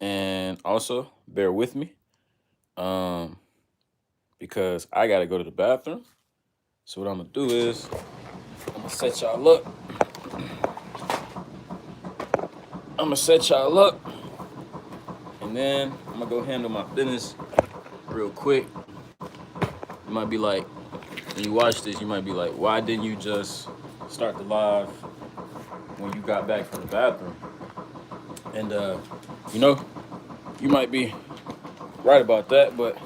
And also bear with me, um, because I gotta go to the bathroom. So what I'm gonna do is I'm gonna set y'all up. I'm gonna set y'all up, and then I'm gonna go handle my business real quick. You might be like, when you watch this, you might be like, why didn't you just start the live when you got back from the bathroom? And you know, you might be right about that, but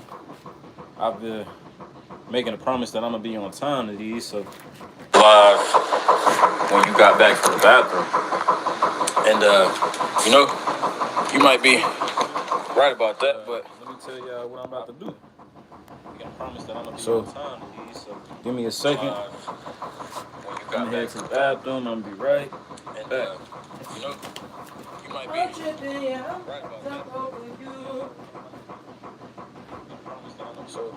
I've been making a promise that I'm gonna be on time to these. So live when you got back from the bathroom, and you know, you might be right about that, but let me tell y'all what I'm about to do. I promise that I'm gonna be on time to these. So give me a second. I'm gonna head to the bathroom. I'm gonna be right back. You know, you might be right about that. So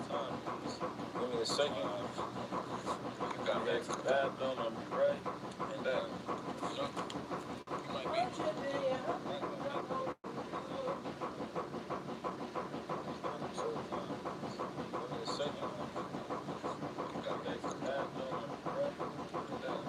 give me a second. You got back to the bathroom. I'm gonna be right back. You know, you might be right about that. So give me a second. You got back to the bathroom. I'm gonna be right back.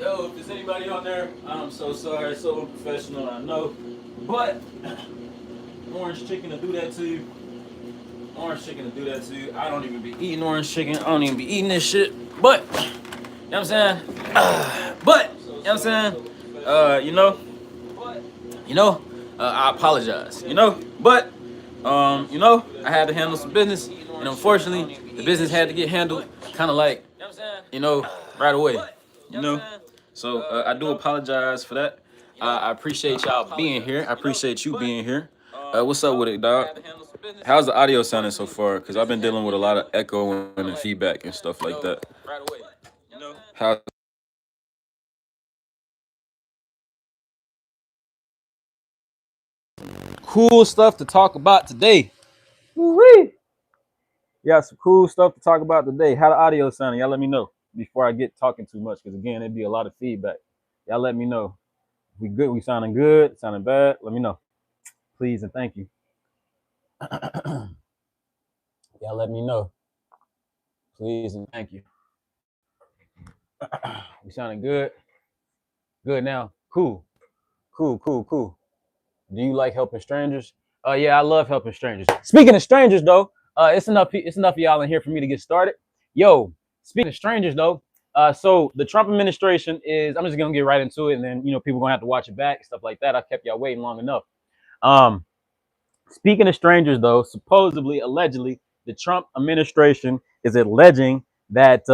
Yo, if there's anybody on there, I'm so sorry, so unprofessional, I know. But orange chicken to do that to you. Orange chicken to do that to you. I don't even be eating orange chicken. I don't even be eating this shit. But, you know what I'm saying? But, you know what I'm saying? You know, I apologize, but, I had to handle some business, and unfortunately, the business had to get handled kind of like, right away, So I do apologize for that. I appreciate y'all being here. I appreciate you being here. What's up with it, dog? How's the audio sounding so far? Because I've been dealing with a lot of echo and feedback and stuff like that. How cool stuff to talk about today. Woo-wee. Yeah, some cool stuff to talk about today. How the audio sounding? Y'all let me know before I get talking too much, because again, it'd be a lot of feedback. Y'all let me know. We good? We sounding good? Sounding bad? Let me know, please and thank you. Y'all let me know, please and thank you. We sounding good? Good now. Cool. Cool. Cool. Cool. Do you like helping strangers? Yeah, I love helping strangers. Speaking of strangers, though, it's enough. It's enough of y'all in here for me to get started. Yo, speaking of strangers, though, so the Trump administration is. I'm just gonna get right into it, and then people gonna have to watch it back, stuff like that. I kept y'all waiting long enough. Um, Speaking of strangers, though, supposedly, allegedly, the Trump administration is alleging that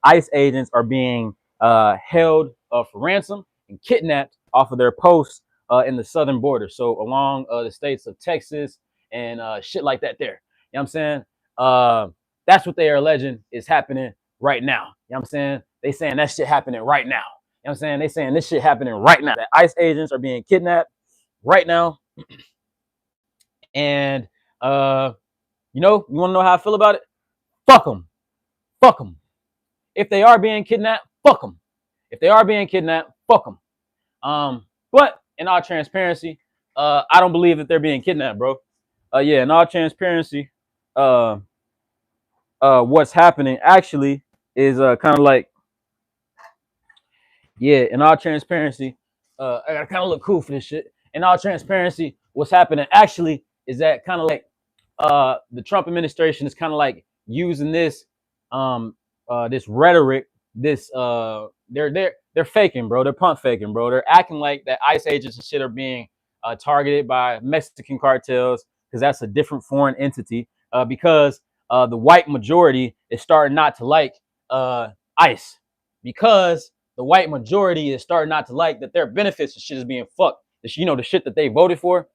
ICE agents are being held for ransom and kidnapped off of their posts in the southern border. So along the states of Texas and shit like that there. You know what I'm saying? That's what they are alleging is happening right now. You know what I'm saying? They saying that shit happening right now. You know what I'm saying? They saying this shit happening right now. That ICE agents are being kidnapped right now. And you want to know how I feel about it? Fuck them. Fuck them. If they are being kidnapped, fuck them. If they are being kidnapped, fuck them. But in all transparency, I don't believe that they're being kidnapped, bro. Yeah, in all transparency, what's happening actually is kind of like, yeah, in all transparency, I gotta kind of look cool for this shit. In all transparency, what's happening actually is that kind of like the Trump administration is kind of like using this this rhetoric, this they're faking, bro. They're pump faking, bro. They're acting like that ICE agents and shit are being targeted by Mexican cartels because that's a different foreign entity. Because the white majority is starting not to like ICE because the white majority is starting not to like that their benefits and shit is being fucked. The shit that they voted for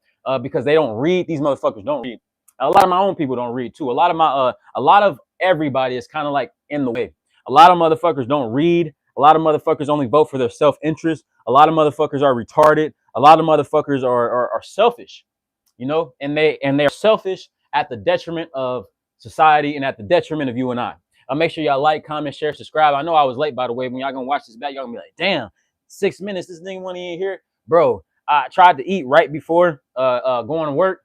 because they don't read. These motherfuckers don't read. A lot of my own people don't read too. A lot of everybody is kind of like in the way. A lot of motherfuckers don't read. A lot of motherfuckers only vote for their self-interest. A lot of motherfuckers are retarded. A lot of motherfuckers are selfish, and they're selfish at the detriment of society and at the detriment of you and I. Make sure y'all like, comment, share, subscribe. I know I was late, by the way. When y'all gonna watch this back, y'all gonna be like, damn, 6 minutes, this nigga wasn't even here. Bro, I tried to eat right before going to work.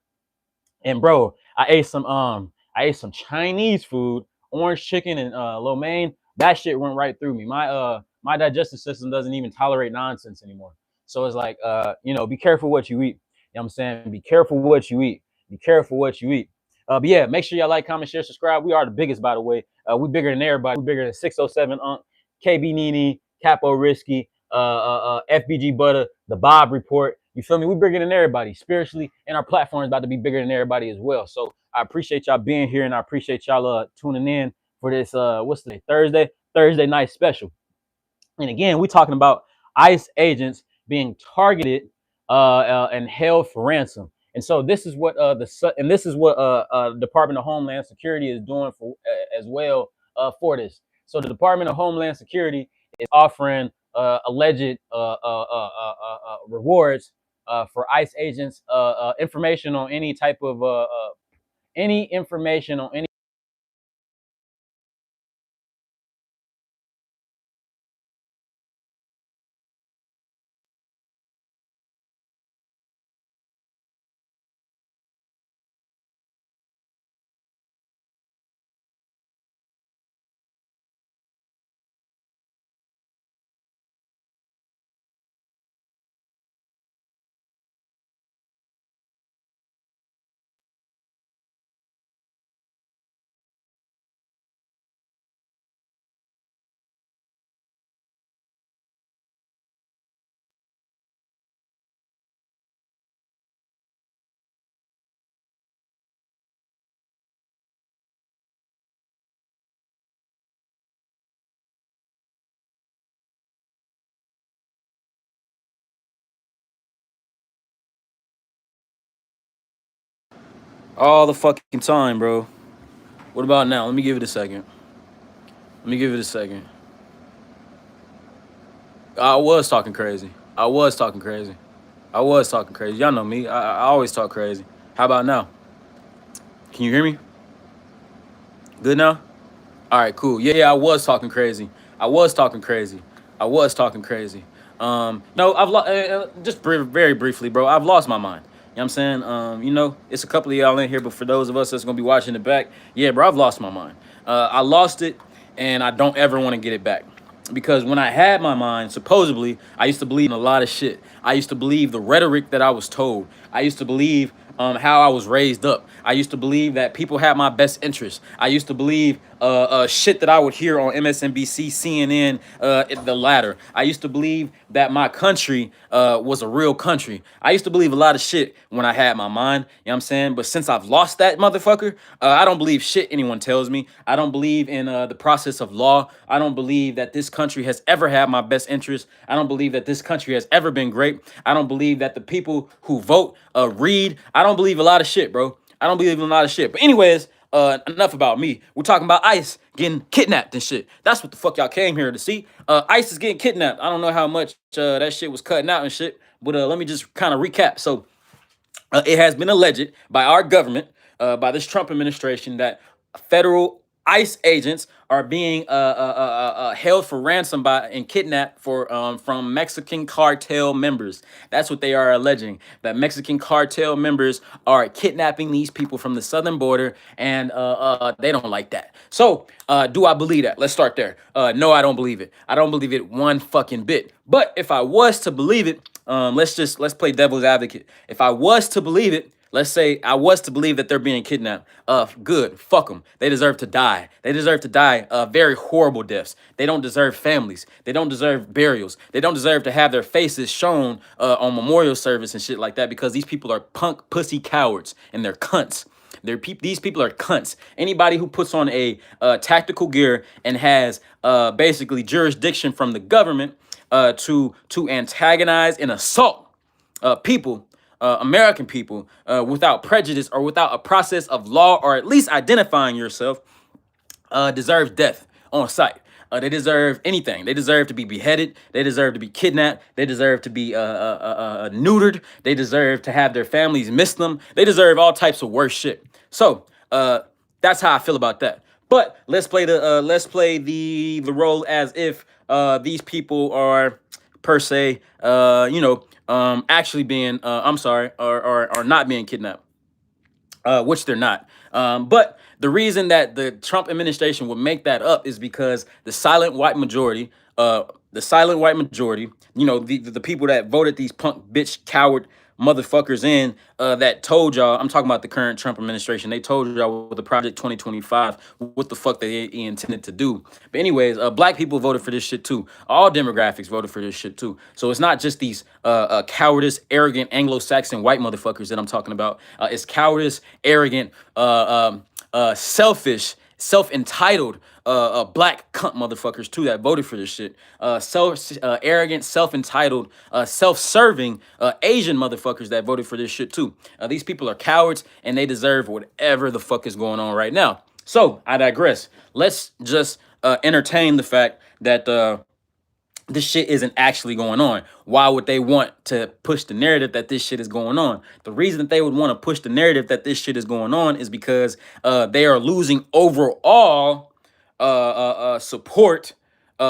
And bro, I ate some Chinese food, orange chicken and lo mein. That shit went right through me. My digestive system doesn't even tolerate nonsense anymore. So it's like be careful what you eat. You know what I'm saying? Be careful what you eat. Be careful what you eat. But yeah, make sure y'all like, comment, share, subscribe. We are the biggest, by the way. We bigger than everybody. We bigger than 607 Unk, KB Nene, Capo Risky, FBG Butter, the Bob Report. You feel me? We bigger than everybody spiritually, and our platform is about to be bigger than everybody as well. So I appreciate y'all being here, and I appreciate y'all tuning in for this what's the day? Thursday night special. And again, we're talking about ICE agents being targeted and held for ransom. And so this is what Department of Homeland Security is doing for as well for this. So the Department of Homeland Security is offering alleged rewards for ICE agents, information on any type of any information on any All the fucking time, bro. What about now? Let me give it a second. Let me give it a second. I was talking crazy. I was talking crazy. I was talking crazy. Y'all know me. I always talk crazy. How about now? Can you hear me? Good now? All right, cool. Yeah, I was talking crazy. I was talking crazy. I was talking crazy. No, just very briefly, bro. I've lost my mind. You know what I'm saying? It's a couple of y'all in here, but for those of us that's gonna be watching it back, yeah, bro, I've lost my mind. I lost it, and I don't ever want to get it back. Because when I had my mind, supposedly, I used to believe in a lot of shit. I used to believe the rhetoric that I was told. I used to believe how I was raised up. I used to believe that people had my best interest. I used to believe shit that I would hear on MSNBC, CNN, the latter. I used to believe that my country was a real country. I used to believe a lot of shit when I had my mind, you know what I'm saying? But since I've lost that motherfucker, I don't believe shit anyone tells me. I don't believe in the process of law. I don't believe that this country has ever had my best interest. I don't believe that this country has ever been great. I don't believe that the people who vote read. I don't believe a lot of shit, bro. I don't believe in a lot of shit. But anyways, enough about me. We're talking about ICE getting kidnapped and shit. That's what the fuck y'all came here to see. ICE is getting kidnapped. I don't know how much that shit was cutting out and shit, but let me just kind of recap. So it has been alleged by our government, by this Trump administration, that federal ICE agents are being held for ransom by and kidnapped from Mexican cartel members. That's what they are alleging. That Mexican cartel members are kidnapping these people from the southern border, and they don't like that. So, do I believe that? Let's start there. No, I don't believe it. I don't believe it one fucking bit. But if I was to believe it, let's play devil's advocate. If I was to believe it, let's say I was to believe that they're being kidnapped. Good. Fuck them. They deserve to die. They deserve to die very horrible deaths. They don't deserve families. They don't deserve burials. They don't deserve to have their faces shown on memorial service and shit like that, because these people are punk pussy cowards and they're cunts. These people are cunts. Anybody who puts on a tactical gear and has basically jurisdiction from the government to antagonize and assault people, American people, without prejudice or without a process of law, or at least identifying yourself, deserves death on sight. They deserve anything. They deserve to be beheaded. They deserve to be kidnapped. They deserve to be neutered. They deserve to have their families miss them. They deserve all types of worse shit. So that's how I feel about that. But let's play the role as if these people are per se, actually being, are not being kidnapped, which they're not. But the reason that the Trump administration would make that up is because the silent white majority, the people that voted these punk bitch coward motherfuckers in, that told y'all, I'm talking about the current Trump administration, they told y'all with the Project 2025 what the fuck they intended to do. But anyways, black people voted for this shit too. All demographics voted for this shit too. So it's not just these cowardice, arrogant Anglo-Saxon white motherfuckers that I'm talking about. It's cowardice, arrogant, selfish, self-entitled black cunt motherfuckers too that voted for this shit. Arrogant, self-entitled, self-serving Asian motherfuckers that voted for this shit too. These people are cowards and they deserve whatever the fuck is going on right now. So I digress. Let's just entertain the fact that this shit isn't actually going on. Why would they want to push the narrative that this shit is going on? The reason that they would want to push the narrative that this shit is going on is because they are losing overall support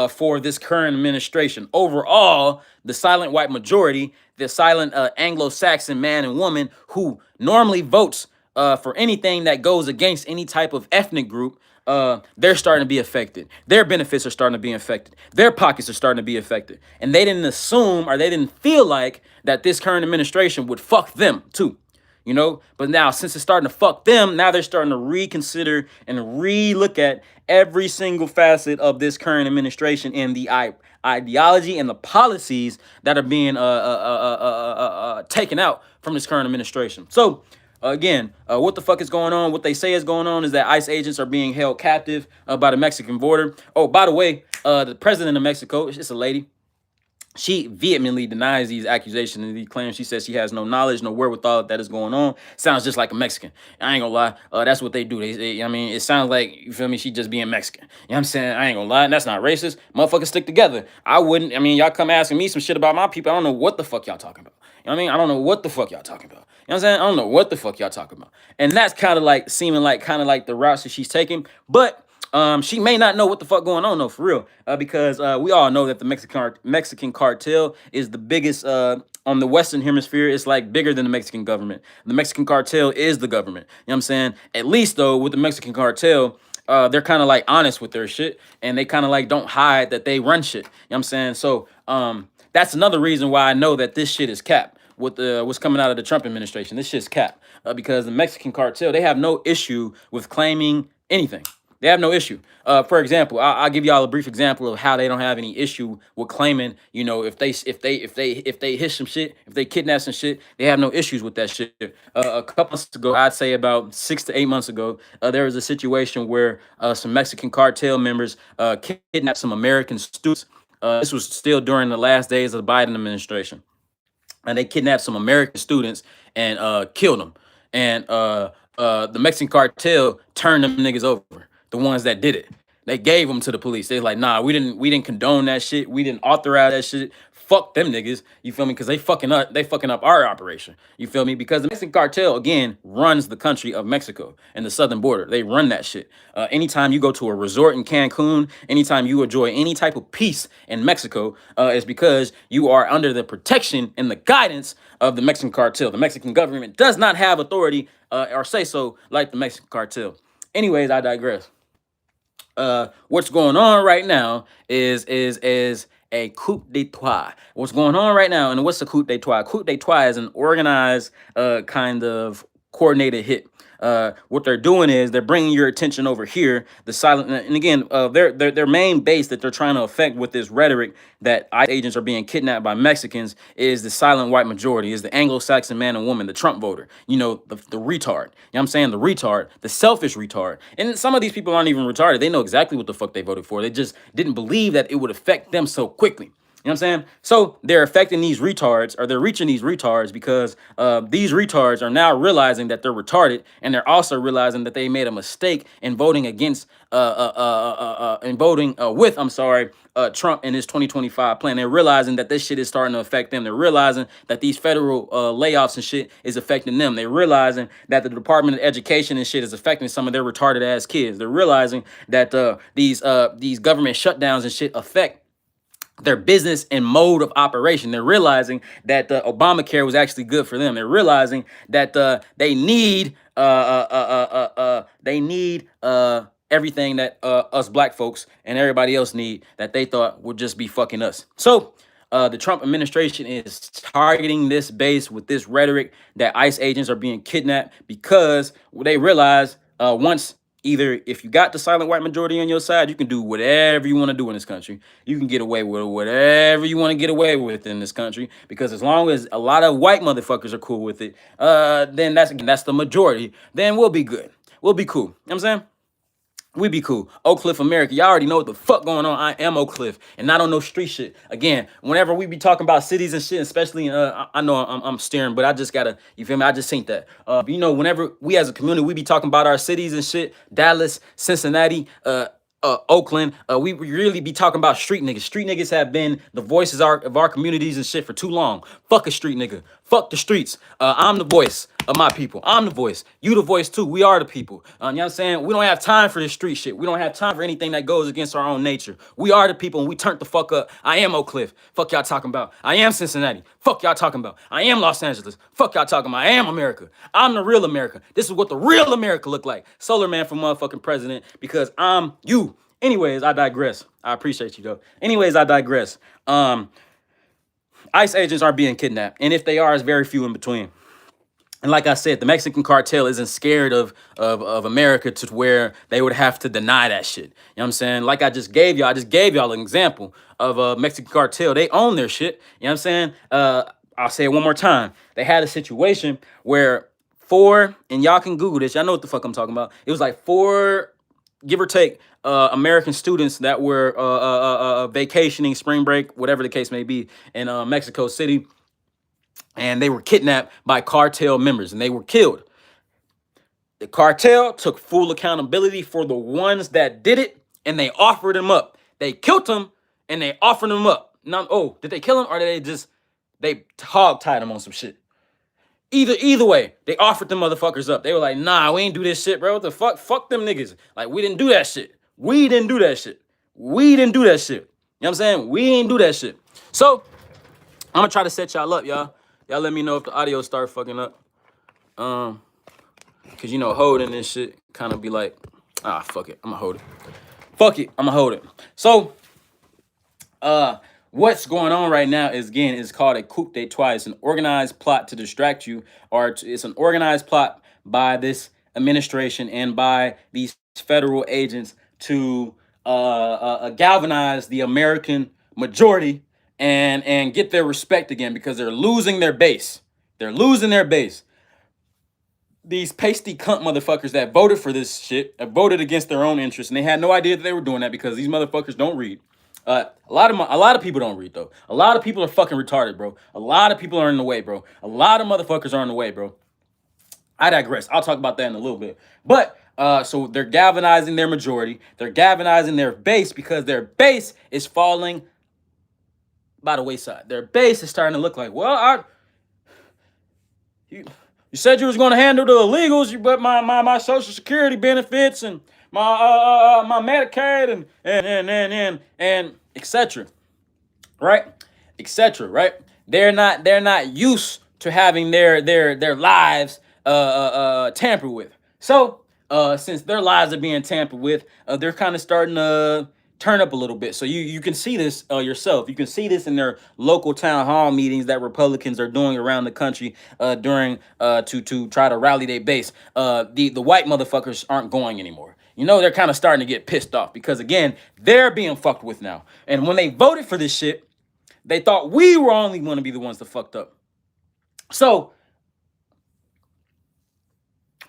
for this current administration. Overall, the silent white majority, the silent Anglo-Saxon man and woman who normally votes for anything that goes against any type of ethnic group, they're starting to be affected. Their benefits are starting to be affected. Their pockets are starting to be affected. And they didn't assume, or they didn't feel like that this current administration would fuck them too. You know, but now since it's starting to fuck them, now they're starting to reconsider and re-look at every single facet of this current administration and the ideology and the policies that are being taken out from this current administration. So again, what the fuck is going on? What they say is going on is that ICE agents are being held captive by the Mexican border. Oh, by the way, the president of Mexico, it's a lady. She vehemently denies these accusations and these claims. She says she has no knowledge, no wherewithal that is going on. Sounds just like a Mexican. I ain't gonna lie. That's what they do. I mean, it sounds like, you feel me, she just being Mexican. You know what I'm saying? I ain't gonna lie. That's not racist. Motherfuckers stick together. I wouldn't. I mean, y'all come asking me some shit about my people. I don't know what the fuck y'all talking about. You know what I mean? I don't know what the fuck y'all talking about. You know what I'm saying? I don't know what the fuck y'all talking about. And that's kind of like seeming like kind of like the routes that she's taking. But she may not know what the fuck going on though, for real, because we all know that the Mexican cartel is the biggest on the Western Hemisphere. It's like bigger than the Mexican government. The Mexican cartel is the government. You know what I'm saying? At least though, with the Mexican cartel, they're kind of like honest with their shit, and they kind of like don't hide that they run shit. You know what I'm saying? So that's another reason why I know that this shit is capped with what's coming out of the Trump administration. This shit's capped because the Mexican cartel, they have no issue with claiming anything. They have no issue. For example, I'll give y'all a brief example of how they don't have any issue with claiming, you know, if they hit some shit, if they kidnap some shit, they have no issues with that shit. A couple months ago, I'd say about 6 to 8 months ago, there was a situation where some Mexican cartel members kidnapped some American students. This was still during the last days of the Biden administration, and they kidnapped some American students and killed them. And the Mexican cartel turned them niggas over, the ones that did it. They gave them to the police. They like, nah, we didn't condone that shit. We didn't authorize that shit. Fuck them niggas. You feel me? Because they fucking up our operation. You feel me? Because the Mexican cartel again runs the country of Mexico and the southern border. They run that shit. Anytime you go to a resort in Cancun, anytime you enjoy any type of peace in Mexico, is because you are under the protection and the guidance of the Mexican cartel. The Mexican government does not have authority or say so like the Mexican cartel. Anyways, I digress. What's going on right now is a coup d'etat. What's going on right now, and what's a coup d'etat? Coup d'etat is an organized kind of coordinated hit. What they're doing is they're bringing your attention over here. The silent, and again, their main base that they're trying to affect with this rhetoric that ICE agents are being kidnapped by Mexicans is the silent white majority, is the Anglo-Saxon man and woman, the Trump voter. You know, the retard. You know what I'm saying? The retard, the selfish retard. And some of these people aren't even retarded. They know exactly what the fuck they voted for. They just didn't believe that it would affect them so quickly. You know what I'm saying? So they're affecting these retards, or they're reaching these retards because these retards are now realizing that they're retarded, and they're also realizing that they made a mistake in voting against, with, I'm sorry, Trump and his 2025 plan. They're realizing that this shit is starting to affect them. They're realizing that these federal layoffs and shit is affecting them. They're realizing that the Department of Education and shit is affecting some of their retarded ass kids. They're realizing that these government shutdowns and shit affect their business and mode of operation. They're realizing that Obamacare was actually good for them. They're realizing that they need everything that us black folks and everybody else need that they thought would just be fucking us. So the Trump administration is targeting this base with this rhetoric that ICE agents are being kidnapped because they realize once either if you got the silent white majority on your side, you can do whatever you want to do in this country. You can get away with whatever you want to get away with in this country, because as long as a lot of white motherfuckers are cool with it, then that's the majority. Then we'll be good. We'll be cool. You know what I'm saying? We be cool. Oak Cliff, America. Y'all already know what the fuck going on. I am Oak Cliff, and not on no street shit. Again, whenever we be talking about cities and shit, especially, I know I'm steering, but I just gotta, you feel me? I just think that, you know, whenever we as a community, we be talking about our cities and shit, Dallas, Cincinnati, Oakland, we really be talking about street niggas. Street niggas have been the voices of our communities and shit for too long. Fuck a street nigga. Fuck the streets. I'm the voice of my people. I'm the voice. You the voice too. We are the people. You know what I'm saying? We don't have time for this street shit. We don't have time for anything that goes against our own nature. We are the people, and we turned the fuck up. I am Oak Cliff. Fuck y'all talking about. I am Cincinnati. Fuck y'all talking about. I am Los Angeles. Fuck y'all talking about. I am America. I'm the real America. This is what the real America look like. SolarMan for motherfucking president, because I'm you. Anyways, I digress. I appreciate you though. Anyways, I digress. ICE agents are being kidnapped, and if they are, it's very few in between. And like I said, the Mexican cartel isn't scared of America to where they would have to deny that shit. You know what I'm saying? Like I just gave y'all an example of a Mexican cartel. They own their shit. You know what I'm saying? I'll say it one more time. They had a situation where and y'all can Google this. Y'all know what the fuck I'm talking about. It was like 4, give or take, American students that were vacationing, spring break, whatever the case may be, in Mexico City, and they were kidnapped by cartel members and they were killed. The cartel took full accountability for the ones that did it, and they offered them up. They killed them and they offered them up. Now, oh, did they kill him or did they hog tied him on some shit? Either way, they offered them motherfuckers up. They were like, nah, we ain't do this shit, bro. What the fuck? Fuck them niggas. Like, we didn't do that shit. We didn't do that shit. We didn't do that shit. You know what I'm saying? We ain't do that shit. So, I'm gonna try to set y'all up, y'all. Y'all let me know if the audio start fucking up. Cause you know, holding this shit kind of be like, fuck it. I'm gonna hold it. Fuck it. I'm gonna hold it. So, what's going on right now is called a coup d'etat. It's an organized plot to distract you, or it's an organized plot by this administration and by these federal agents to galvanize the American majority and get their respect again, because they're losing their base. They're losing their base. These pasty cunt motherfuckers that voted for this shit voted against their own interests, and they had no idea that they were doing that because these motherfuckers don't read. A lot of people don't read though. A lot of people are fucking retarded, bro. A lot of people are in the way, bro. A lot of motherfuckers are in the way, bro. I digress. I'll talk about that in a little bit. But so they're galvanizing their majority. They're galvanizing their base because their base is falling by the wayside. Their base is starting to look like, well, you said you was going to handle the illegals, but my Social Security benefits and my Medicaid and etc. Right, etc. Right? They're not used to having their lives tampered with. So since their lives are being tampered with, they're kind of starting to turn up a little bit. So you can see this yourself. You can see this in their local town hall meetings that Republicans are doing around the country during to try to rally their base. The white motherfuckers aren't going anymore. You know, they're kind of starting to get pissed off because, again, they're being fucked with now. And when they voted for this shit, they thought we were only going to be the ones that fucked up. So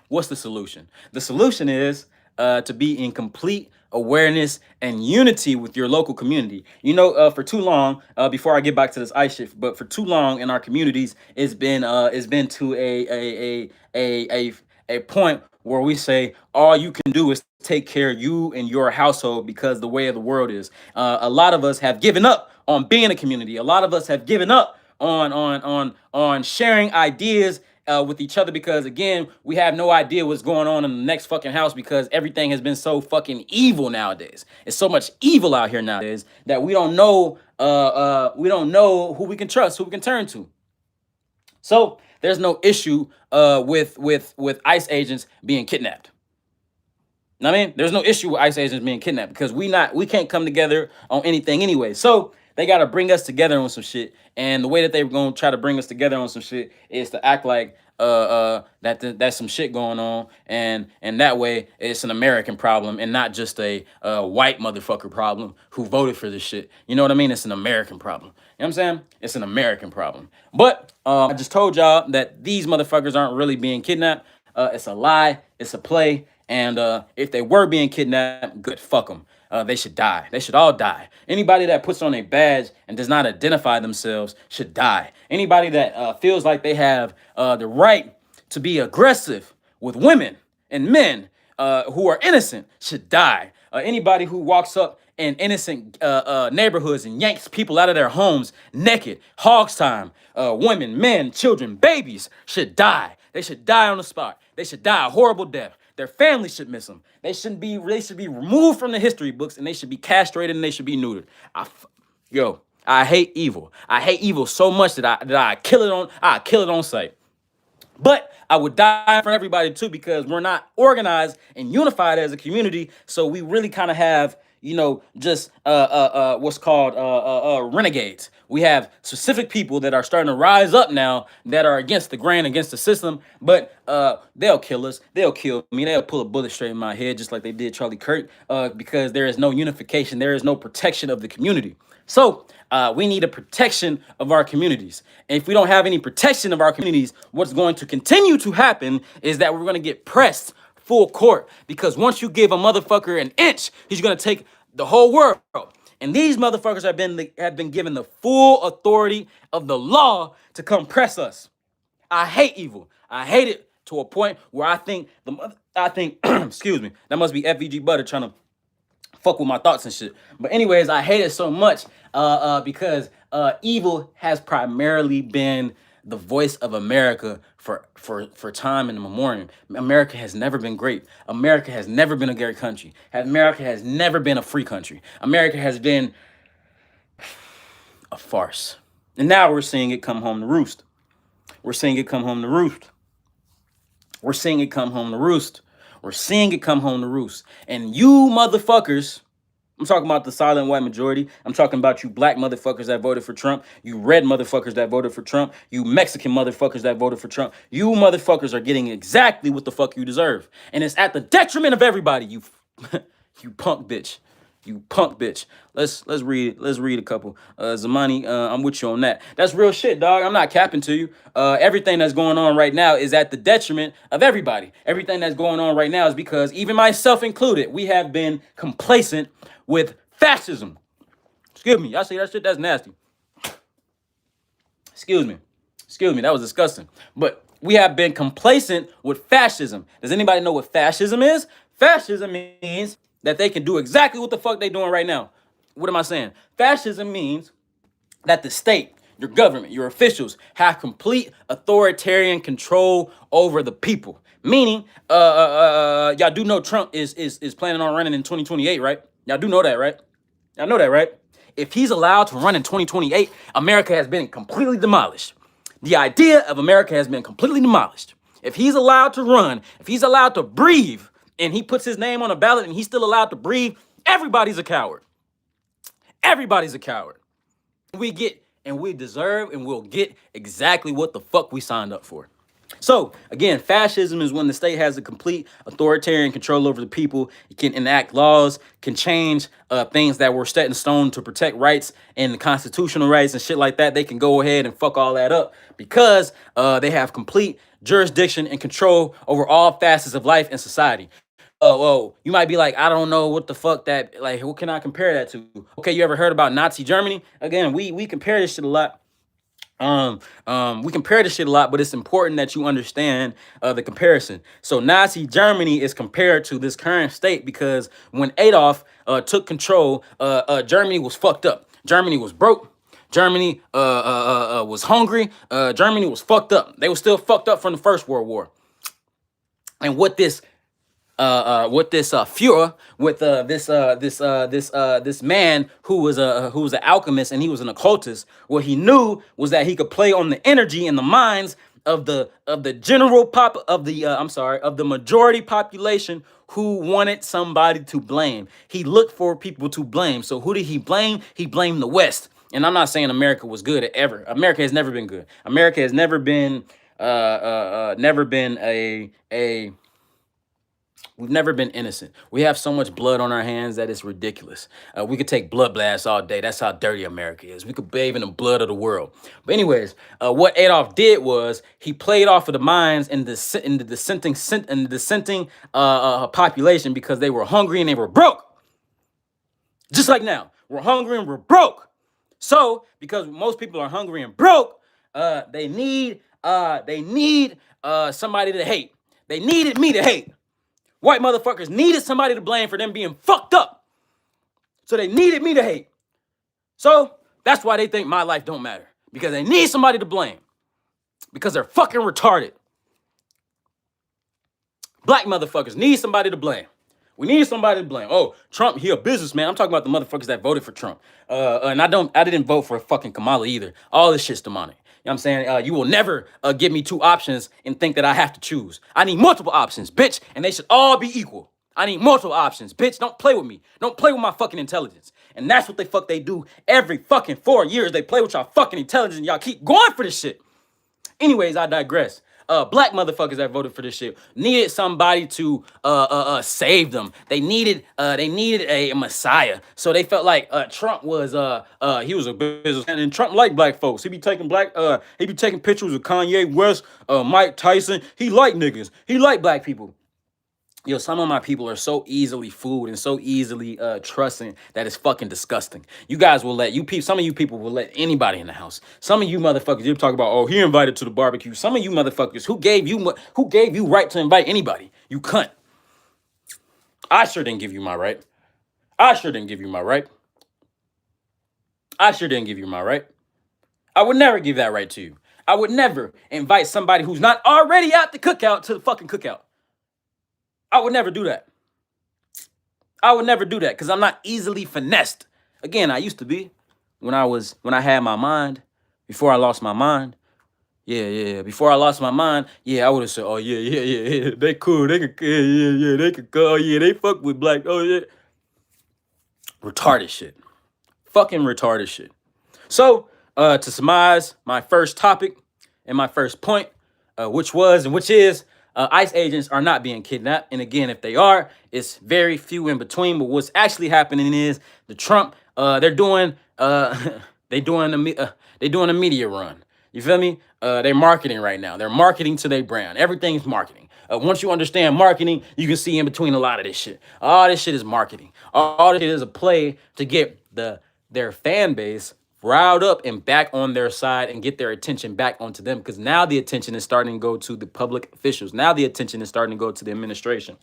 what's the solution? The solution is to be in complete awareness and unity with your local community. You know, for too long, before I get back to this ice shift, but for too long in our communities, it's been to a point where we say all you can do is take care of you and your household because the way of the world is. A lot of us have given up on being a community. A lot of us have given up on sharing ideas with each other because, again, we have no idea what's going on in the next fucking house because everything has been so fucking evil nowadays. It's so much evil out here nowadays that we don't know who we can trust, who we can turn to. So there's no issue with ICE agents being kidnapped. I mean, there's no issue with ICE agents being kidnapped because we can't come together on anything anyway. So they got to bring us together on some shit. And the way that they're going to try to bring us together on some shit is to act like that's some shit going on. And that way it's an American problem and not just a white motherfucker problem who voted for this shit. You know what I mean? It's an American problem. You know what I'm saying? It's an American problem. But I just told y'all that these motherfuckers aren't really being kidnapped. It's a lie. It's a play. And if they were being kidnapped, good, fuck them. They should die. They should all die. Anybody that puts on a badge and does not identify themselves should die. Anybody that feels like they have the right to be aggressive with women and men who are innocent should die. Anybody who walks up in innocent neighborhoods and yanks people out of their homes naked, hogs time, women, men, children, babies should die. They should die on the spot. They should die a horrible death. Their families should miss them. They should be removed from the history books, and they should be castrated and they should be neutered. I hate evil. I hate evil so much that I kill it on sight. But I would die for everybody too because we're not organized and unified as a community. So we really kind of have, just what's called renegades. We have specific people that are starting to rise up now that are against the grain, against the system, but they'll kill us. They'll kill me. They'll pull a bullet straight in my head just like they did Charlie Kirk because there is no unification. There is no protection of the community. So we need a protection of our communities. And if we don't have any protection of our communities, what's going to continue to happen is that we're going to get pressed full court, because once you give a motherfucker an inch, he's gonna take the whole world. And these motherfuckers have been given the full authority of the law to come press us. I hate evil. I hate it to a point where I think excuse me, that must be FVG Butter trying to fuck with my thoughts and shit. But anyways, I hate it so much because evil has primarily been the voice of America for time in memoriam. America has never been great. America has never been a great country. America has never been a free country. America has been a farce. And now we're seeing it come home to roost. We're seeing it come home to roost. We're seeing it come home to roost. We're seeing it come home to roost. And you motherfuckers, I'm talking about the silent white majority. I'm talking about you black motherfuckers that voted for Trump. You red motherfuckers that voted for Trump. You Mexican motherfuckers that voted for Trump. You motherfuckers are getting exactly what the fuck you deserve. And it's at the detriment of everybody, you you punk bitch. You punk bitch. Let's read a couple. Zamani, I'm with you on that. That's real shit, dog. I'm not capping to you. Everything that's going on right now is at the detriment of everybody. Everything that's going on right now is because, even myself included, we have been complacent with fascism. Excuse me. Y'all see that shit? That's nasty. Excuse me. That was disgusting. But we have been complacent with fascism. Does anybody know what fascism is? Fascism means that they can do exactly what the fuck they doing right now. What am I saying? Fascism means that the state, your government, your officials have complete authoritarian control over the people. Meaning, y'all do know Trump is planning on running in 2028, right? Y'all do know that, right? Y'all know that, right? If he's allowed to run in 2028, America has been completely demolished. The idea of America has been completely demolished. If he's allowed to run, if he's allowed to breathe, and he puts his name on a ballot and he's still allowed to breathe, everybody's a coward. Everybody's a coward. We deserve and we'll get exactly what the fuck we signed up for. So, again, fascism is when the state has a complete authoritarian control over the people. It can enact laws, can change things that were set in stone to protect rights and the constitutional rights and shit like that. They can go ahead and fuck all that up because they have complete jurisdiction and control over all facets of life and society. Oh, you might be like, I don't know what the fuck that, like, what can I compare that to? Okay, you ever heard about Nazi Germany? Again, we compare this shit a lot. We compare this shit a lot, but it's important that you understand the comparison. So Nazi Germany is compared to this current state because when Adolf took control, Germany was fucked up. Germany was broke. Germany was hungry. Germany was fucked up. They were still fucked up from the First World War. And what this Führer, with this man who was an alchemist and he was an occultist. What he knew was that he could play on the energy and the minds of the majority population who wanted somebody to blame. He looked for people to blame. So who did he blame? He blamed the West. And I'm not saying America was good ever. America has never been good. America has never been we've never been innocent. We have so much blood on our hands that it's ridiculous. We could take blood blasts all day. That's how dirty America is. We could bathe in the blood of the world. But anyways, what Adolf did was he played off of the minds and the dissenting population because they were hungry and they were broke. Just like now, we're hungry and we're broke. So because most people are hungry and broke, they need somebody to hate. They needed me to hate. White motherfuckers needed somebody to blame for them being fucked up. So they needed me to hate. So that's why they think my life don't matter. Because they need somebody to blame. Because they're fucking retarded. Black motherfuckers need somebody to blame. We need somebody to blame. Oh, Trump, he a businessman. I'm talking about the motherfuckers that voted for Trump. And I didn't vote for fucking Kamala either. All this shit's demonic. You know what I'm saying? You will never give me two options and think that I have to choose. I need multiple options, bitch, and they should all be equal. I need multiple options, bitch. Don't play with me. Don't play with my fucking intelligence. And that's what they do every fucking 4 years. They play with y'all fucking intelligence and y'all keep going for this shit. Anyways, I digress. Black motherfuckers that voted for this shit needed somebody to save them. They needed a messiah. So they felt like Trump was he was a businessman, and Trump liked black folks. He be taking pictures of Kanye West, Mike Tyson. He liked niggas. He liked black people. Yo, some of my people are so easily fooled and so easily trusting that it's fucking disgusting. You guys will let some of you people will let anybody in the house. Some of you motherfuckers, you talk about, oh, he invited to the barbecue. Some of you motherfuckers, who gave you right to invite anybody? You cunt. I sure didn't give you my right. I sure didn't give you my right. I sure didn't give you my right. I would never give that right to you. I would never invite somebody who's not already at the cookout to the fucking cookout. I would never do that. I would never do that because I'm not easily finessed. Again, I used to be when I had my mind, before I lost my mind. Yeah. Before I lost my mind, yeah, I would have said, oh yeah. They cool. They could, yeah. They could go. Oh yeah, they fuck with black. Oh yeah. Retarded shit. Fucking retarded shit. So, to surmise my first topic and my first point, which is ICE agents are not being kidnapped. And again, if they are, it's very few in between. But what's actually happening is the Trump, they're doing they doing a media run. You feel me? They're marketing right now. They're marketing to their brand. Everything's marketing. Once you understand marketing, you can see in between a lot of this shit. All this shit is marketing. All this shit is a play to get their fan base riled up and back on their side and get their attention back onto them, because now the attention is starting to go to the public officials. Now the attention is starting to go to the administration.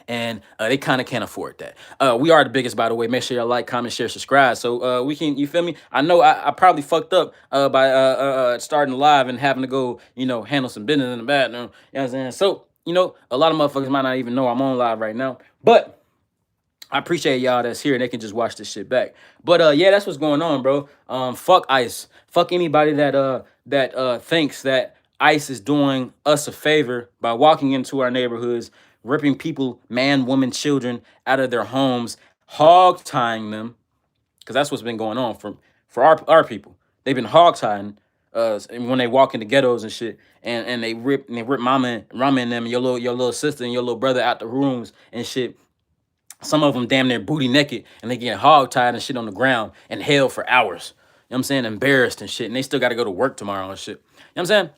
And they kind of can't afford that. We are the biggest, by the way. Make sure y'all like, comment, share, subscribe. So we can, you feel me? I know I probably fucked up by starting live and having to go, handle some business in the bathroom. You know what I'm saying? So, a lot of motherfuckers might not even know I'm on live right now. But I appreciate y'all that's here and they can just watch this shit back. But yeah, that's what's going on, bro. Fuck ICE. Fuck anybody that thinks that ICE is doing us a favor by walking into our neighborhoods, ripping people, man, women, children out of their homes, hog tying them, because that's what's been going on for our people. They've been hog tying when they walk in the ghettos and shit, and they rip mama and them, and your little sister and your little brother out the rooms and shit. Some of them damn near booty naked and they get hog tied and shit on the ground and held for hours. You know what I'm saying? Embarrassed and shit. And they still got to go to work tomorrow and shit. You know what I'm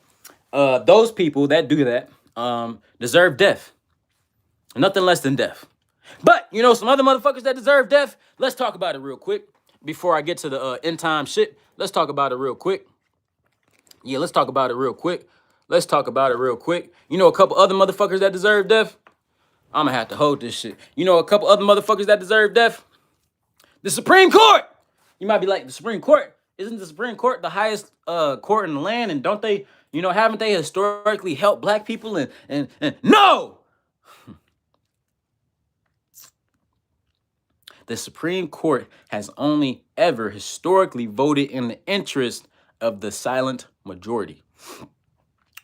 saying? Those people that do that deserve death. Nothing less than death. But, some other motherfuckers that deserve death, let's talk about it real quick. Before I get to the end time shit, let's talk about it real quick. Yeah, let's talk about it real quick. A couple other motherfuckers that deserve death? I'm gonna have to hold this shit. A couple other motherfuckers that deserve death? The Supreme Court! You might be like, the Supreme Court? Isn't the Supreme Court the highest court in the land? And don't they, haven't they historically helped black people? And no! The Supreme Court has only ever historically voted in the interest of the silent majority.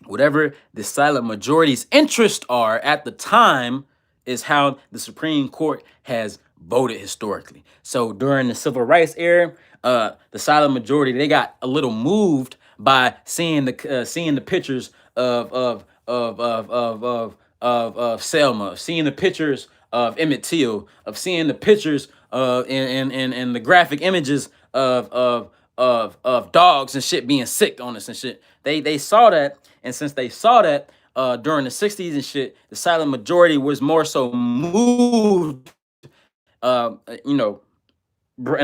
Whatever the silent majority's interests are at the time is how the Supreme Court has voted historically. So during the Civil Rights era, the silent majority, they got a little moved by seeing the pictures of Selma, seeing the pictures of Emmett Till, of seeing the pictures in the graphic images of dogs and shit being sick on us and shit. They saw that, and since they saw that during the 60s and shit, the silent majority was more so moved, in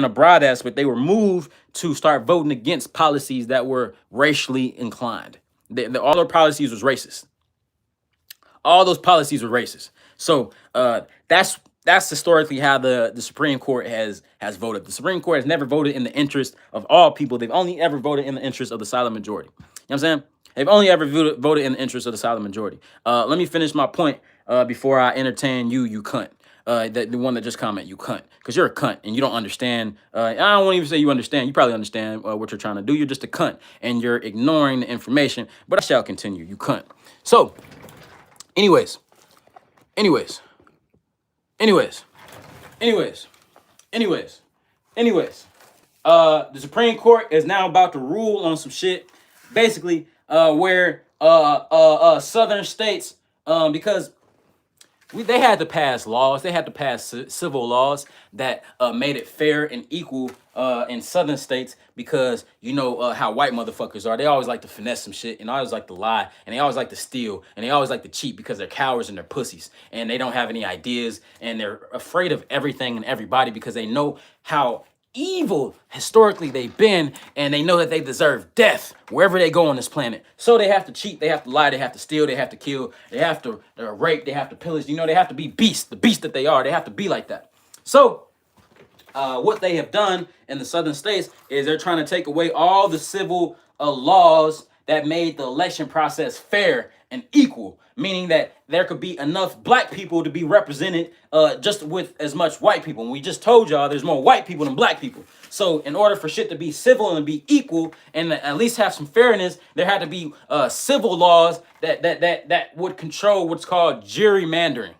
a broad aspect, they were moved to start voting against policies that were racially inclined. All their policies was racist. All those policies were racist. So that's historically how the Supreme Court has voted. The Supreme Court has never voted in the interest of all people. They've only ever voted in the interest of the silent majority. You know what I'm saying? They've only ever voted in the interest of the silent majority. Let me finish my point before I entertain you cunt. The one that just commented, you cunt. Because you're a cunt and you don't understand. I don't want to even say you understand. You probably understand what you're trying to do. You're just a cunt and you're ignoring the information. But I shall continue, you cunt. So, anyways. The Supreme Court is now about to rule on some shit, basically, where southern states, because they had to pass laws, they had to pass civil laws that made it fair and equal in southern states because you know how white motherfuckers are. They always like to finesse some shit and always like to lie and they always like to steal and they always like to cheat because they're cowards and they're pussies and they don't have any ideas and they're afraid of everything and everybody because they know how evil historically they've been and they know that they deserve death wherever they go on this planet. So they have to cheat, they have to lie, they have to steal, they have to kill, they have to rape, they have to pillage. You know, they have to be beasts, the beast that they are. They have to be like that. So what they have done in the southern states is they're trying to take away all the civil laws that made the election process fair and equal, meaning that there could be enough black people to be represented just with as much white people. And we just told y'all there's more white people than black people. So in order for shit to be civil and be equal and at least have some fairness, there had to be civil laws that would control what's called gerrymandering.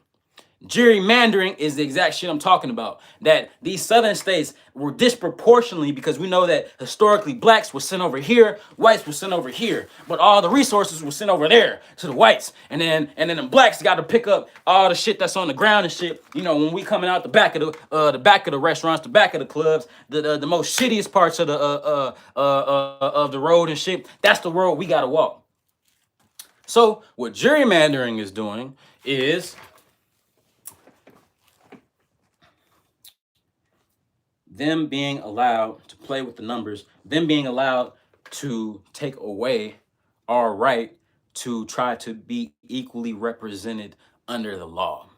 Gerrymandering is the exact shit I'm talking about. That these southern states were disproportionately, because we know that historically blacks were sent over here, whites were sent over here, but all the resources were sent over there to the whites, and then the blacks got to pick up all the shit that's on the ground and shit. You know, when we coming out the back of the restaurants, the back of the clubs, the most shittiest parts of the road and shit. That's the road we gotta walk. So what gerrymandering is doing is them being allowed to play with the numbers, them being allowed to take away our right to try to be equally represented under the law.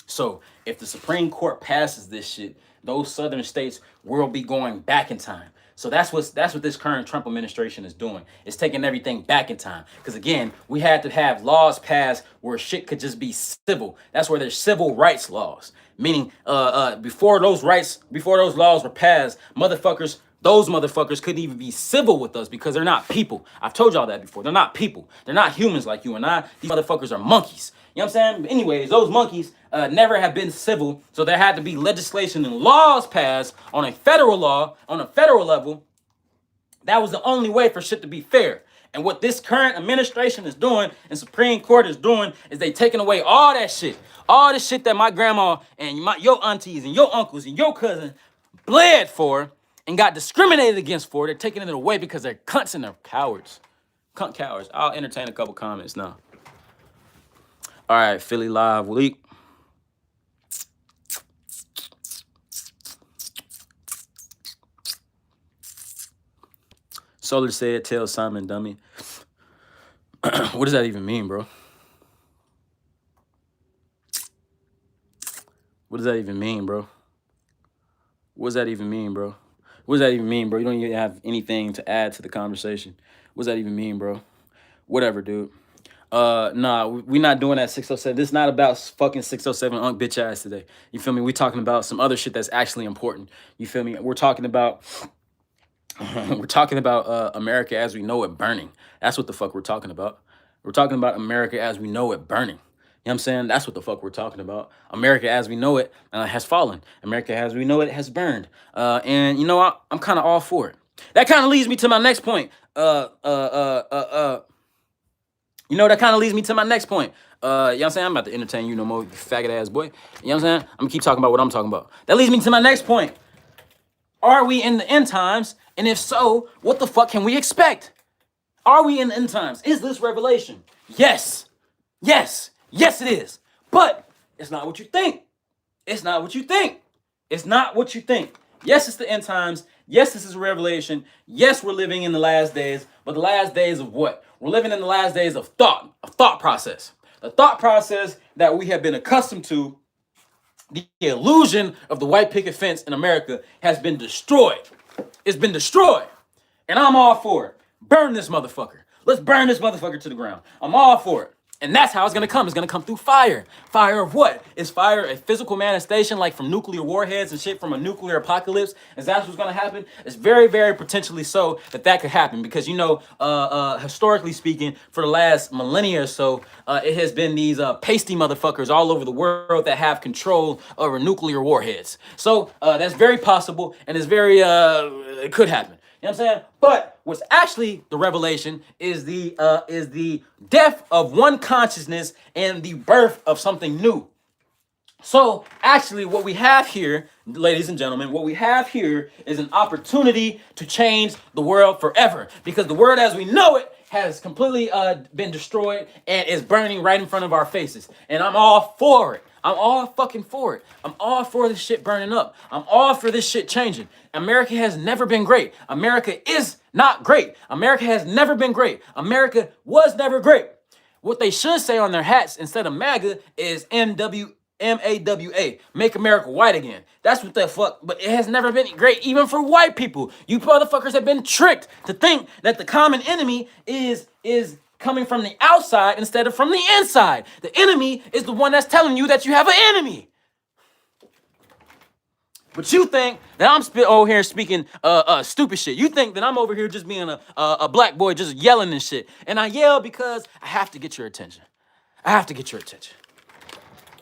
So if the Supreme Court passes this shit, those southern states will be going back in time. So that's what this current Trump administration is doing. It's taking everything back in time. Because again, we had to have laws passed where shit could just be civil. That's where there's civil rights laws. Meaning, before those laws were passed, those motherfuckers couldn't even be civil with us because they're not people. I've told y'all that before. They're not people. They're not humans like you and I. These motherfuckers are monkeys. You know what I'm saying? But anyways, those monkeys never have been civil, so there had to be legislation and laws passed on a federal level. That was the only way for shit to be fair. And what this current administration is doing and Supreme Court is doing is they taking away all that shit. All the shit that my grandma and your aunties and your uncles and your cousins bled for and got discriminated against for. They're taking it away because they're cunts and they're cowards. Cunt cowards. I'll entertain a couple comments now. All right, Philly Live Leak. Solar said, tell Simon dummy. What does that even mean, bro? What does that even mean, bro? What does that even mean, bro? What does that even mean, bro? You don't even have anything to add to the conversation. What does that even mean, bro? Whatever, dude. Nah, we not doing that 607. This is not about fucking 607 unk bitch ass today. You feel me? We talking about some other shit that's actually important. You feel me? We're talking about America as we know it burning. That's what the fuck we're talking about. We're talking about America as we know it burning. You know what I'm saying? That's what the fuck we're talking about. America as we know it has fallen. America as we know it has burned. And you know what? I'm kind of all for it. That kind of leads me to my next point. You know, that kind of leads me to my next point. You know what I'm saying? I'm about to entertain you no more, you faggot ass boy. You know what I'm saying? I'm gonna keep talking about what I'm talking about. That leads me to my next point. Are we in the end times? And if so, what the fuck can we expect? Are we in the end times? Is this revelation? Yes. Yes. Yes, it is. But it's not what you think. It's not what you think. It's not what you think. Yes, it's the end times. Yes, this is a revelation. Yes, we're living in the last days. But the last days of what? We're living in the last days of thought process. The thought process that we have been accustomed to. The illusion of the white picket fence in America has been destroyed. It's been destroyed. And I'm all for it. Burn this motherfucker. Let's burn this motherfucker to the ground. I'm all for it. And that's how it's going to come. It's going to come through fire. Fire of what? Is fire a physical manifestation like from nuclear warheads and shit from a nuclear apocalypse? Is that what's going to happen? It's very, very potentially so that could happen. Because, you know, historically speaking, for the last millennia or so, it has been these pasty motherfuckers all over the world that have control over nuclear warheads. So that's very possible and it's very, it could happen. You know what I'm saying? But what's actually the revelation is the death of one consciousness and the birth of something new. So actually what we have here, ladies and gentlemen, what we have here is an opportunity to change the world forever, because the world as we know it has completely been destroyed and is burning right in front of our faces. And I'm all for it. I'm all fucking for it. I'm all for this shit burning up. I'm all for this shit changing. America has never been great. America is not great. America has never been great. America was never great. What they should say on their hats instead of MAGA is MAWA, Make America White Again. That's what the fuck, but it has never been great even for white people. You motherfuckers have been tricked to think that the common enemy is coming from the outside instead of from the inside. The enemy is the one that's telling you that you have an enemy. But you think that I'm over here speaking stupid shit. You think that I'm over here just being a black boy just yelling and shit. And I yell because I have to get your attention. I have to get your attention.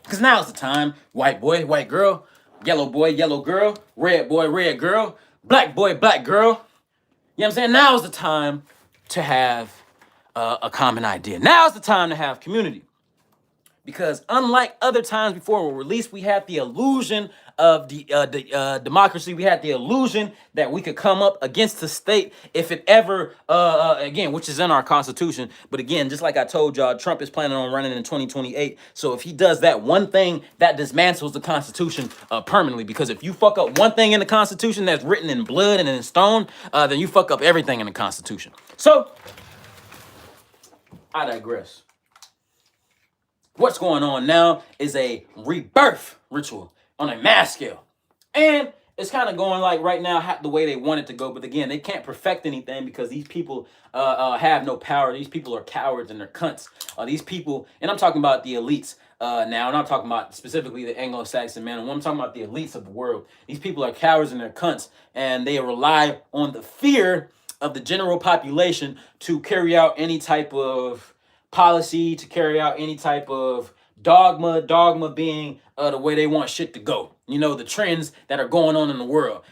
Because now's the time, white boy, white girl, yellow boy, yellow girl, red boy, red girl, black boy, black girl. You know what I'm saying? Now's the time to have a common idea. Now's the time to have community. Because unlike other times before, where at least we had the illusion of the democracy, we had the illusion that we could come up against the state if it ever, again, which is in our Constitution. But again, just like I told y'all, Trump is planning on running in 2028. So if he does that one thing, that dismantles the Constitution permanently. Because if you fuck up one thing in the Constitution that's written in blood and in stone, then you fuck up everything in the Constitution. So I digress. What's going on now is a rebirth ritual on a mass scale. And it's kind of going like right now the way they want it to go. But again, they can't perfect anything because these people have no power. These people are cowards and they're cunts. These people, and I'm talking about the elites now, and I'm talking about specifically the Anglo-Saxon man. And I'm talking about the elites of the world. These people are cowards and they're cunts. And they rely on the fear of the general population to carry out any type of policy, to carry out any type of dogma being the way they want shit to go. You know, the trends that are going on in the world.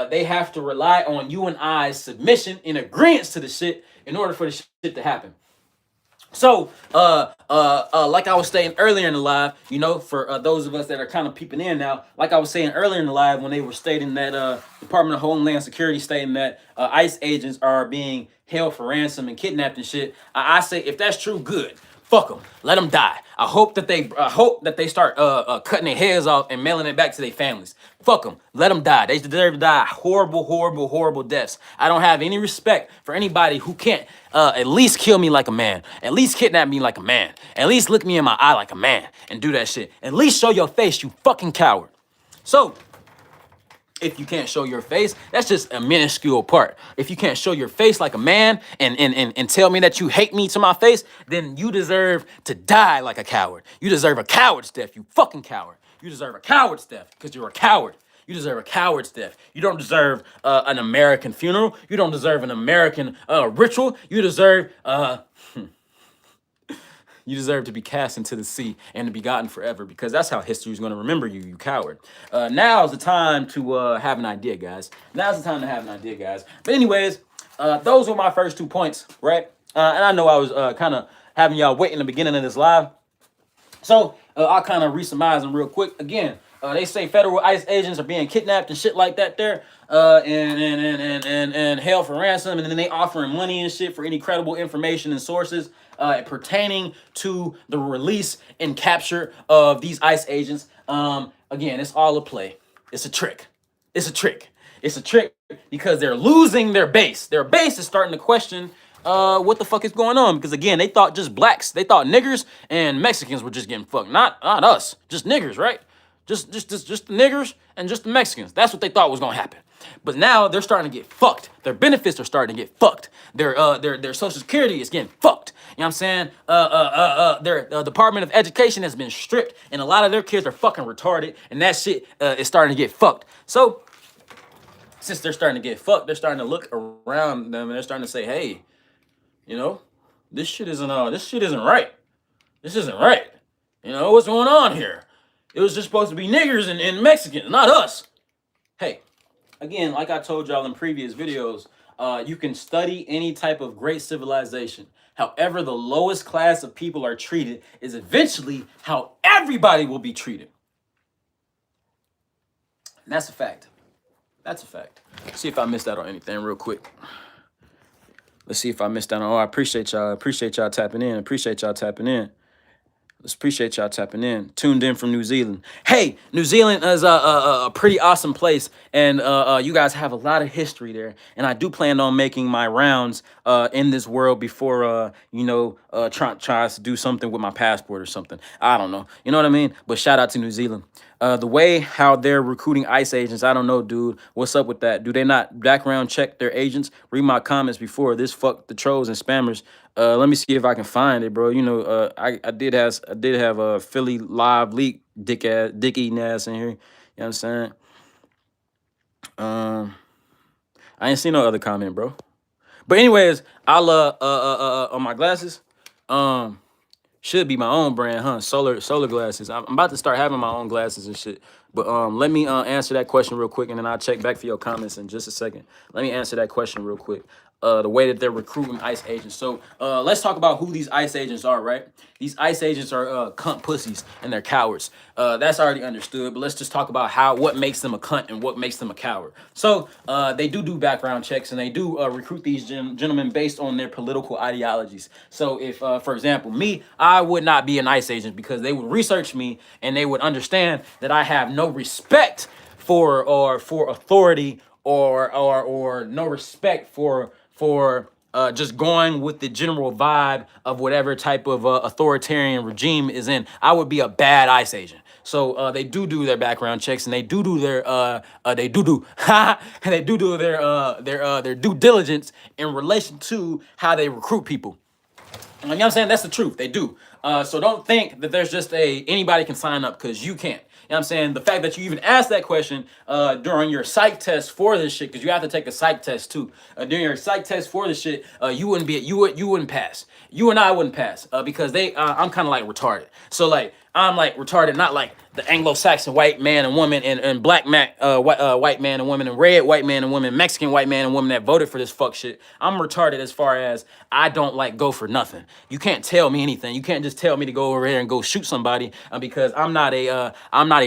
They have to rely on you and I's submission and agreement to the shit in order for the shit to happen. So, like I was saying earlier in the live, you know, for those of us that are kind of peeping in now, like I was saying earlier in the live when they were stating that Department of Homeland Security stating that ICE agents are being held for ransom and kidnapped and shit, I say if that's true, good. Fuck them. Let them die. I hope that they start cutting their heads off and mailing it back to their families. Fuck them. Let them die. They deserve to die horrible, horrible, horrible deaths. I don't have any respect for anybody who can't at least kill me like a man. At least kidnap me like a man. At least look me in my eye like a man and do that shit. At least show your face, you fucking coward. So, if you can't show your face, that's just a minuscule part. If you can't show your face like a man and tell me that you hate me to my face, then you deserve to die like a coward. You deserve a coward's death, you fucking coward. You deserve a coward's death because you're a coward. You deserve a coward's death. You don't deserve an American funeral. You don't deserve an American ritual. You deserve you deserve to be cast into the sea and to be forgotten forever, because that's how history is going to remember you, you coward. Now's the time to have an idea, guys. Now's the time to have an idea, guys. But anyways, those were my first 2 points, right? And I know I was kind of having y'all wait in the beginning of this live. So I'll kind of re-surmise them real quick. Again, they say federal ICE agents are being kidnapped and shit like that there, and held for ransom, and then they offering money and shit for any credible information and sources pertaining to the release and capture of these ICE agents. Again, it's all a play. It's a trick. It's a trick. It's a trick because they're losing their base. Their base is starting to question what the fuck is going on, because again, they thought just blacks, they thought niggers and Mexicans were just getting fucked. Not us, just niggers, right? Just the niggers and just the Mexicans. That's what they thought was gonna happen. But now they're starting to get fucked. Their benefits are starting to get fucked. Their Social Security is getting fucked. You know what I'm saying? Their Department of Education has been stripped, and a lot of their kids are fucking retarded, and that shit is starting to get fucked. So since they're starting to get fucked, they're starting to look around them and they're starting to say, hey, you know, this shit isn't right. This isn't right. You know, what's going on here? It was just supposed to be niggers and Mexicans, not us. Hey, again, like I told y'all in previous videos, you can study any type of great civilization. However, the lowest class of people are treated is eventually how everybody will be treated. That's a fact. That's a fact. See if I missed out on anything real quick. Let's see if I missed out on. Oh, I appreciate y'all. Appreciate y'all tapping in. Appreciate y'all tapping in. Let's appreciate y'all tapping in. Tuned in from New Zealand. Hey, New Zealand is a pretty awesome place, and you guys have a lot of history there. And I do plan on making my rounds in this world before Trump tries to do something with my passport or something. I don't know. You know what I mean? But shout out to New Zealand. The way how they're recruiting ICE agents, I don't know, dude. What's up with that? Do they not background check their agents? Read my comments before this. Fuck the trolls and spammers. Let me see if I can find it, bro. I did have a Philly live leak dick eating ass in here. You know what I'm saying? I ain't seen no other comment, bro. But anyways, I'll on my glasses. Should be my own brand, huh? Solar glasses. I'm about to start having my own glasses and shit. But let me answer that question real quick, and then I'll check back for your comments in just a second. Let me answer that question real quick. The way that they're recruiting ICE agents. So let's talk about who these ICE agents are, right? These ICE agents are cunt pussies and they're cowards. That's already understood, but let's just talk about what makes them a cunt and what makes them a coward. So they do background checks, and they do recruit these gentlemen based on their political ideologies. So if, for example, me, I would not be an ICE agent because they would research me and they would understand that I have no respect for authority or no respect for just going with the general vibe of whatever type of authoritarian regime is in. I would be a bad ICE agent. So they do their background checks, and they do their they do they do their due diligence in relation to how they recruit people. You know what I'm saying? That's the truth. They do. So don't think that there's just anybody can sign up, because you can't. You know what I'm saying? The fact that you even asked that question during your psych test for this shit, because you have to take a psych test too. During your psych test for this shit, you wouldn't pass. You and I wouldn't pass because I'm kind of like retarded. So like I'm like retarded, not like the Anglo-Saxon white man and woman and black white man and woman and red white man and woman, Mexican white man and woman that voted for this fuck shit. I'm retarded as far as I don't like go for nothing. You can't tell me anything. You can't just tell me to go over here and go shoot somebody because I'm not a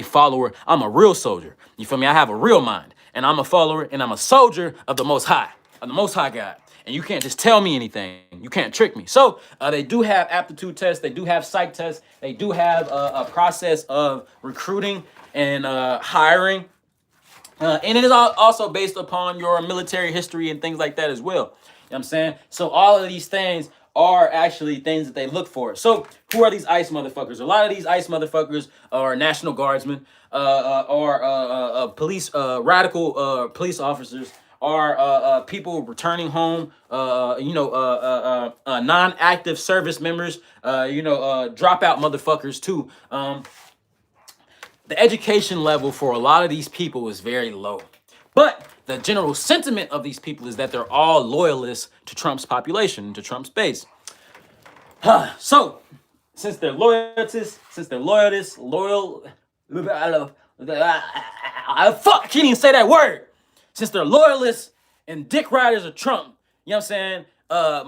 follower. I'm a real soldier. You feel me? I have a real mind, and I'm a follower, and I'm a soldier of the Most High, God. And you can't just tell me anything. You can't trick me. So they do have aptitude tests. They do have psych tests. They do have a process of recruiting and hiring. And it is also based upon your military history and things like that as well. You know what I'm saying? So all of these things are actually things that they look for. So who are these ICE motherfuckers? A lot of these ICE motherfuckers are National Guardsmen, or police, radical police officers, are people returning home, non-active service members, dropout motherfuckers too. The education level for a lot of these people is very low. But the general sentiment of these people is that they're all loyalists to Trump's population, to Trump's base. So, since they're loyalists, loyal, fuck, I can't even say that word. Since they're loyalists and dick riders of Trump, you know what I'm saying?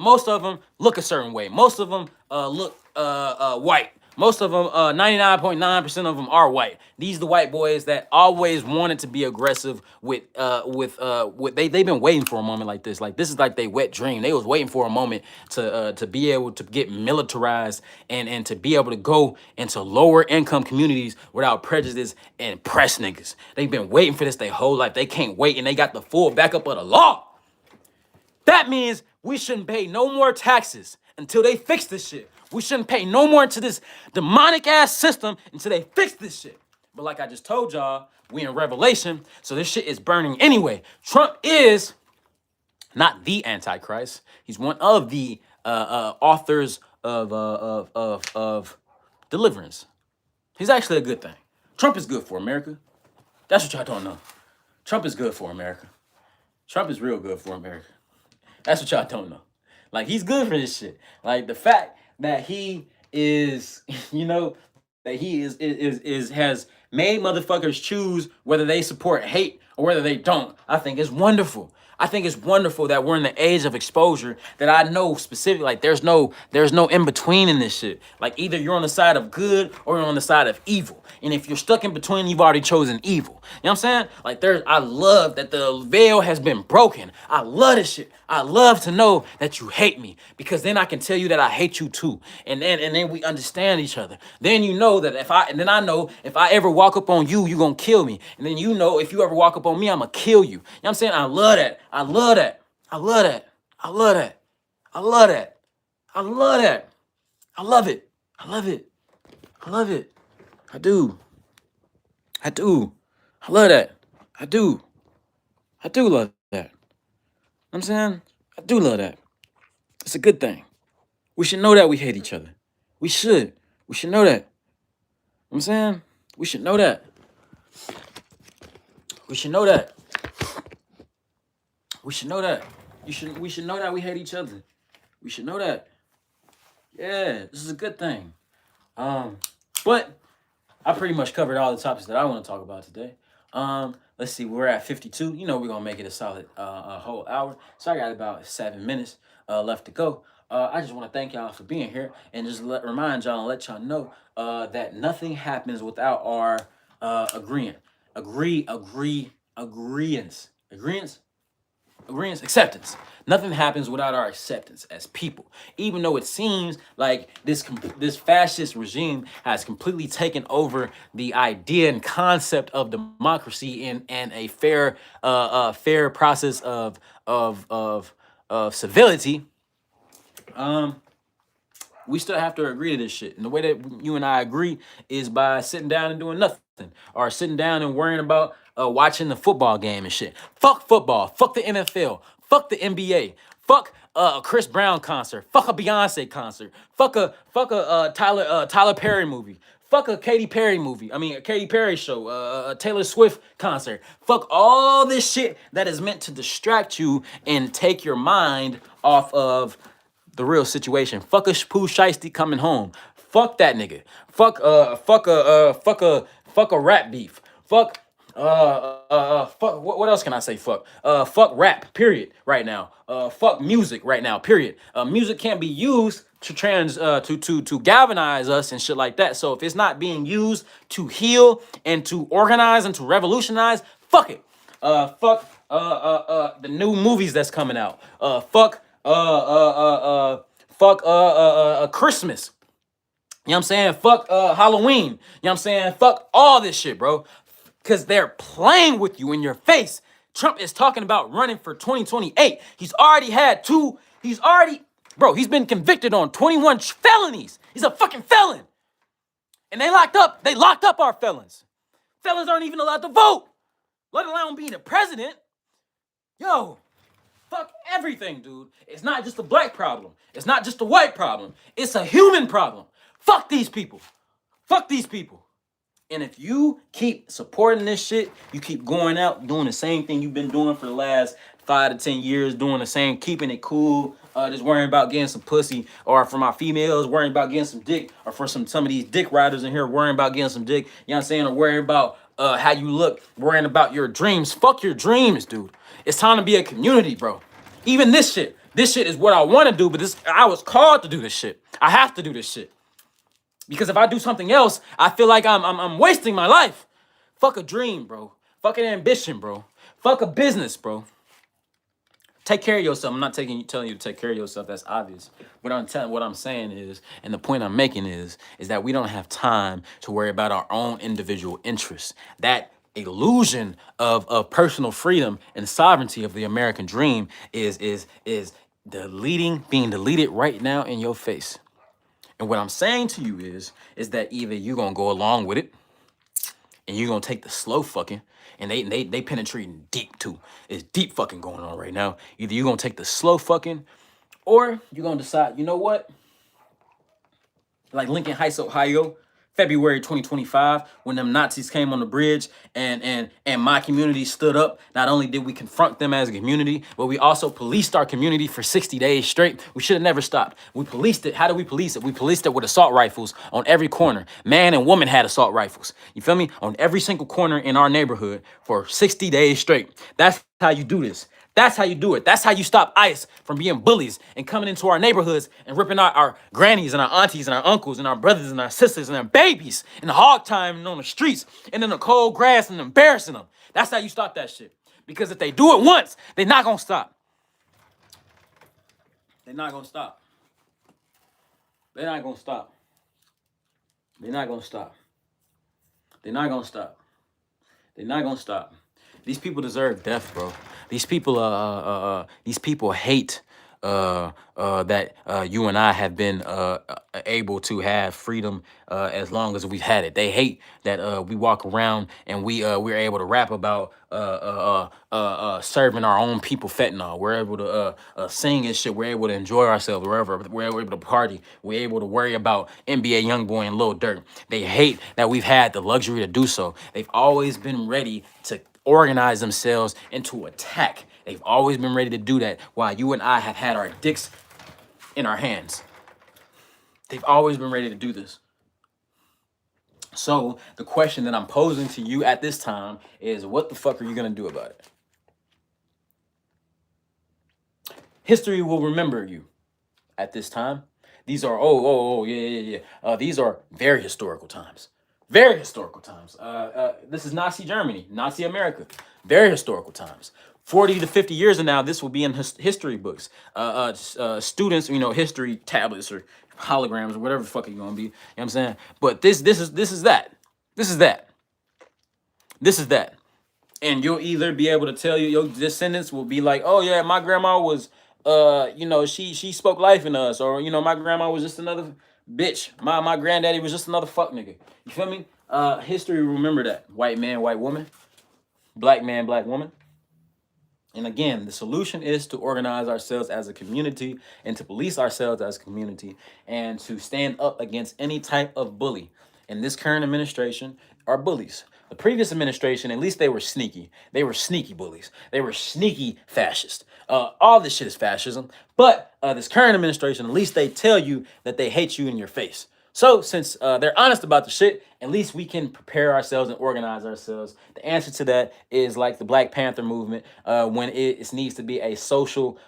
Most of them look a certain way. Most of them look white. Most of them, 99.9% of them are white. These are the white boys that always wanted to be aggressive with they've been waiting for a moment like this. Like this is like their wet dream. They was waiting for a moment to be able to get militarized and to be able to go into lower income communities without prejudice and press niggas. They've been waiting for this their whole life. They can't wait, and they got the full backup of the law. That means we shouldn't pay no more taxes until they fix this shit. We shouldn't pay no more into this demonic ass system until they fix this shit. But like I just told y'all, we in Revelation, so this shit is burning anyway. Trump is not the Antichrist. He's one of the authors of deliverance. He's actually a good thing. Trump is good for America. That's what y'all don't know. Trump is good for America. Trump is real good for America. That's what y'all don't know. Like, he's good for this shit. Like, the fact that he is, that he has made motherfuckers choose whether they support hate or whether they don't, I think is wonderful. I think it's wonderful that we're in the age of exposure, that I know specifically, like there's no in between in this shit. Like either you're on the side of good or you're on the side of evil. And if you're stuck in between, you've already chosen evil. You know what I'm saying? Like I love that the veil has been broken. I love this shit. I love to know that you hate me, because then I can tell you that I hate you too. And then we understand each other. Then you know that I know if I ever walk up on you, you gonna kill me. And then you know if you ever walk up on me, I'ma kill you. You know what I'm saying? I love that. I love that. I love that. I love that. I love that. I love that. I love it. I love it. I love it. I do. I do. I love that. I do. I do love that. You know what I'm saying? I do love that. It's a good thing. We should know that we hate each other. We should. We should know that. You know what I'm saying? We should know that. We should know that. We should know that. We should know that we hate each other. We should know that. Yeah, this is a good thing. But I pretty much covered all the topics that I want to talk about today. Let's see, we're at 52. You know we're gonna make it a solid a whole hour. So I got about 7 minutes left to go. I just want to thank y'all for being here and just remind y'all and let y'all know that nothing happens without our agreement. Agreement, acceptance. Nothing happens without our acceptance as people. Even though it seems like this fascist regime has completely taken over the idea and concept of democracy and a fair process of civility, we still have to agree to this shit. And the way that you and I agree is by sitting down and doing nothing, or sitting down and worrying about watching the football game and shit. Fuck football. Fuck the NFL. Fuck the NBA. Fuck a Chris Brown concert. Fuck a Beyonce concert. Fuck a Tyler Perry movie. Fuck a Katy Perry movie. I mean, a Katy Perry show. A Taylor Swift concert. Fuck all this shit that is meant to distract you and take your mind off of the real situation. Fuck a Pooh Shiesty coming home. Fuck that nigga. Fuck a rap beef. Fuck fuck what else can I say? Fuck rap, period, right now. Fuck music right now, period. Music can't be used to to galvanize us and shit like that. So if it's not being used to heal and to organize and to revolutionize, fuck it. Fuck the new movies that's coming out. Fuck Christmas. You know what I'm saying? Fuck Halloween. You know what I'm saying? Fuck all this shit, bro. Cause they're playing with you in your face. Trump is talking about running for 2028. He's been convicted on 21 felonies. He's a fucking felon. And they locked up our felons. Felons aren't even allowed to vote, let alone be the president. Yo, fuck everything, dude. It's not just a black problem. It's not just a white problem. It's a human problem. Fuck these people. Fuck these people. And if you keep supporting this shit, you keep going out doing the same thing you've been doing for the last 5 to 10 years, doing the same, keeping it cool, just worrying about getting some pussy, or for my females, worrying about getting some dick, or for some of these dick riders in here, worrying about getting some dick, you know what I'm saying, or worrying about how you look, worrying about your dreams. Fuck your dreams, dude. It's time to be a community, bro. Even this shit is what I want to do, but I was called to do this shit. I have to do this shit. Because if I do something else, I feel like I'm wasting my life. Fuck a dream, bro. Fuck an ambition, bro. Fuck a business, bro. Take care of yourself. I'm not telling you to take care of yourself. That's obvious. What I'm saying is, and the point I'm making is that we don't have time to worry about our own individual interests. That illusion of personal freedom and sovereignty of the American dream is being deleted right now in your face. And what I'm saying to you is that either you're gonna go along with it and you're gonna take the slow fucking, and they penetrating deep too. It's deep fucking going on right now. Either you're gonna take the slow fucking, or you're gonna decide, you know what? Like Lincoln Heights, Ohio, February 2025, when them Nazis came on the bridge and my community stood up. Not only did we confront them as a community, but we also policed our community for 60 days straight. We should have never stopped. We policed it. How did we police it? We policed it with assault rifles on every corner. Man and woman had assault rifles. You feel me? On every single corner in our neighborhood for 60 days straight. That's how you do this. That's how you do it. That's how you stop ICE from being bullies and coming into our neighborhoods and ripping out our grannies and our aunties and our uncles and our brothers and our sisters and our babies in the hog time and on the streets and in the cold grass and embarrassing them. That's how you stop that shit. Because if they do it once, they're not gonna stop. They're not gonna stop. They're not gonna stop. They're not gonna stop. They're not gonna stop. They're not gonna stop. These people deserve death, bro. These people hate that you and I have been able to have freedom as long as we've had it. They hate that we walk around and we're able to rap about serving our own people fentanyl. We're able to sing and shit. We're able to enjoy ourselves wherever. We're able to party. We're able to worry about NBA YoungBoy and Lil Durk. They hate that we've had the luxury to do so. They've always been ready to organize themselves into attack. They've always been ready to do that while you and I have had our dicks in our hands. They've always been ready to do this. So the question that I'm posing to you at this time is, what the fuck are you gonna do about it? History will remember you at this time. These are, these are very historical times. Very historical times. This is Nazi Germany, Nazi America. Very historical times. 40 to 50 years from now, this will be in history books. Students, history tablets or holograms or whatever the fuck you're gonna be. You know what I'm saying? But this is that. This is that. This is that. And you'll either be able to tell your descendants will be like, oh yeah, my grandma was she spoke life in us, or my grandma was just another bitch. My granddaddy was just another fuck nigga. You feel me? History will remember that. White man, white woman, black man, black woman. And again, the solution is to organize ourselves as a community and to police ourselves as a community and to stand up against any type of bully. And this current administration are bullies. The previous administration, at least they were sneaky. They were sneaky bullies. They were sneaky fascists. All this shit is fascism. But this current administration, at least they tell you that they hate you in your face. So since they're honest about the shit, at least we can prepare ourselves and organize ourselves. The answer to that is like the Black Panther movement, when it needs to be a social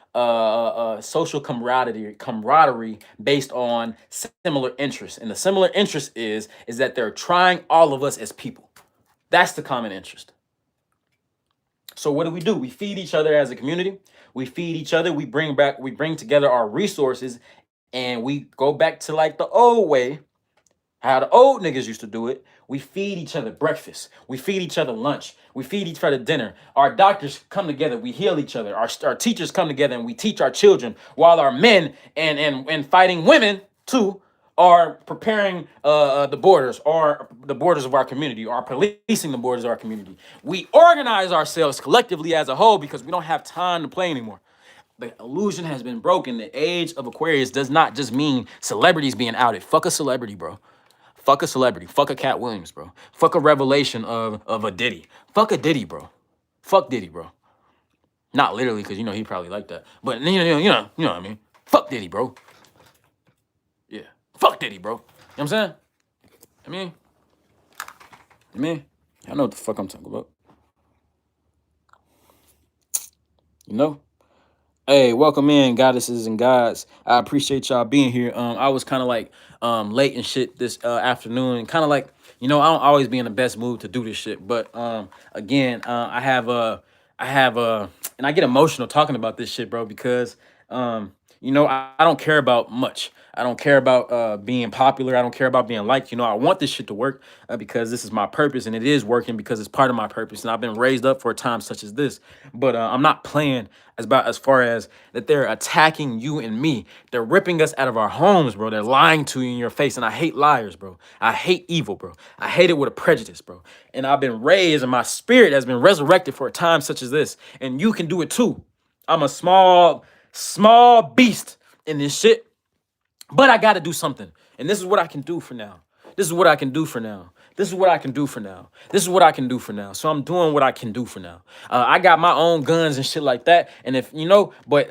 camaraderie based on similar interests. And the similar interest is that they're trying all of us as people. That's the common interest. So what do? We feed each other as a community. We feed each other. We bring together our resources, and we go back to like the old way, how the old niggas used to do it. We feed each other breakfast. We feed each other lunch. We feed each other dinner. Our doctors come together. We heal each other. Our teachers come together and we teach our children, while our men and fighting women too are preparing the borders of our community, or policing the borders of our community. We organize ourselves collectively as a whole because we don't have time to play anymore. The illusion has been broken. The age of Aquarius does not just mean celebrities being outed. Fuck a celebrity, bro. Fuck a celebrity. Fuck a Cat Williams, bro. Fuck a revelation of a Diddy. Fuck a Diddy, bro. Fuck Diddy, bro. Not literally, because he probably like that. But you know what I mean. Fuck Diddy, bro. Yeah. Fuck Diddy, bro. You know what I'm saying? I know what the fuck I'm talking about. Hey, welcome in, goddesses and gods. I appreciate y'all being here. I was kind of like late and shit this afternoon, and kind of like, I don't always be in the best mood to do this shit. But again, I have and I get emotional talking about this shit, bro, because I don't care about much. I don't care about being popular. I don't care about being liked. I want this shit to work because this is my purpose, and it is working because it's part of my purpose. And I've been raised up for a time such as this. But I'm not playing as far as that they're attacking you and me. They're ripping us out of our homes, bro. They're lying to you in your face. And I hate liars, bro. I hate evil, bro. I hate it with a prejudice, bro. And I've been raised, and my spirit has been resurrected for a time such as this. And you can do it too. I'm a small beast in this shit. But I got to do something. And this is what I can do for now. This is what I can do for now. This is what I can do for now. This is what I can do for now. So I'm doing what I can do for now. I got my own guns and shit like that. And if, but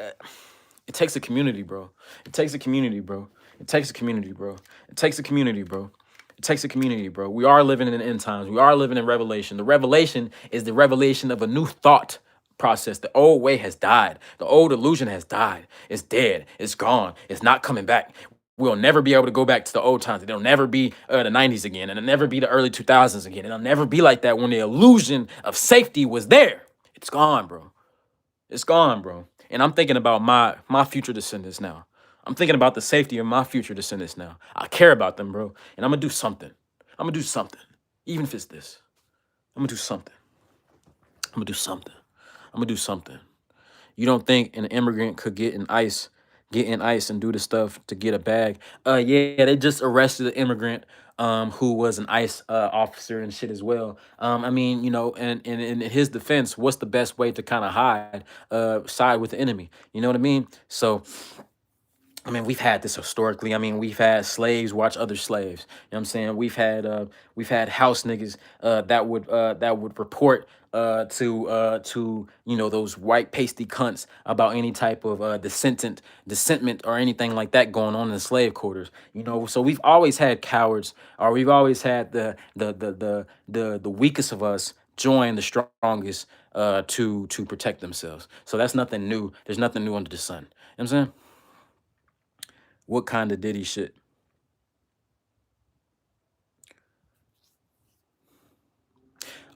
it takes a community, bro. It takes a community, bro. It takes a community, bro. It takes a community, bro. It takes a community, bro. We are living in the end times. We are living in revelation. The revelation is the revelation of a new thought process. The old way has died. The old illusion has died. It's dead. It's gone. It's not coming back. We'll never be able to go back to the old times. It'll never be the 90s again, and it'll never be the early 2000s again. It'll never be like that when the illusion of safety was there. It's gone, bro. It's gone, bro. And I'm thinking about my future descendants now. I'm thinking about the safety of my future descendants now. I care about them, bro. And I'm gonna do something. I'm gonna do something. Even if it's this. I'm gonna do something. I'm gonna do something. I'm gonna do something. You don't think an immigrant could get in ICE and do the stuff to get a bag? Yeah, they just arrested an immigrant who was an ICE officer and shit as well. I mean, you know, and in his defense, what's the best way to kind of hide, side with the enemy? You know what I mean? So I mean, we've had this historically. I mean, we've had slaves watch other slaves. You know what I'm saying? We've had house niggas that would report to you know, those white pasty cunts about any type of dissentment or anything like that going on in the slave quarters. You know, so we've always had cowards, or we've always had the weakest of us join the strongest to protect themselves. So that's nothing new. There's nothing new under the sun. You know what I'm saying? What kind of Diddy shit?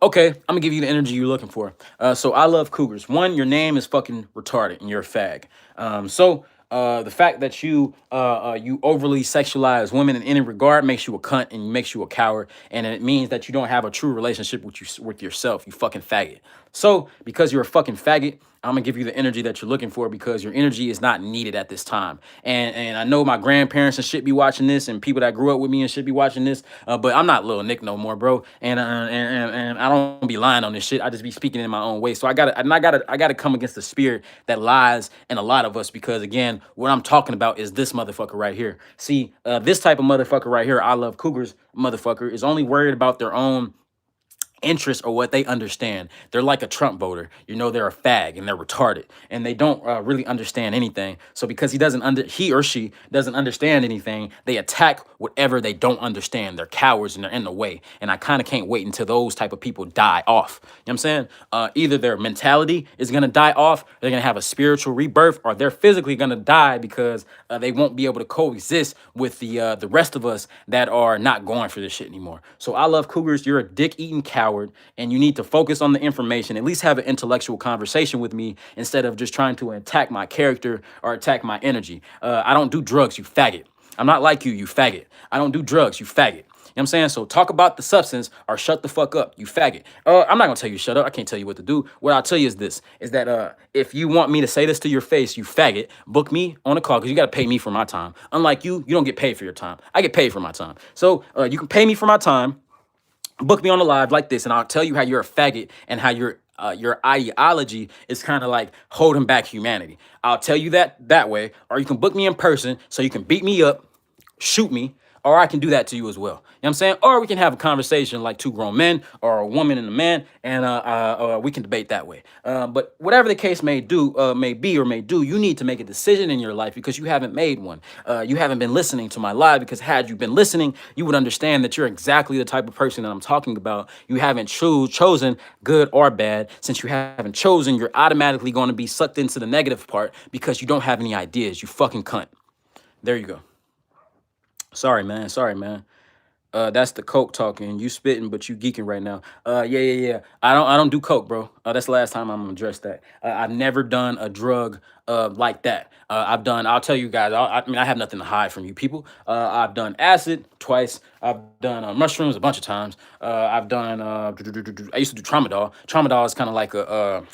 Okay, I'm gonna give you the energy you're looking for. So I love cougars. One, your name is fucking retarded and you're a fag. The fact that you overly sexualize women in any regard makes you a cunt and makes you a coward, and it means that you don't have a true relationship with yourself. You fucking faggot. So because you're a fucking faggot, I'm gonna give you the energy that you're looking for because your energy is not needed at this time. And I know my grandparents and shit be watching this, and people that grew up with me and shit be watching this. But I'm not little Nick no more, bro. And I don't be lying on this shit. I just be speaking in my own way. So I gotta come against the spirit that lies in a lot of us, because again, what I'm talking about is this motherfucker right here. See, this type of motherfucker right here, I love cougars motherfucker, is only worried about their own interest or what they understand. They're like a Trump voter. You know, they're a fag and they're retarded and they don't really understand anything. So because he or she doesn't understand anything, they attack whatever they don't understand. They're cowards and they're in the way. And I kind of can't wait until those type of people die off. You know what I'm saying? Either their mentality is going to die off, they're going to have a spiritual rebirth, or they're physically going to die because they won't be able to coexist with the rest of us that are not going for this shit anymore. So I love cougars. You're a dick-eating coward, and you need to focus on the information. At least have an intellectual conversation with me instead of just trying to attack my character or attack my energy. I don't do drugs, you faggot. I'm not like you faggot. I don't do drugs, you faggot. You know what I'm saying? So talk about the substance or shut the fuck up, you faggot. I'm not gonna tell you shut up. I can't tell you what to do. What I'll tell you is this, is that if you want me to say this to your face, you faggot, book me on a call, because you gotta pay me for my time. Unlike you don't get paid for your time. I get paid for my time. So you can pay me for my time, book me on a live like this, and I'll tell you how you're a faggot and how your ideology is kind of like holding back humanity. I'll tell you that way, or you can book me in person so you can beat me up, shoot me, or I can do that to you as well. You know what I'm saying? Or we can have a conversation like two grown men, or a woman and a man, and we can debate that way. But whatever the case may be or may do, you need to make a decision in your life because you haven't made one. You haven't been listening to my live, because had you been listening, you would understand that you're exactly the type of person that I'm talking about. You haven't chosen good or bad. Since you haven't chosen, you're automatically going to be sucked into the negative part because you don't have any ideas. You fucking cunt. There you go. Sorry, man. Sorry, man. That's the coke talking. You spitting, but you geeking right now. Yeah. I don't do coke, bro. That's the last time I'm gonna address that. I've never done a drug like that. I'll tell you guys. I mean, I have nothing to hide from you people. I've done acid twice. I've done mushrooms a bunch of times. I've done. I used to do tramadol. Tramadol is kind of like a.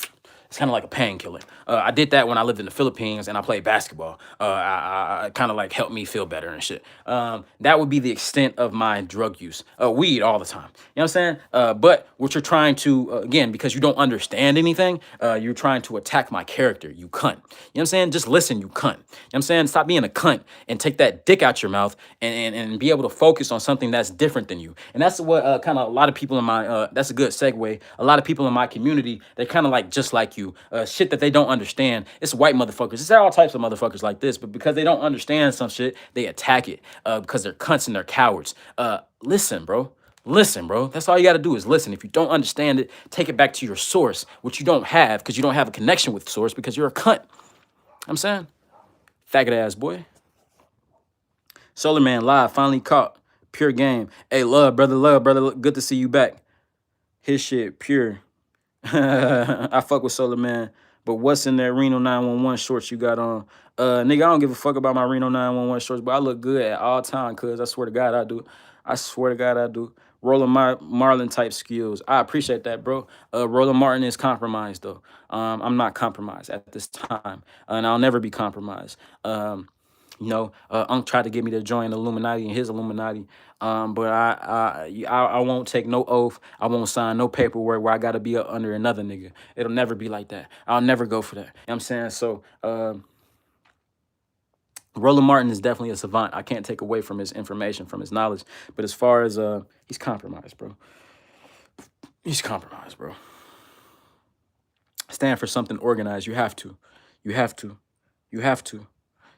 It's kind of like a painkiller. I did that when I lived in the Philippines and I played basketball. I kind of like helped me feel better and shit. That would be the extent of my drug use. Weed all the time. You know what I'm saying? But what you're trying to, again, because you don't understand anything, you're trying to attack my character, you cunt. You know what I'm saying? Just listen, you cunt. You know what I'm saying? Stop being a cunt and take that dick out your mouth and be able to focus on something that's different than you. And that's what kind of a lot of people in my, that's a good segue. A lot of people in my community, they're kind of like just like you. Shit that they don't understand. It's white motherfuckers. It's all types of motherfuckers like this, but because they don't understand some shit, they attack it because they're cunts and they're cowards. Listen, bro. Listen, bro. That's all you got to do is listen. If you don't understand it, take it back to your source, which you don't have because you don't have a connection with the source because you're a cunt. I'm saying, faggot ass boy. SolarMan live, finally caught. Pure game. Hey, love, brother. Good to see you back. His shit, pure. I fuck with SolarMan. But what's in that Reno 911 shorts you got on? Nigga, I don't give a fuck about my Reno 911 shorts, but I look good at all time, cuz I swear to God I do. I swear to God I do. Rolling my Marlin type skills. I appreciate that, bro. Roland Martin is compromised, though. I'm not compromised at this time, and I'll never be compromised. You know, Unc tried to get me to join the Illuminati and his Illuminati. But I won't take no oath. I won't sign no paperwork where I gotta be under another nigga. It'll never be like that. I'll never go for that. You know what I'm saying? So Roland Martin is definitely a savant. I can't take away from his information, from his knowledge. But as far as he's compromised, bro. He's compromised, bro. Stand for something organized. You have to. You have to. You have to.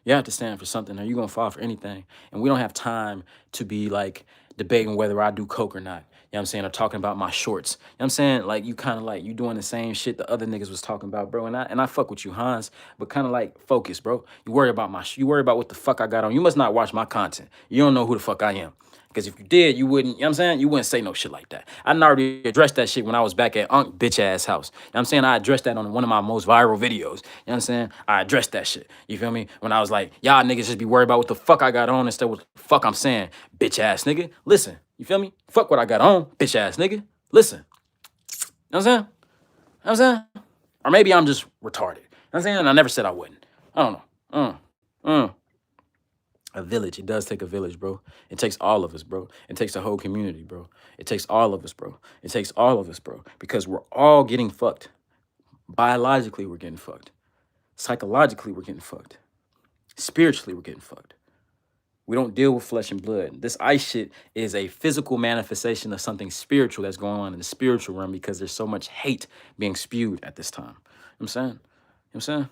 You have to stand for something or you're going to fall for anything. And we don't have time to be like debating whether I do coke or not. You know what I'm saying? Or talking about my shorts. You know what I'm saying? Like you kind of like you doing the same shit the other niggas was talking about, bro. And I fuck with you, Hans, but kind of like focus, bro. You worry about you worry about what the fuck I got on. You must not watch my content. You don't know who the fuck I am. Because if you did, you wouldn't, you know what I'm saying? You wouldn't say no shit like that. I already addressed that shit when I was back at Unc bitch ass house. You know what I'm saying? I addressed that on one of my most viral videos. You know what I'm saying? I addressed that shit. You feel me? When I was like, y'all niggas just be worried about what the fuck I got on instead of what the fuck I'm saying. Bitch ass nigga. Listen. You feel me? Fuck what I got on. Bitch ass nigga. Listen. You know what I'm saying? You know what I'm saying? Or maybe I'm just retarded. You know what I'm saying? And I never said I wouldn't. I don't know. A village. It does take a village, bro. It takes all of us, bro. It takes the whole community, bro. It takes all of us, bro. It takes all of us, bro. Because we're all getting fucked. Biologically, we're getting fucked. Psychologically, we're getting fucked. Spiritually, we're getting fucked. We don't deal with flesh and blood. This ice shit is a physical manifestation of something spiritual that's going on in the spiritual realm because there's so much hate being spewed at this time. You know what I'm saying? You know what I'm saying?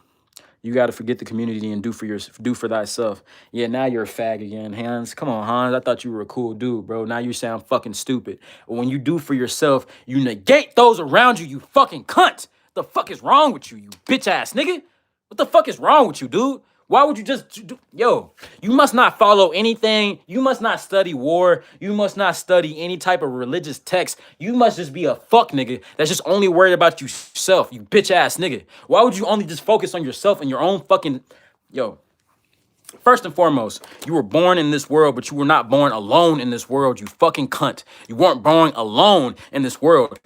You got to forget the community and do for thyself. Yeah, now you're a fag again, Hans. Come on, Hans. I thought you were a cool dude, bro. Now you sound fucking stupid. But when you do for yourself, you negate those around you, you fucking cunt. The fuck is wrong with you, you bitch ass nigga? What the fuck is wrong with you, dude? Why would you just do? Yo, you must not follow anything. You must not study war. You must not study any type of religious text. You must just be a fuck nigga that's just only worried about yourself, you bitch ass nigga. Why would you only just focus on yourself and your own fucking, yo. First and foremost, you were born in this world, but you were not born alone in this world, you fucking cunt. You weren't born alone in this world.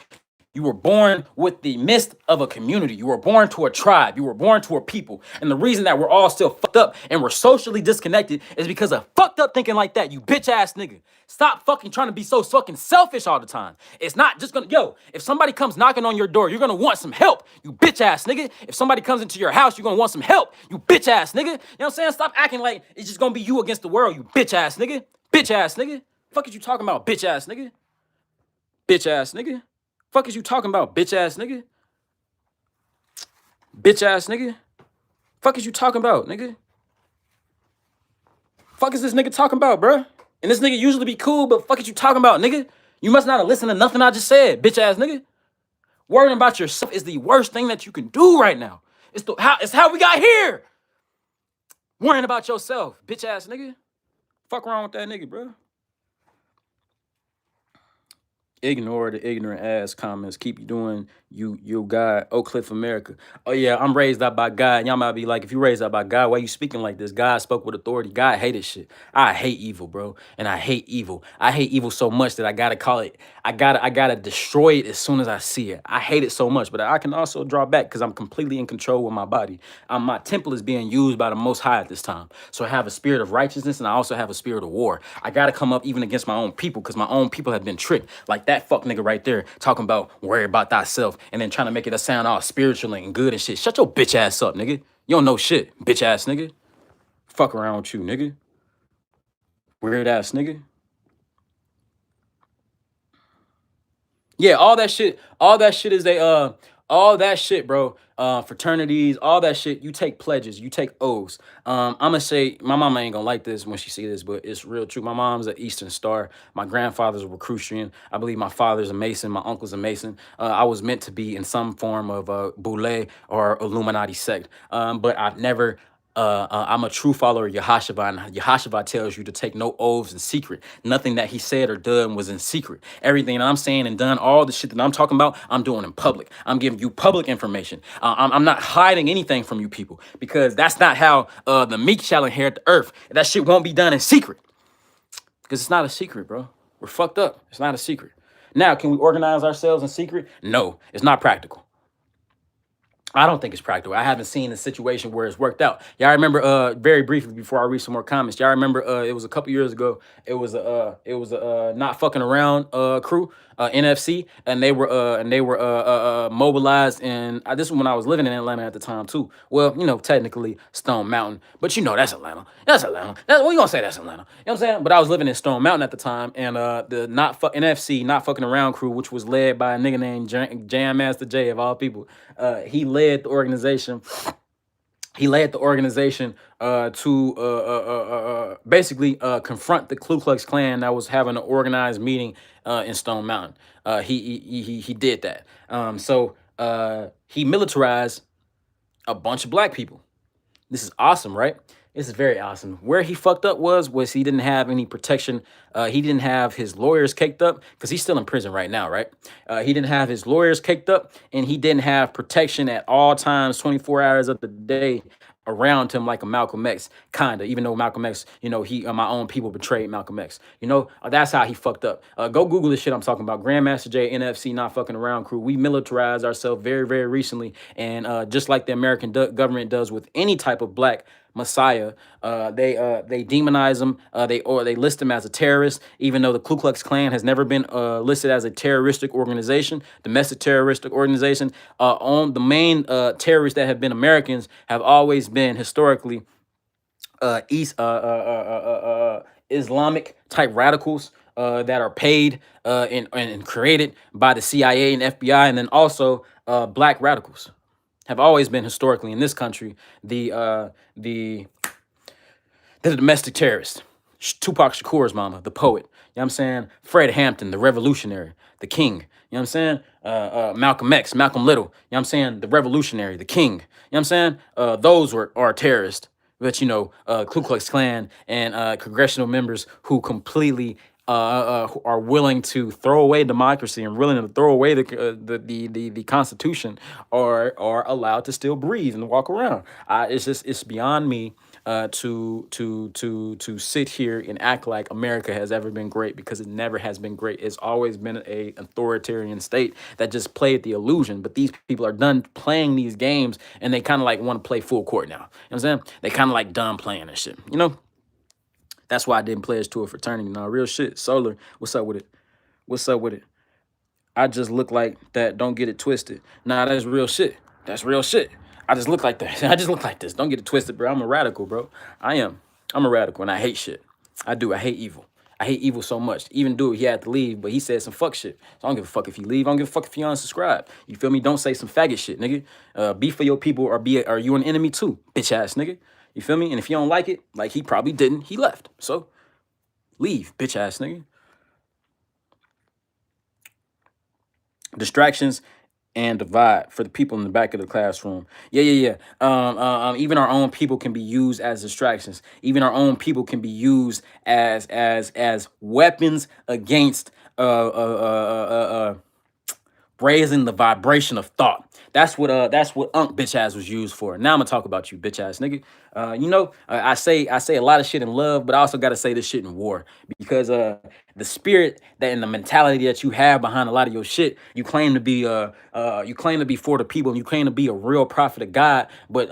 You were born with the midst of a community. You were born to a tribe. You were born to a people. And the reason that we're all still fucked up and we're socially disconnected is because of fucked up thinking like that, you bitch ass nigga. Stop fucking trying to be so fucking selfish all the time. It's not just gonna, yo, if somebody comes knocking on your door, you're gonna want some help, you bitch ass nigga. If somebody comes into your house, you're gonna want some help, you bitch ass nigga. You know what I'm saying? Stop acting like it's just gonna be you against the world, you bitch ass nigga. Bitch ass nigga. Fuck is you talking about, bitch ass nigga? Bitch ass nigga. Fuck is you talking about, bitch ass nigga? Bitch ass nigga? Fuck is you talking about, nigga? Fuck is this nigga talking about, bruh? And this nigga usually be cool, but fuck is you talking about, nigga? You must not have listened to nothing I just said, bitch ass nigga. Worrying about yourself is the worst thing that you can do right now. It's how we got here. Worrying about yourself, bitch ass nigga. Fuck wrong with that nigga, bruh. Ignore the ignorant ass comments. Keep doing you God. Oak Cliff America. Oh yeah, I'm raised up by God. Y'all might be like, if you raised up by God, why you speaking like this? God spoke with authority. God hated shit. I hate evil, bro. And I hate evil. I hate evil so much that I gotta call it, I gotta destroy it as soon as I see it. I hate it so much, but I can also draw back because I'm completely in control with my body. My temple is being used by the Most High at this time. So I have a spirit of righteousness and I also have a spirit of war. I gotta come up even against my own people because my own people have been tricked. Like that fuck nigga right there talking about worry about thyself and then trying to make it sound all spiritual and good and shit. Shut your bitch ass up, nigga. You don't know shit, bitch ass nigga. Fuck around with you, nigga. Weird ass nigga. Yeah, all that shit is all that shit, bro. Fraternities, all that shit. You take pledges, you take oaths. I'm gonna say my mama ain't gonna like this when she see this, but it's real true. My mom's an Eastern Star. My grandfather's a Recrucian. I believe my father's a Mason. My uncle's a Mason. I was meant to be in some form of Boule or Illuminati sect, but I've never I'm a true follower of Yahashua, and Yahashua tells you to take no oaths in secret. Nothing that he said or done was in secret. Everything that I'm saying and done, all the shit that I'm talking about, I'm doing in public. I'm giving you public information. I'm not hiding anything from you people, because that's not how the meek shall inherit the earth. That shit won't be done in secret, because it's not a secret, bro. We're fucked up. It's not a secret. Now, can we organize ourselves in secret? No, it's not practical. I don't think it's practical. I haven't seen a situation where it's worked out. Y'all remember, very briefly before I read some more comments, y'all remember, it was a couple years ago. It was a not fucking around crew, NFC, and they were mobilized. And this is when I was living in Atlanta at the time too. Well, technically Stone Mountain, but that's Atlanta. That's Atlanta. We gonna say that's Atlanta. You know what I'm saying? But I was living in Stone Mountain at the time, and the NFC, not fucking around crew, which was led by a nigga named Jam Master Jay of all people. He led the organization. He led the organization to basically confront the Ku Klux Klan that was having an organized meeting in Stone Mountain. He did that. He militarized a bunch of black people. This is awesome, right? This is very awesome. Where he fucked up was he didn't have any protection. He didn't have his lawyers caked up, because he's still in prison right now, right? He didn't have his lawyers caked up, and he didn't have protection at all times, 24 hours of the day around him, like a Malcolm X, kinda. Even though Malcolm X, he my own people betrayed Malcolm X. That's how he fucked up. Go Google this shit I'm talking about. Grandmaster J, NFC, not fucking around crew. We militarized ourselves very, very recently, and just like the American government does with any type of black messiah, they demonize them. They list them as a terrorist, even though the Ku Klux Klan has never been listed as a terroristic organization, domestic terroristic organization. On the main terrorists that have been Americans have always been historically Islamic type radicals that are paid and created by the CIA and FBI, and then also black radicals have always been historically in this country the domestic terrorist. Tupac Shakur's mama, the poet. You know what I'm saying? Fred Hampton, the revolutionary, the king. You know what I'm saying? Malcolm X, Malcolm Little. You know what I'm saying? The revolutionary, the king. You know what I'm saying? Those are terrorists. But Ku Klux Klan and congressional members who completely who are willing to throw away democracy and willing to throw away the Constitution are allowed to still breathe and walk around. It's beyond me to sit here and act like America has ever been great, because it never has been great. It's always been a authoritarian state that just played the illusion. But these people are done playing these games, and they kind of like want to play full court now. You know what I'm saying? They kind of like done playing this shit. That's why I didn't pledge to a fraternity. No, real shit. Solar, what's up with it? What's up with it? I just look like that. Don't get it twisted. Nah, that's real shit. That's real shit. I just look like that. I just look like this. Don't get it twisted, bro. I'm a radical, bro. I am. I'm a radical, and I hate shit. I do. I hate evil. I hate evil so much. Even dude, he had to leave, but he said some fuck shit. So I don't give a fuck if you leave. I don't give a fuck if you unsubscribe. You feel me? Don't say some faggot shit, nigga. Be for your people, or are you an enemy too, bitch ass nigga? You feel me? And if you don't like it, like he probably didn't, he left. So leave, bitch ass nigga. Distractions and divide for the people in the back of the classroom. Yeah. Even our own people can be used as distractions. Even our own people can be used as weapons against raising the vibration of thought. That's what Unk bitch ass was used for. Now I'm gonna talk about you, bitch ass nigga. I say a lot of shit in love, but I also gotta say this shit in war, because the spirit that and the mentality that you have behind a lot of your shit, you claim to be for the people, and you claim to be a real prophet of God, but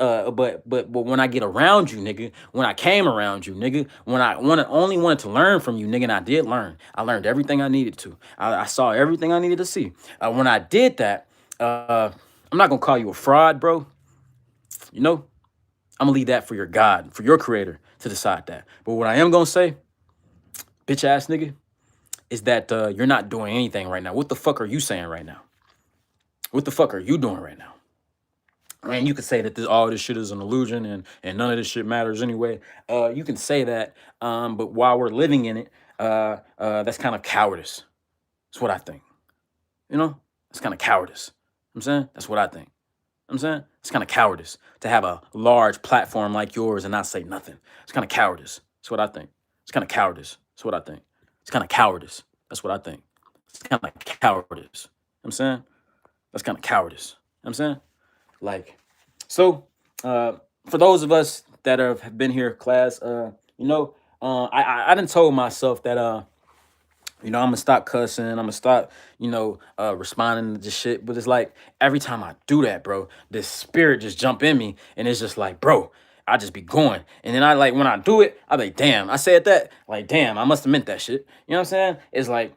when I get around you, nigga, when I came around you, nigga, when I only wanted to learn from you, nigga, and I did learn. I learned everything I needed to. I saw everything I needed to see. When I did that, I'm not gonna call you a fraud, bro. I'm gonna leave that for your God, for your creator to decide that. But what I am gonna say, bitch ass nigga, is that you're not doing anything right now. What the fuck are you saying right now? What the fuck are you doing right now? And you could say that all this shit is an illusion and none of this shit matters anyway. You can say that, but while we're living in it, that's kind of cowardice. That's what I think. You know, it's kind of cowardice. I'm saying that's what I think. I'm saying it's kind of cowardice to have a large platform like yours and not say nothing. It's kind of cowardice. That's what I think. It's kind of cowardice. That's what I think. It's kind of cowardice. That's what I think. It's kind of cowardice. I'm saying that's kind of cowardice. I'm saying like so. For those of us that have been here, class, I done told myself that I'm gonna stop cussing. I'm gonna stop, responding to just shit. But it's like every time I do that, bro, this spirit just jump in me, and it's just like, bro, I just be going. And then I like when I do it, I be like, damn, I said that. Like, damn, I must have meant that shit. You know what I'm saying? It's like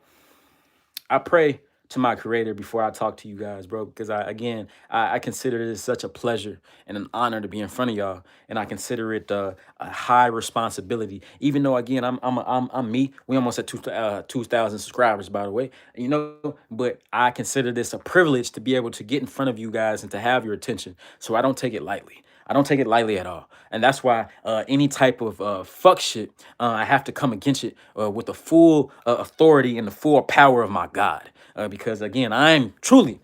I pray to my creator before I talk to you guys, bro, because I consider this such a pleasure and an honor to be in front of y'all, and I consider it a high responsibility. Even though again I'm me, we almost at 2,000 subscribers, by the way, but I consider this a privilege to be able to get in front of you guys and to have your attention. So I don't take it lightly. I don't take it lightly at all. And that's why any type of fuck shit, I have to come against it with the full authority and the full power of my God. Because again, I'm truly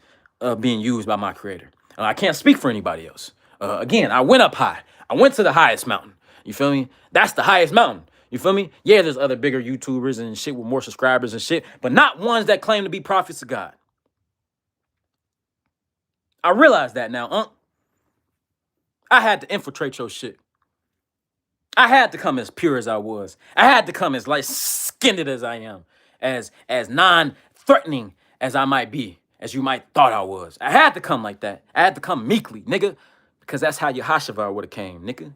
being used by my creator. I can't speak for anybody else. Again, I went up high. I went to the highest mountain. You feel me? That's the highest mountain. You feel me? Yeah, there's other bigger YouTubers and shit with more subscribers and shit, but not ones that claim to be prophets of God. I realize that now, I had to infiltrate your shit. I had to come as pure as I was. I had to come as light skinned as I am, as non-threatening as I might be, as you might thought I was. I had to come like that. I had to come meekly, nigga, because that's how Yahashua would have came, nigga.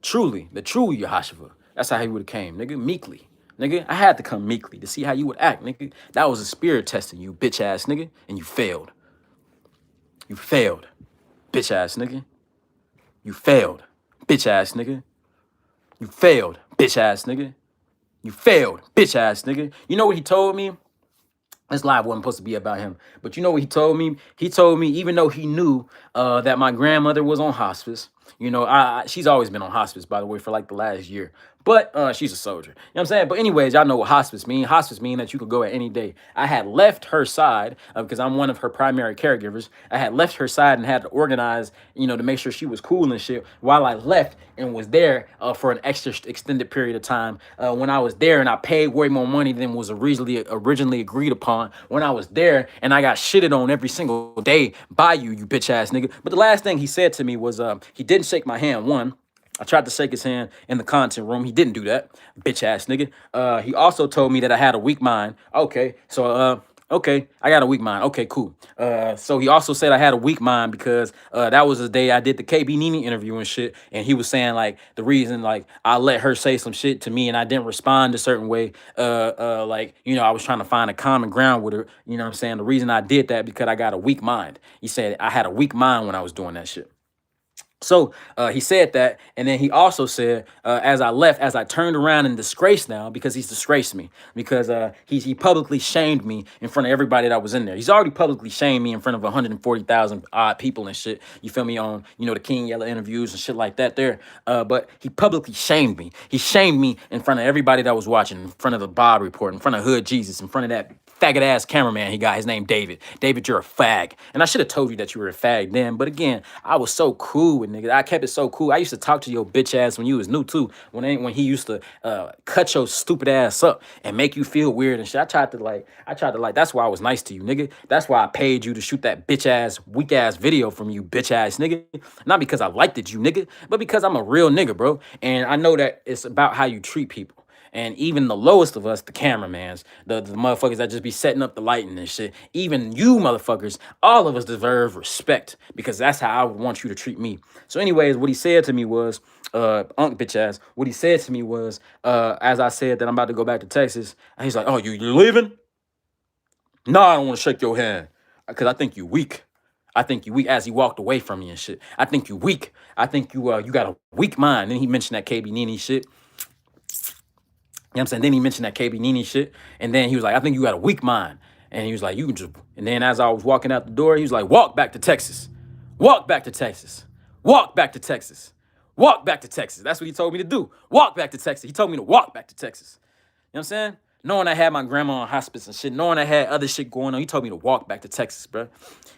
Truly, the true Yahashua. That's how he would have came, nigga, meekly. Nigga, I had to come meekly to see how you would act, nigga. That was a spirit testing you, bitch ass nigga, and you failed. You failed, bitch ass nigga. You failed, bitch ass nigga. You failed, bitch ass nigga. You failed, bitch ass nigga. You know what he told me? This live wasn't supposed to be about him, but you know what he told me? He told me, even though he knew that my grandmother was on hospice, she's always been on hospice, by the way, for like the last year. But she's a soldier. You know what I'm saying? But anyways, y'all know what hospice mean. Hospice mean that you could go at any day. I had left her side because I'm one of her primary caregivers. I had left her side and had to organize, to make sure she was cool and shit while I left and was there for an extra extended period of time. When I was there and I paid way more money than was originally agreed upon. When I was there and I got shitted on every single day by you bitch ass nigga. But the last thing he said to me was he didn't shake my hand. One, I tried to shake his hand in the content room. He didn't do that, bitch ass nigga. He also told me that I had a weak mind. Okay, so okay, I got a weak mind. Okay, cool. So he also said I had a weak mind because that was the day I did the KB Nene interview and shit, and he was saying like the reason like I let her say some shit to me and I didn't respond a certain way. I was trying to find a common ground with her. You know what I'm saying? The reason I did that because I got a weak mind. He said I had a weak mind when I was doing that shit. So he said that, and then he also said, as I left, as I turned around and disgraced now, because he's disgraced me, because he publicly shamed me in front of everybody that was in there. He's already publicly shamed me in front of 140,000 odd people and shit. You feel me, on the King Yella interviews and shit like that there. But he publicly shamed me. He shamed me in front of everybody that was watching, in front of the Bob Report, in front of Hood Jesus, in front of that faggot ass cameraman he got. His name David. David, you're a fag. And I should have told you that you were a fag then. But again, I was so cool with niggas. I kept it so cool. I used to talk to your bitch ass when you was new too. When he used to cut your stupid ass up and make you feel weird and shit. I tried to like. That's why I was nice to you, nigga. That's why I paid you to shoot that bitch ass, weak ass video from you, bitch ass nigga. Not because I liked it, you nigga, but because I'm a real nigga, bro. And I know that it's about how you treat people. And even the lowest of us, the cameramans, the motherfuckers that just be setting up the lighting and shit, even you motherfuckers, all of us deserve respect because that's how I would want you to treat me. So anyways, what he said to me was, Unk bitch ass, what he said to me was, as I said that I'm about to go back to Texas, and he's like, oh, you leaving? No, I don't want to shake your hand because I think you weak. I think you weak, as he walked away from me and shit. I think you weak. I think you got a weak mind. Then he mentioned that KB Nene shit. You know what I'm saying? Then he mentioned that KB Nene shit. And then he was like, I think you got a weak mind. And he was like, you can just, and then as I was walking out the door, he was like, walk back to Texas. Walk back to Texas. Walk back to Texas. Walk back to Texas. That's what he told me to do. Walk back to Texas. He told me to walk back to Texas. You know what I'm saying? Knowing I had my grandma on hospice and shit, knowing I had other shit going on, he told me to walk back to Texas, bro.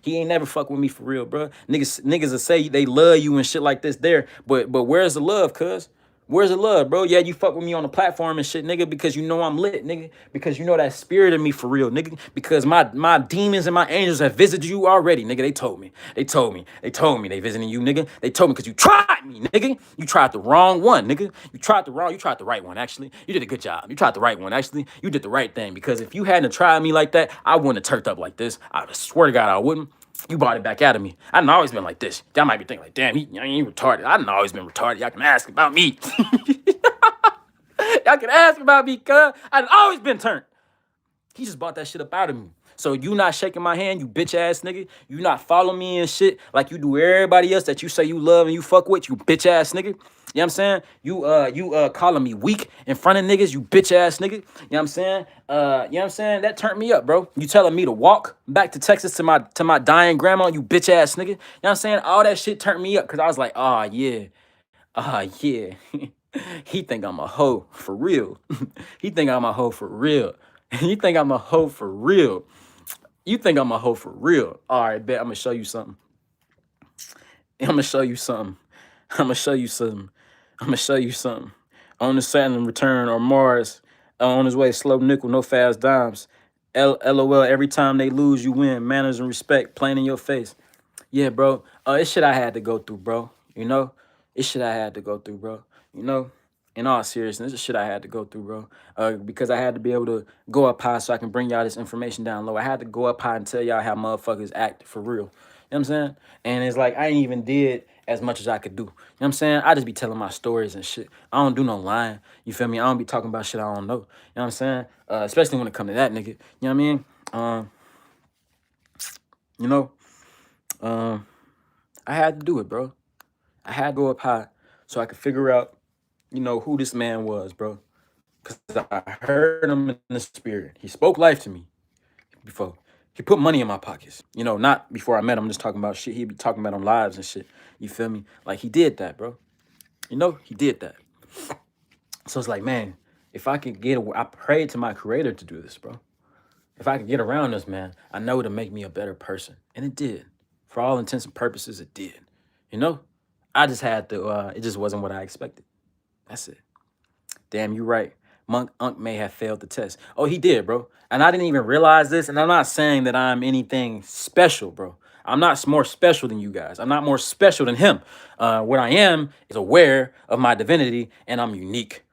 He ain't never fuck with me for real, bro. Niggas will say they love you and shit like this there, but where's the love, cuz? Where's the love, bro? Yeah, you fuck with me on the platform and shit, nigga, because you know I'm lit, nigga. Because you know that spirit in me for real, nigga. Because my demons and my angels have visited you already, nigga. They told me. They told me. They told me they visiting you, nigga. They told me because you tried me, nigga. You tried the wrong one, nigga. You tried the right one, actually. You did a good job. You tried the right one, actually. You did the right thing. Because if you hadn't tried me like that, I wouldn't have turned up like this. I swear to God, I wouldn't. You brought it back out of me. I done always been like this. Y'all might be thinking like, damn, he ain't retarded. I done always been retarded. Y'all can ask about me. Y'all can ask about me, cuz. I done always been turned. He just bought that shit up out of me. So you not shaking my hand, you bitch ass nigga. You not following me and shit like you do everybody else that you say you love and you fuck with, you bitch ass nigga. You know what I'm saying? You calling me weak in front of niggas, you bitch ass nigga. You know what I'm saying? You know what I'm saying? That turned me up, bro. You telling me to walk back to Texas to my dying grandma, you bitch ass nigga. You know what I'm saying? All that shit turned me up because I was like, oh yeah. Yeah. He think I'm a hoe for real. He think I'm a hoe for real. You think I'm a hoe for real. You think I'm a hoe for real. All right, bet. I'm going to show you something. I'm going to show you something. I'm going to show you something. I'm going to show you something. On the Saturn return or Mars, on his way, slow nickel, no fast dimes. LOL, every time they lose, you win. Manners and respect, plain in your face. Yeah, bro. It's shit I had to go through, bro. You know? It's shit I had to go through, bro. You know? In all seriousness, it's shit I had to go through, bro. Because I had to be able to go up high so I can bring y'all this information down low. I had to go up high and tell y'all how motherfuckers act for real. You know what I'm saying? And it's like I ain't even did as much as I could do. You know what I'm saying? I just be telling my stories and shit. I don't do no lying. You feel me? I don't be talking about shit I don't know. You know what I'm saying? Especially when it come to that nigga. You know what I mean? You know? I had to do it, bro. I had to go up high so I could figure out, you know, who this man was, bro. Because I heard him in the spirit. He spoke life to me before. He put money in my pockets. You know, not before I met him. I'm just talking about shit he be talking about on lives and shit. You feel me? Like, he did that, bro. You know, he did that. So it's like, man, if I could get, I prayed to my creator to do this, bro. If I could get around this, man, I know it'll make me a better person. And it did. For all intents and purposes, it did. You know? I just had to, it just wasn't what I expected. That's it. Damn, you right. Unc may have failed the test. Oh, he did, bro. And I didn't even realize this. And I'm not saying that I'm anything special, bro. I'm not more special than you guys. I'm not more special than him. What I am is aware of my divinity and I'm unique.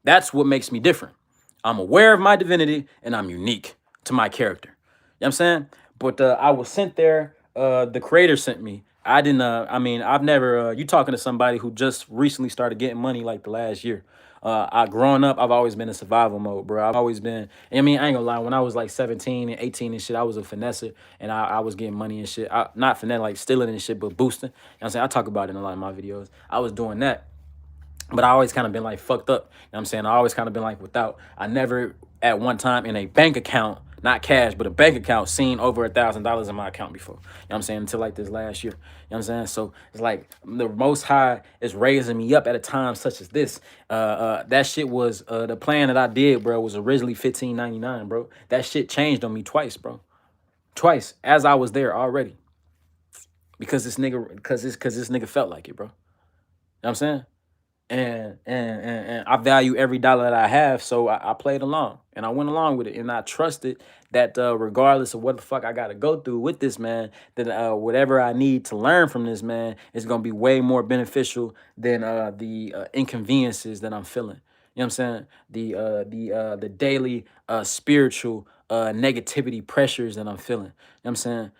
That's what makes me different. I'm aware of my divinity and I'm unique to my character. You know what I'm saying? But I was sent there. The creator sent me. I didn't, I mean, I've never, you talking to somebody who just recently started getting money like the last year. Growing up, I've always been in survival mode, bro. I've always been, I mean, I ain't gonna lie, when I was like 17 and 18 and shit, I was a finesser and I was getting money and shit. Not finesse, like stealing and shit, but boosting. You know what I'm saying? I talk about it in a lot of my videos. I was doing that. But I always kind of been like fucked up. You know what I'm saying? I always kind of been like without. I never at one time in a bank account, not cash, but a bank account, seen over $1,000 in my account before. You know what I'm saying? Until like this last year. You know what I'm saying? So it's like the Most High is raising me up at a time such as this. That shit was, the plan that I did, bro, was originally $15.99, bro. That shit changed on me twice, bro. Twice, as I was there already. Because this nigga felt like it, bro. You know what I'm saying? And I value every dollar that I have, so I played along and I went along with it, and I trusted that regardless of what the fuck I got to go through with this man, that whatever I need to learn from this man is gonna be way more beneficial than the inconveniences that I'm feeling. You know what I'm saying? The daily spiritual negativity pressures that I'm feeling. You know what I'm saying?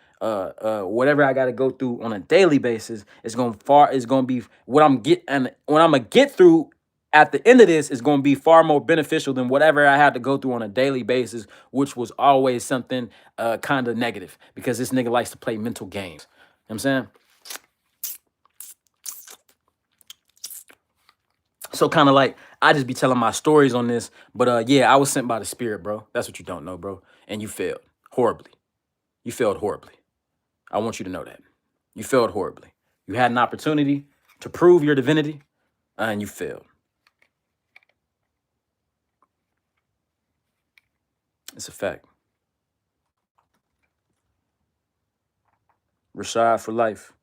Whatever I got to go through on a daily basis is gonna be what I'm gonna get through at the end of this is gonna be far more beneficial than whatever I had to go through on a daily basis, which was always something kind of negative because this nigga likes to play mental games. You know what I'm saying? So kind of like I just be telling my stories on this, but yeah, I was sent by the spirit, bro. That's what you don't know, bro. And you failed horribly. You failed horribly. I want you to know that. You failed horribly. You had an opportunity to prove your divinity, and you failed. It's a fact. Rashad for life.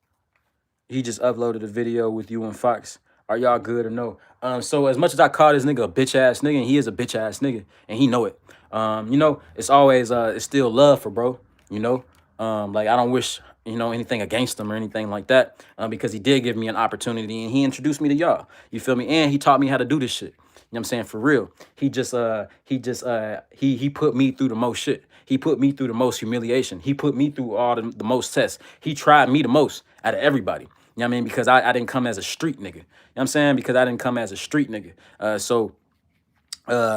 He just uploaded a video with you and Fox. Are y'all good or no? So as much as I call this nigga a bitch ass nigga, and he is a bitch ass nigga, and he know it. You know, it's always it's still love for bro. You know, like I don't wish anything against him or anything like that, because he did give me an opportunity and he introduced me to y'all. You feel me? And he taught me how to do this shit. You know what I'm saying? For real. He put me through the most shit. He put me through the most humiliation. He put me through all the most tests. He tried me the most out of everybody. You know what I mean? Because I didn't come as a street nigga. You know what I'm saying? Because I didn't come as a street nigga.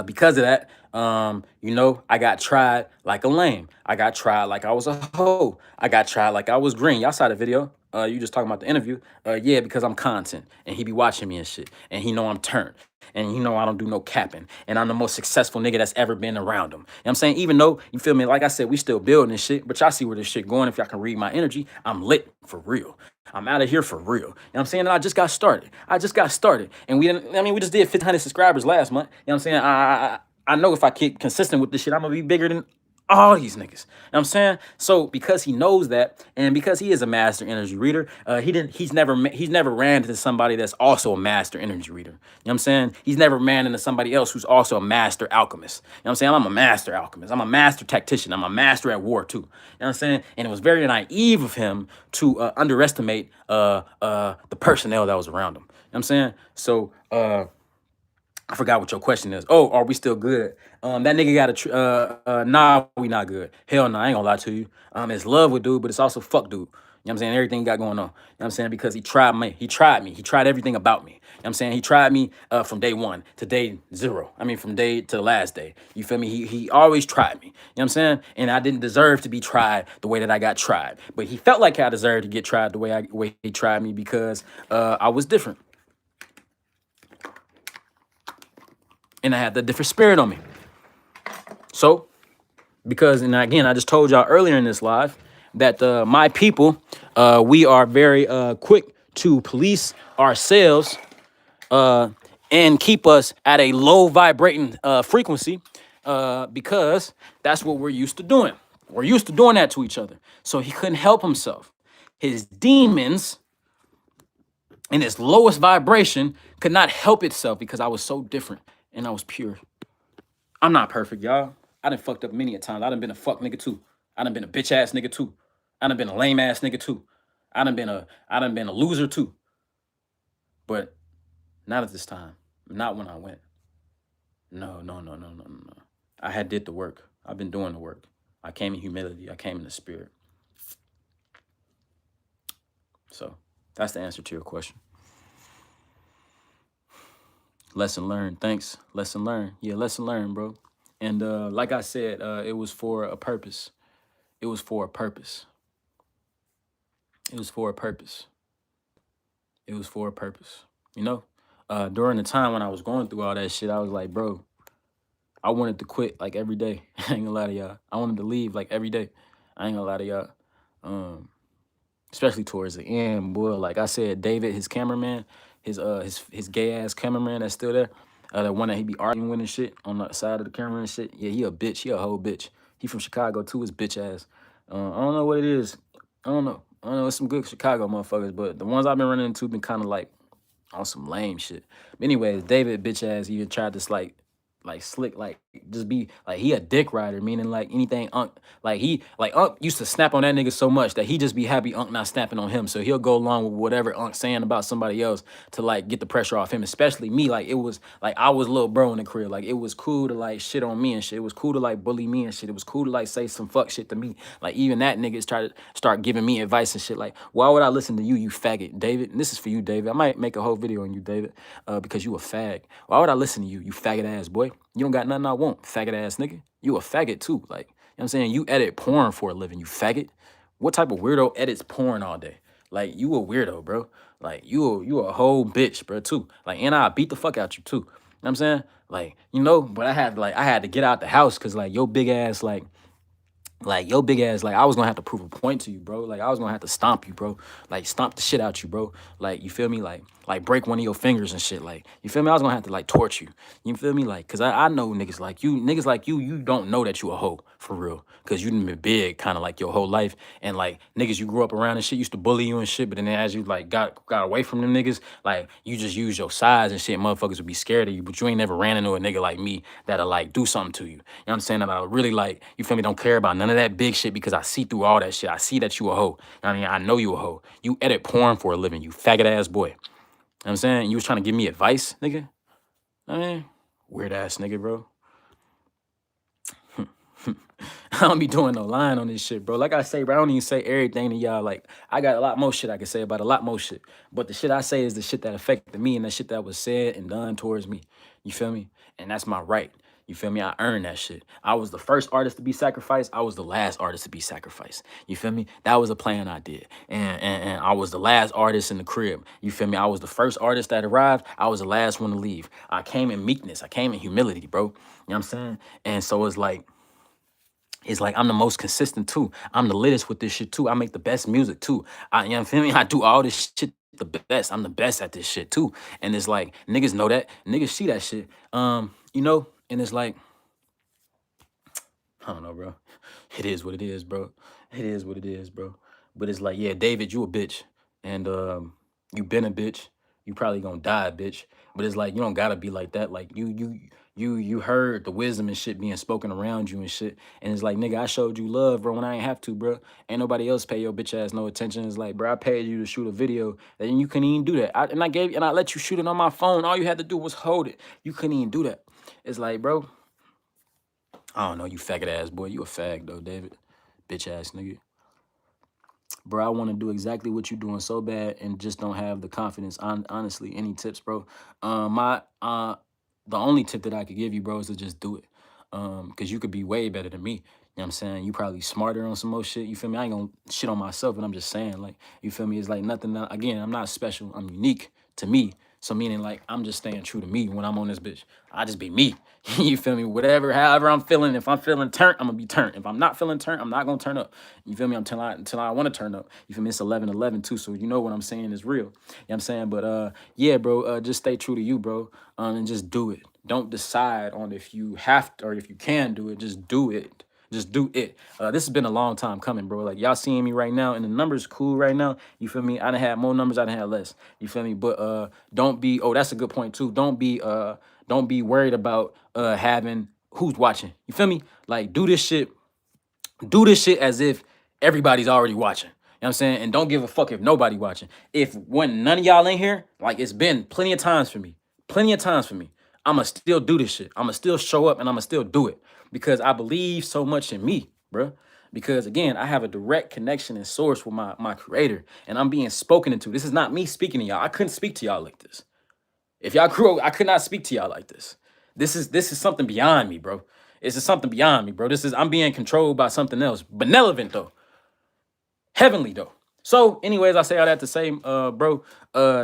Because of that, I got tried like a lame. I got tried like I was a hoe. I got tried like I was green. Y'all saw the video. You just talking about the interview. Yeah, because I'm content and he be watching me and shit. And he know I'm turned. And I don't do no capping. And I'm the most successful nigga that's ever been around him. You know what I'm saying? Even though, you feel me, like I said, we still building this shit, but y'all see where this shit going. If y'all can read my energy, I'm lit for real. I'm out of here for real. You know what I'm saying? And I just got started. And we just did 1,500 subscribers last month. You know what I'm saying? I know if I keep consistent with this shit, I'm gonna be bigger than all these niggas. You know what I'm saying? So because he knows that, and because he is a master energy reader, he's never ran into somebody that's also a master energy reader. You know what I'm saying? He's never ran into somebody else who's also a master alchemist. You know what I'm saying? I'm a master alchemist. I'm a master tactician. I'm a master at war too. You know what I'm saying? And it was very naive of him to underestimate the personnel that was around him. You know what I'm saying? So I forgot what your question is. Oh, are we still good? That nigga got a nah, we not good. Hell no, I ain't gonna lie to you. It's love with dude, but it's also fuck dude. You know what I'm saying? Everything he got going on. You know what I'm saying? Because he tried me. He tried me. He tried everything about me. You know what I'm saying? He tried me from day one to day zero. I mean, from day to the last day. You feel me? He always tried me. You know what I'm saying? And I didn't deserve to be tried the way that I got tried. But he felt like I deserved to get tried the way he tried me because I was different. And I had the different spirit on me. So, and again, I just told y'all earlier in this live that my people, we are very quick to police ourselves and keep us at a low vibrating frequency because that's what we're used to doing. We're used to doing that to each other. So he couldn't help himself. His demons in its lowest vibration could not help itself because I was so different and I was pure. I'm not perfect, y'all. I done fucked up many a time. I done been a fuck nigga too. I done been a bitch ass nigga too. I done been a lame ass nigga too. I done been a loser too. But not at this time. Not when I went. No. I had did the work. I've been doing the work. I came in humility. I came in the spirit. So that's the answer to your question. Lesson learned. Thanks. Lesson learned. Yeah, lesson learned, bro. And like I said, it was for a purpose. It was for a purpose. It was for a purpose. It was for a purpose. You know, during the time when I was going through all that shit, I was like, bro, I wanted to quit like every day. I ain't gonna lie to y'all. I wanted to leave like every day. I ain't gonna lie to y'all. Especially towards the end, boy. Like I said, David, his cameraman, his gay ass cameraman that's still there, the one that he be arguing with and shit on the side of the camera and shit. Yeah, he a bitch. He a whole bitch. He from Chicago too. His bitch ass. I don't know what it is. I don't know. It's some good Chicago motherfuckers, but the ones I've been running into been kind of like on some lame shit. But anyways, David bitch ass even tried to slick, like just be like he a dick rider, meaning like anything Unc, Unc used to snap on that nigga so much that he just be happy Unc not snapping on him. So he'll go along with whatever Unc saying about somebody else to like get the pressure off him, especially me. Like it was like I was little bro in the crib. Like it was cool to like shit on me and shit. It was cool to like bully me and shit. It was cool to like say some fuck shit to me. Like even that niggas try to start giving me advice and shit. Like, why would I listen to you, you faggot, David? And this is for you, David. I might make a whole video on you, David, because you a fag. Why would I listen to you, you faggot ass boy? You don't got nothing I want, faggot ass nigga. You a faggot too. Like, you know what I'm saying? You edit porn for a living, you faggot. What type of weirdo edits porn all day? Like, you a weirdo, bro. Like, you a whole bitch, bro, too. Like, and I beat the fuck out you too. You know what I'm saying? Like, but I had to get out the house because like your big ass, like, Like, yo, big ass, like, I was gonna have to prove a point to you, bro. Like, I was gonna have to stomp you, bro. Like, stomp the shit out you, bro. Like, you feel me? Like break one of your fingers and shit. Like, you feel me? I was gonna have to, like, torch you. You feel me? Like, cause I know niggas like you don't know that you a hoe, for real. Cause you done been big kind of like your whole life. And, like, niggas you grew up around and shit used to bully you and shit. But then as you, like, got away from them niggas, like, you just use your size and shit. Motherfuckers would be scared of you. But you ain't never ran into a nigga like me that'll, like, do something to you. You know what I'm saying? That I really, like, you feel me, don't care about none of that big shit because I see through all that shit. I see that you a hoe. You know what I mean? I know you a hoe. You edit porn for a living, you faggot ass boy. You know what I'm saying? You was trying to give me advice, nigga? I mean, weird ass nigga, bro. I don't be doing no lying on this shit, bro. Like I say, bro, I don't even say everything to y'all. Like, I got a lot more shit I can say about a lot more shit. But the shit I say is the shit that affected me and the shit that was said and done towards me. You feel me? And that's my right. You feel me? I earned that shit. I was the first artist to be sacrificed. I was the last artist to be sacrificed. You feel me? That was a plan I did. And I was the last artist in the crib. You feel me? I was the first artist that arrived. I was the last one to leave. I came in meekness. I came in humility, bro. You know what I'm saying? And so it's like I'm the most consistent too. I'm the littest with this shit too. I make the best music too. You know what I mean? I do all this shit the best. I'm the best at this shit too. And it's like niggas know that. Niggas see that shit. You know, and it's like, I don't know, bro. It is what it is, bro. It is what it is, bro. But it's like, yeah, David, you a bitch. And you been a bitch. You probably gonna die a bitch. But it's like you don't gotta be like that. Like you heard the wisdom and shit being spoken around you and shit. And it's like, nigga, I showed you love, bro, when I ain't have to, bro. Ain't nobody else pay your bitch ass no attention. It's like, bro, I paid you to shoot a video and you couldn't even do that. And I let you shoot it on my phone. All you had to do was hold it. You couldn't even do that. It's like, bro, I don't know, you faggot ass boy. You a fag though, David. Bitch ass nigga. Bro, I want to do exactly what you doing so bad and just don't have the confidence. Honestly, any tips, bro? The only tip that I could give you, bro, is to just do it. Cause you could be way better than me. You know what I'm saying? You probably smarter on some more shit. You feel me? I ain't gonna shit on myself, but I'm just saying, like, you feel me? It's like nothing. Again, I'm not special. I'm unique to me. So meaning like I'm just staying true to me when I'm on this bitch. I just be me. You feel me? Whatever, however I'm feeling. If I'm feeling turned, I'm gonna be turned. If I'm not feeling turned, I'm not gonna turn up. You feel me? Until I want to turn up. You feel me? It's 11:11 too, so you know what I'm saying is real. You know what I'm saying? But yeah, bro, just stay true to you, bro. And just do it. Don't decide on if you have to or if you can do it. Just do it. Just do it. This has been a long time coming, bro. Like, y'all seeing me right now, and the numbers cool right now. You feel me? I done had more numbers, I done had less. You feel me? But don't be, oh, that's a good point too. Don't be worried about having who's watching. You feel me? Like, do this shit as if everybody's already watching. You know what I'm saying? And don't give a fuck if nobody watching. If when none of y'all in here, like, it's been plenty of times for me. Plenty of times for me. I'ma still do this shit. I'ma still show up and I'ma still do it. Because I believe so much in me, bro. Because again, I have a direct connection and source with my creator. And I'm being spoken into. This is not me speaking to y'all. I couldn't speak to y'all like this. If y'all grew up, I could not speak to y'all like this. This is something beyond me, bro. This is something beyond me, bro. I'm being controlled by something else. Benevolent though. Heavenly though. So, anyways, I say all that to say, bro,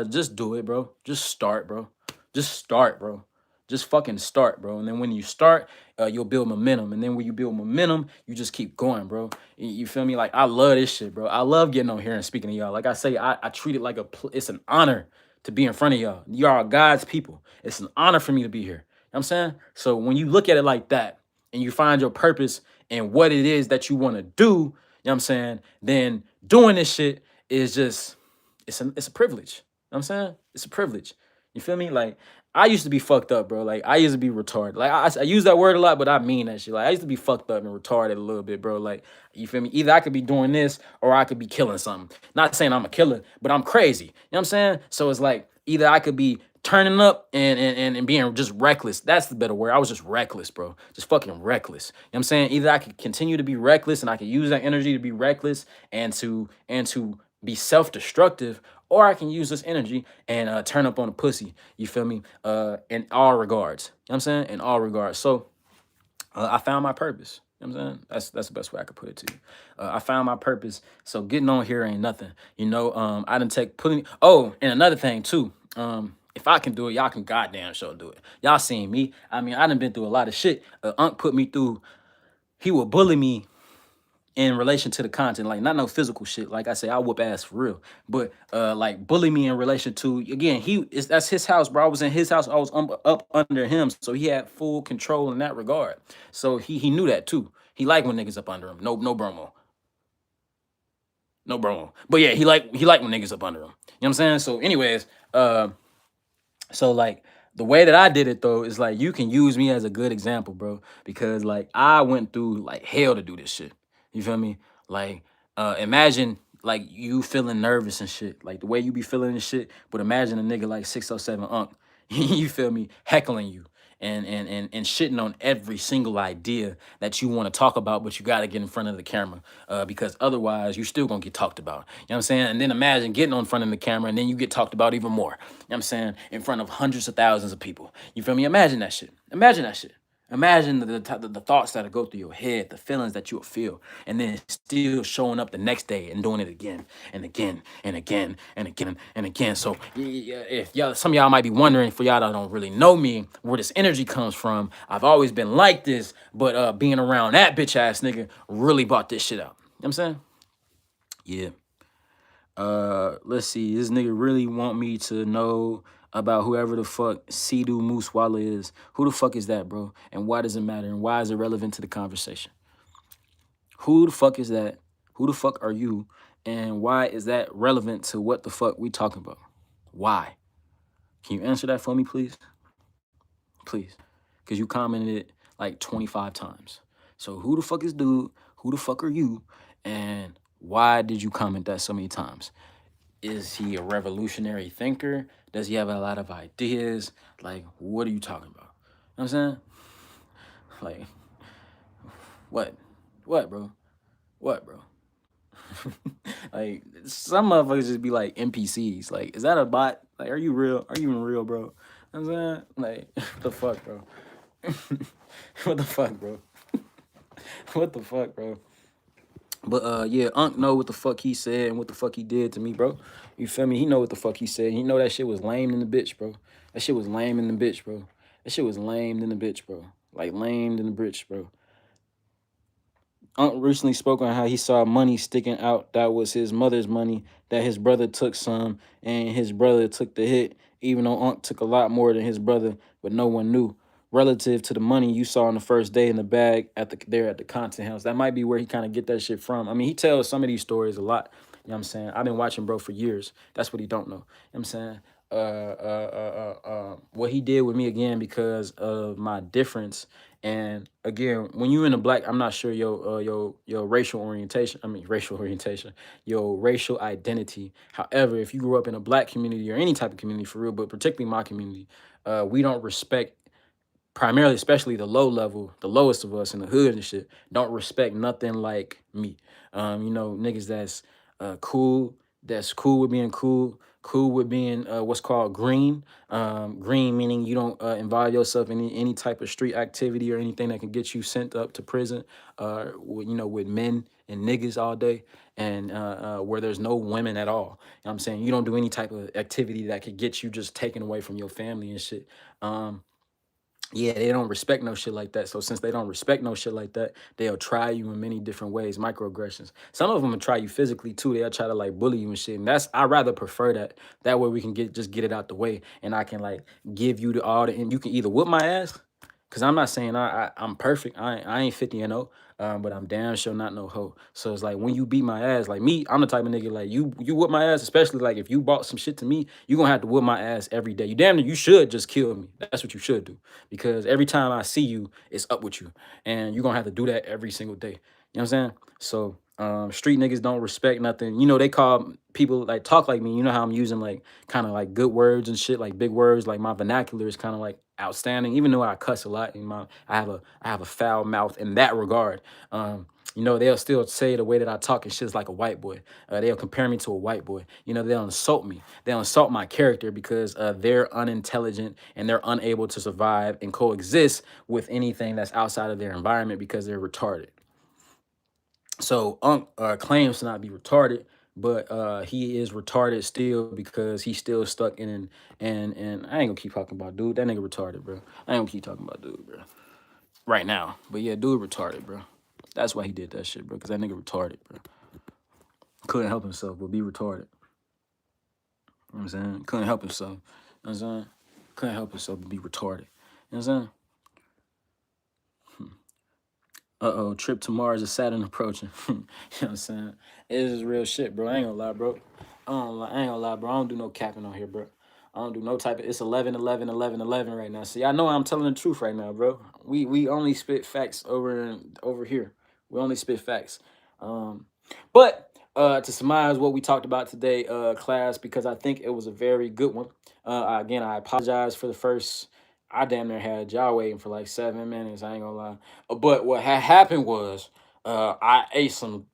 just do it, bro. Just start, bro. Just start, bro. Just fucking start, bro. And then when you start, you'll build momentum. And then when you build momentum, you just keep going, bro. You feel me? Like, I love this shit, bro. I love getting on here and speaking to y'all. Like I say, I treat it like it's an honor to be in front of y'all. You are God's people. It's an honor for me to be here. You know what I'm saying? So when you look at it like that and you find your purpose and what it is that you want to do, you know what I'm saying? Then doing this shit is just, it's a privilege. You know what I'm saying? It's a privilege. You feel me? Like, I used to be fucked up, bro. Like, I used to be retarded. Like, I use that word a lot, but I mean that shit. Like, I used to be fucked up and retarded a little bit, bro. Like, you feel me? Either I could be doing this or I could be killing something. Not saying I'm a killer, but I'm crazy. You know what I'm saying? So it's like, either I could be turning up and being just reckless. That's the better word. I was just reckless, bro. Just fucking reckless. You know what I'm saying? Either I could continue to be reckless and I could use that energy to be reckless and to be self-destructive, or I can use this energy and turn up on a pussy. You feel me? In all regards. You know what I'm saying? In all regards. So I found my purpose. You know what I'm saying? That's the best way I could put it to you. I found my purpose. So getting on here ain't nothing. You know, I didn't take putting. Oh, and another thing too. If I can do it, y'all can goddamn sure do it. Y'all seen me. I mean, I done been through a lot of shit. Unc put me through. He would bully me in relation to the content, like not no physical shit. Like I say, I whoop ass for real. But like bully me in relation to, again, that's his house, bro. I was in his house. I was up under him, so he had full control in that regard. So he knew that too. He liked when niggas up under him. No bromo. No bromo. But yeah, he liked when niggas up under him. You know what I'm saying? So anyways, so like the way that I did it though is like you can use me as a good example, bro, because like I went through like hell to do this shit. You feel me? Like imagine like you feeling nervous and shit, like the way you be feeling and shit. But imagine a nigga like 607 Unk, you feel me, heckling you and shitting on every single idea that you want to talk about, but you got to get in front of the camera because otherwise you still gonna get talked about. You know what I'm saying? And then imagine getting on front of the camera and then you get talked about even more. You know what I'm saying? In front of hundreds of thousands of people. You feel me? Imagine that shit. Imagine that shit. Imagine the thoughts that go through your head, the feelings that you'll feel, and then still showing up the next day and doing it again and again and again and again and again. So if y'all, some of y'all might be wondering, for y'all that don't really know me, where this energy comes from. I've always been like this, but being around that bitch ass nigga really brought this shit out. You know what I'm saying? Yeah. Let's see. This nigga really want me to know about whoever the fuck Sidhu Moosewala is. Who the fuck is that, bro? And why does it matter? And why is it relevant to the conversation? Who the fuck is that? Who the fuck are you? And why is that relevant to what the fuck we talking about? Why? Can you answer that for me, please? Please. Because you commented it like 25 times. So who the fuck is dude? Who the fuck are you? And why did you comment that so many times? Is he a revolutionary thinker? Does he have a lot of ideas? Like, what are you talking about? You know what I'm saying? Like, what? What, bro? What, bro? Like, some motherfuckers just be like NPCs. Like, is that a bot? Like, are you real? Are you even real, bro? You know what I'm saying? Like, what the fuck, bro? What the fuck, bro? What the fuck, bro? But yeah, Unc know what the fuck he said and what the fuck he did to me, bro. You feel me? He know what the fuck he said. He know that shit was lame in the bitch, bro. That shit was lame in the bitch, bro. That shit was lame in the bitch, bro. Like lame in the bitch, bro. Unc recently spoke on how he saw money sticking out that was his mother's money, that his brother took some, and his brother took the hit, even though Unc took a lot more than his brother, but no one knew. Relative to the money you saw on the first day in the bag at the content house. That might be where he kind of get that shit from. I mean, he tells some of these stories a lot. You know what I'm saying? I've been watching bro for years. That's what he don't know. You know what I'm saying? What he did with me again because of my difference. And again, when you in the black, I'm not sure your racial orientation. I mean racial orientation, your racial identity. However, if you grew up in a black community or any type of community for real, but particularly my community, we don't respect, primarily, especially the low level, the lowest of us in the hood and shit, don't respect nothing like me. You know, niggas cool, that's cool with being cool, cool with being what's called green. Green meaning you don't involve yourself in any type of street activity or anything that can get you sent up to prison, you know, with men and niggas all day, and where there's no women at all. You know what I'm saying? You don't do any type of activity that could get you just taken away from your family and shit. Yeah, they don't respect no shit like that. So since they don't respect no shit like that, they'll try you in many different ways, microaggressions. Some of them will try you physically too. They'll try to like bully you and shit. And I rather prefer that. That way we can just get it out the way, and I can like give you and you can either whip my ass. Cause I'm not saying I'm perfect. I ain't 50 and 0, but I'm damn sure not no hoe. So it's like when you beat my ass, like me, I'm the type of nigga like you whip my ass, especially like if you bought some shit to me, you gonna have to whip my ass every day. You damn near you should just kill me. That's what you should do. Because every time I see you, it's up with you. And you're gonna have to do that every single day. You know what I'm saying? So street niggas don't respect nothing. You know, they call people like talk like me. You know how I'm using like kind of like good words and shit, like big words. Like my vernacular is kind of like outstanding, even though I cuss a lot. In I have a foul mouth in that regard. You know, they'll still say the way that I talk and shit is like a white boy. They'll compare me to a white boy. You know, they'll insult me. They'll insult my character because they're unintelligent and they're unable to survive and coexist with anything that's outside of their environment because they're retarded. So Unc claims to not be retarded, but he is retarded still because he's still stuck in and I ain't gonna keep talking about dude. That nigga retarded, bro. I ain't gonna keep talking about dude, bro. Right now. But yeah, dude retarded, bro. That's why he did that shit, bro. Because that nigga retarded, bro. Couldn't help himself, but be retarded. You know what I'm saying? Couldn't help himself. You know what I'm saying? Couldn't help himself, but be retarded. You know what I'm saying? Uh-oh, trip to Mars is Saturn approaching. You know what I'm saying? It is real shit, bro. I ain't gonna lie, bro. I ain't gonna lie, bro. I don't do no capping on here, bro. I don't do no type of, it's 11, 11, 11, 11 right now. See, I know I'm telling the truth right now, bro. We only spit facts over here. We only spit facts. But to surmise what we talked about today, class, because I think it was a very good one. Again, I apologize for the first, I damn near had y'all waiting for like 7 minutes. I ain't gonna lie. But what had happened was I ate some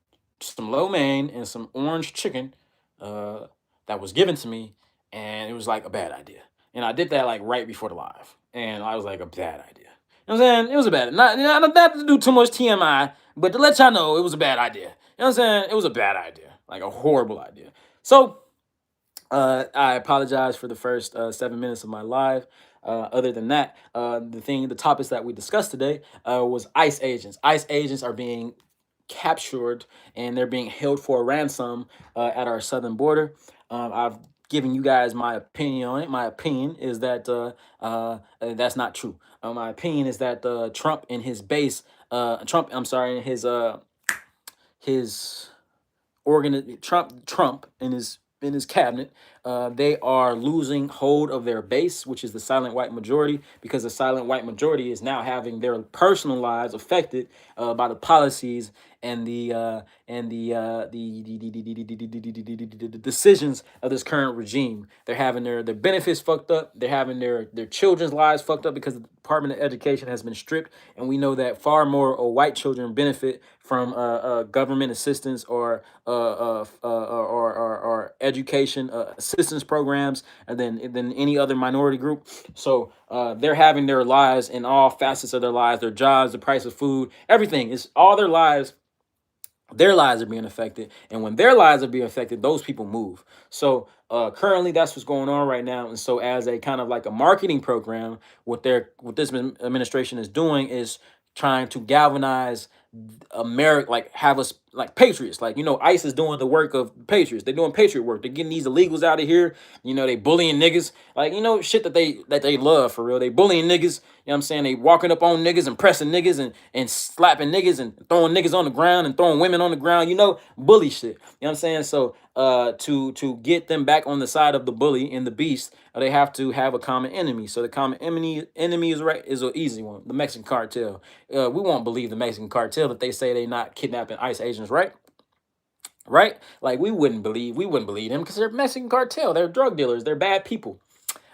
lo mein and some orange chicken that was given to me, and it was like a bad idea. And I did that like right before the live, and I was like a bad idea. You know what I'm saying? It was a bad, not to do too much TMI, but to let y'all know it was a bad idea. You know what I'm saying? It was a bad idea, like a horrible idea. So I apologize for the first 7 minutes of my live. Other than that, the topics that we discussed today was ICE agents. ICE agents are being captured and they're being held for ransom at our southern border. I've given you guys my opinion on it. My opinion is that that's not true. My opinion is that Trump and his base, I'm sorry, his Trump in his cabinet, they are losing hold of their base, which is the silent white majority, because the silent white majority is now having their personal lives affected by the policies and the decisions of this current regime. They're having their benefits fucked up. They're having their children's lives fucked up because the Department of Education has been stripped, and we know that far more white children benefit from government assistance or education assistance programs than any other minority group. So they're having their lives in all facets of their lives, their jobs, the price of food, everything. It's all their lives. Their lives are being affected, and when their lives are being affected, those people move. So currently that's what's going on right now. And so as a kind of like a marketing program, what this administration is doing is trying to galvanize America, like have us like patriots. Like, ICE is doing the work of patriots. They're doing patriot work. They're getting these illegals out of here. They bullying niggas. Like, shit that they love for real. They bullying niggas. You know what I'm saying? They walking up on niggas and pressing niggas and slapping niggas and throwing niggas on the ground and throwing women on the ground, bully shit. You know what I'm saying? So to get them back on the side of the bully and the beast, they have to have a common enemy. So the common enemy is an easy one, the Mexican cartel. We won't believe the Mexican cartel if they say they not kidnapping ICE agents, right? Right? Like we wouldn't believe them because they're Mexican cartel. They're drug dealers. They're bad people.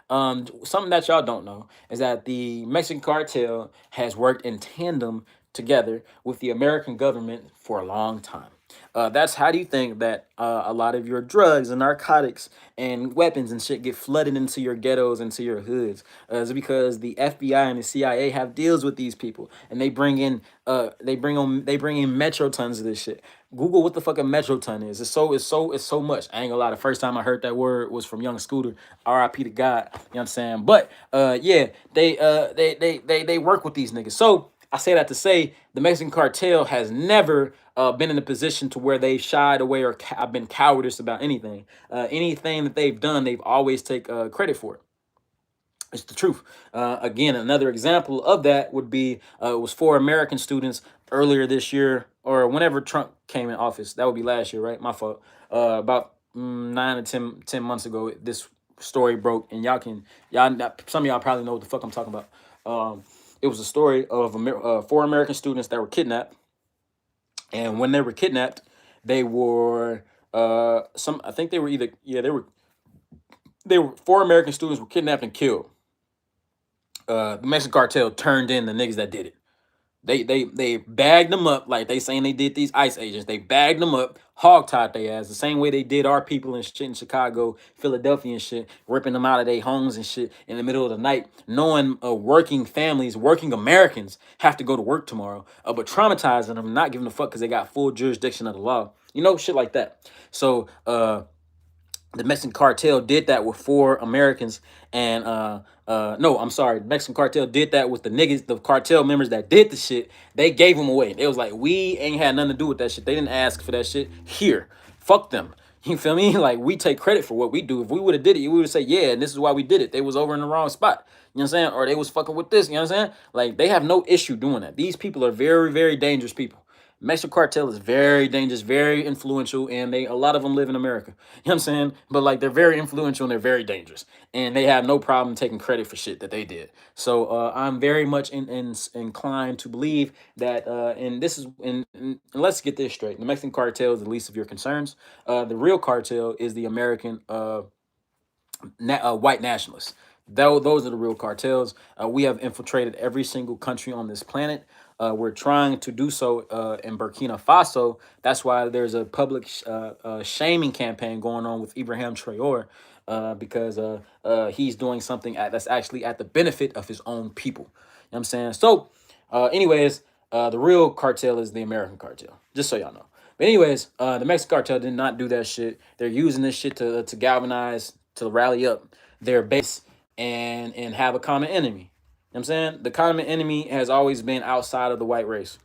Something that y'all don't know is that the Mexican cartel has worked in tandem together with the American government for a long time. That's how do you think that a lot of your drugs and narcotics and weapons and shit get flooded into your ghettos, into your hoods? It's because the FBI and the CIA have deals with these people, and they bring in metro tons of this shit. Google what the fuck a metro ton is. It's so much. I ain't gonna lie. The first time I heard that word was from Young Scooter. R.I.P. to God. You know what I'm saying? But yeah, they work with these niggas. So I say that to say the Mexican cartel has never been in a position to where they shied away or been cowardice about anything. Anything that they've done, they've always take credit for it. It's the truth. Again, another example of that would be it was 4 American students earlier this year, or whenever Trump came in office. That would be last year, right? My fault. About 9 to 10 months ago, this story broke, and some of y'all probably know what the fuck I'm talking about. It was a story of 4 American students that were kidnapped, and when they were kidnapped, they were I think they were they were 4 American students were kidnapped and killed. The Mexican cartel turned in the niggas that did it. They bagged them up like they saying they did these ICE agents. They bagged them up, hogtied their ass the same way they did our people and shit in Chicago, Philadelphia and shit, ripping them out of their homes and shit in the middle of the night, knowing working families, working Americans have to go to work tomorrow, but traumatizing them, not giving a fuck because they got full jurisdiction of the law. Shit like that. So The Mexican cartel did that with 4 Americans, and no, I'm sorry, the Mexican cartel did that with the niggas, the cartel members that did the shit. They gave them away. It was like, we ain't had nothing to do with that shit. They didn't ask for that shit. Here, fuck them. You feel me? Like, we take credit for what we do. If we would have did it, we would say, yeah, and this is why we did it. They was over in the wrong spot. You know what I'm saying? Or they was fucking with this. You know what I'm saying? Like, they have no issue doing that. These people are very, very dangerous people. Mexican cartel is very dangerous, very influential, and a lot of them live in America. You know what I'm saying? But like, they're very influential and they're very dangerous, and they have no problem taking credit for shit that they did. So I'm very much inclined to believe that, and this is, and let's get this straight: the Mexican cartel is the least of your concerns. The real cartel is the American white nationalists. Those are the real cartels. We have infiltrated every single country on this planet. We're trying to do so in Burkina Faso. That's why there's a public shaming campaign going on with Ibrahim Traore, because he's doing something that's actually at the benefit of his own people. You know what I'm saying? So, anyways, the real cartel is the American cartel, just so y'all know. But anyways, the Mexican cartel did not do that shit. They're using this shit to galvanize, to rally up their base and have a common enemy. You know what I'm saying? The common enemy has always been outside of the white race.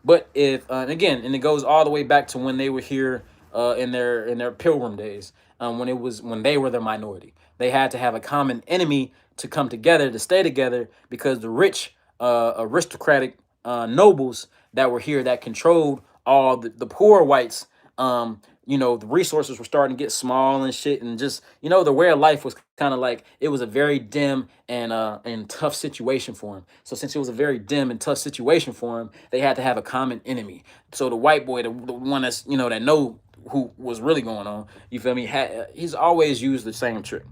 But if and again, and it goes all the way back to when they were here in their pilgrim days, when they were the minority. They had to have a common enemy to come together, to stay together, because the rich aristocratic nobles that were here, that controlled all the poor whites, the resources were starting to get small and shit, and just, the way of life was kind of like, it was a very dim and tough situation for him. So since it was a very dim and tough situation for him, they had to have a common enemy. So the white boy, the one that's, that know who was really going on, you feel me? He's always used the same trick.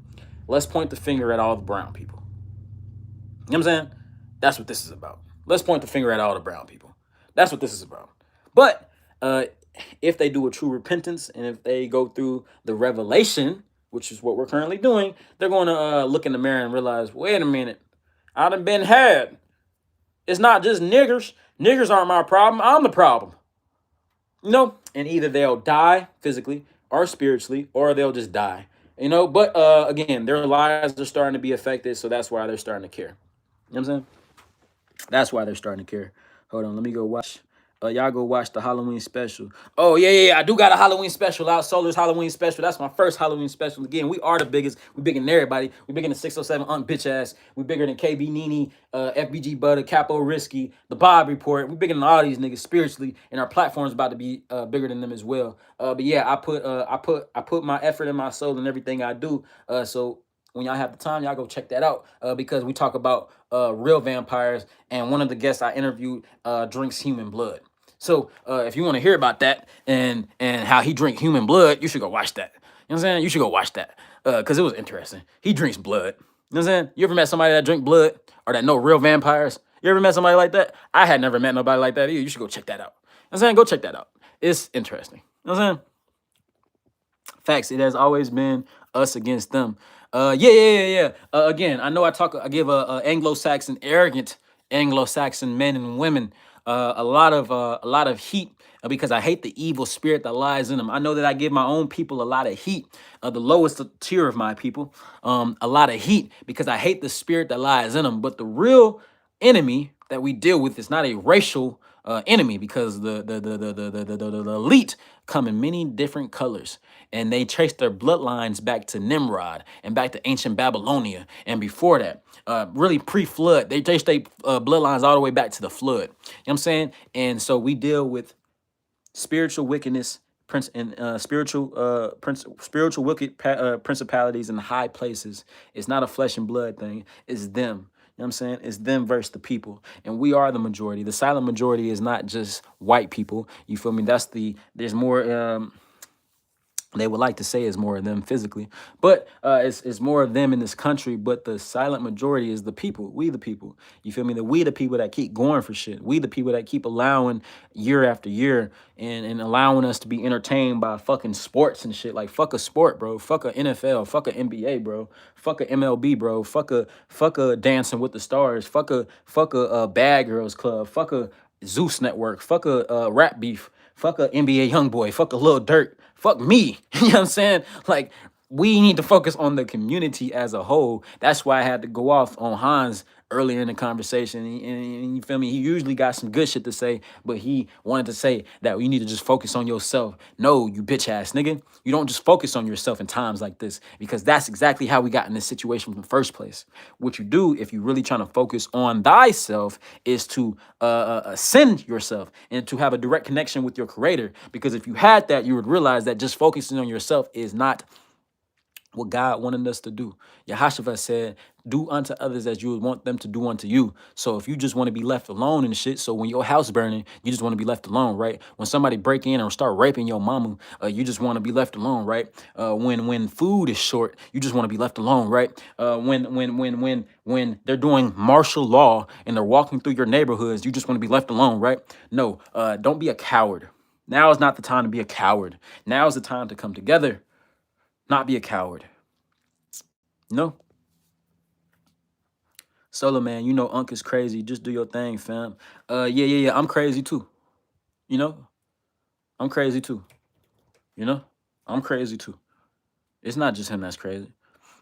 Let's point the finger at all the brown people. You know what I'm saying? That's what this is about. Let's point the finger at all the brown people. That's what this is about. But if they do a true repentance, and if they go through the revelation, which is what we're currently doing, they're going to look in the mirror and realize, wait a minute, I done been had. It's not just niggers. Niggers aren't my problem. I'm the problem. And either they'll die physically or spiritually, or they'll just die. But again, their lives are starting to be affected, so that's why they're starting to care. You know what I'm saying? That's why they're starting to care. Hold on, let me go watch. Y'all go watch the Halloween special. Oh, yeah. I do got a Halloween special out. Solar's Halloween special. That's my first Halloween special. Again, we are the biggest. We bigger than everybody. We bigger than 607 bitch ass. We bigger than KB Nene, FBG Butter, Capo Risky, the Bob Report. We bigger than all these niggas spiritually, and our platform's about to be bigger than them as well. But yeah, I put my effort and my soul in everything I do. So when y'all have the time, y'all go check that out, because we talk about real vampires, and one of the guests I interviewed drinks human blood. So if you want to hear about that and how he drink human blood, you should go watch that. You know what I'm saying? You should go watch that, because it was interesting. He drinks blood. You know what I'm saying? You ever met somebody that drink blood or that know real vampires? You ever met somebody like that? I had never met nobody like that either. You should go check that out. You know what I'm saying? Go check that out. It's interesting. You know what I'm saying? Facts. It has always been us against them. Yeah. Again, I know I give a Anglo-Saxon, arrogant Anglo-Saxon men and women a lot of heat, because I hate the evil spirit that lies in them. I know that I give my own people a lot of heat, the lowest tier of my people, a lot of heat, because I hate the spirit that lies in them. But the real enemy that we deal with is not a racial enemy, because the elite come in many different colors, and they trace their bloodlines back to Nimrod and back to ancient Babylonia, and before that, really pre-flood, they trace their bloodlines all the way back to the flood. You know what I'm saying? And so we deal with spiritual wickedness, spiritual wicked principalities in high places. It's not a flesh and blood thing. It's them. You know what I'm saying? It's them versus the people. And we are the majority. The silent majority is not just white people. You feel me? There's more, they would like to say is more of them physically, but it's more of them in this country. But the silent majority is the people. We the people. You feel me? We the people that keep going for shit. We the people that keep allowing year after year, and allowing us to be entertained by fucking sports and shit. Like, fuck a sport, bro. Fuck a NFL. Fuck a NBA, bro. Fuck a MLB, bro. Fuck a Dancing with the Stars. Fuck a Bad Girls Club. Fuck a Zeus Network. Fuck a Rap Beef. Fuck a NBA Youngboy. Fuck a Lil Durk. Fuck me. You know what I'm saying? Like, We need to focus on the community as a whole. That's why I had to go off on Hans earlier in the conversation. And you feel me? He usually got some good shit to say, but he wanted to say that you need to just focus on yourself. No, you bitch ass nigga. You don't just focus on yourself in times like this, because that's exactly how we got in this situation in the first place. What you do if you really trying to focus on thyself is to ascend yourself and to have a direct connection with your creator. Because if you had that, you would realize that just focusing on yourself is not what God wanted us to do. Yahashua said, do unto others as you would want them to do unto you. So if you just want to be left alone and shit, so when your house burning, you just want to be left alone, right? When somebody break in or start raping your mama, you just want to be left alone, right? When food is short, you just want to be left alone, right? When they're doing martial law and they're walking through your neighborhoods, you just want to be left alone, right? No, don't be a coward. Now is not the time to be a coward. Now is the time to come together, not be a coward. No. Solo man, you know Unc is crazy. Just do your thing, fam. Yeah. I'm crazy too. You know? I'm crazy too. You know? I'm crazy too. It's not just him that's crazy.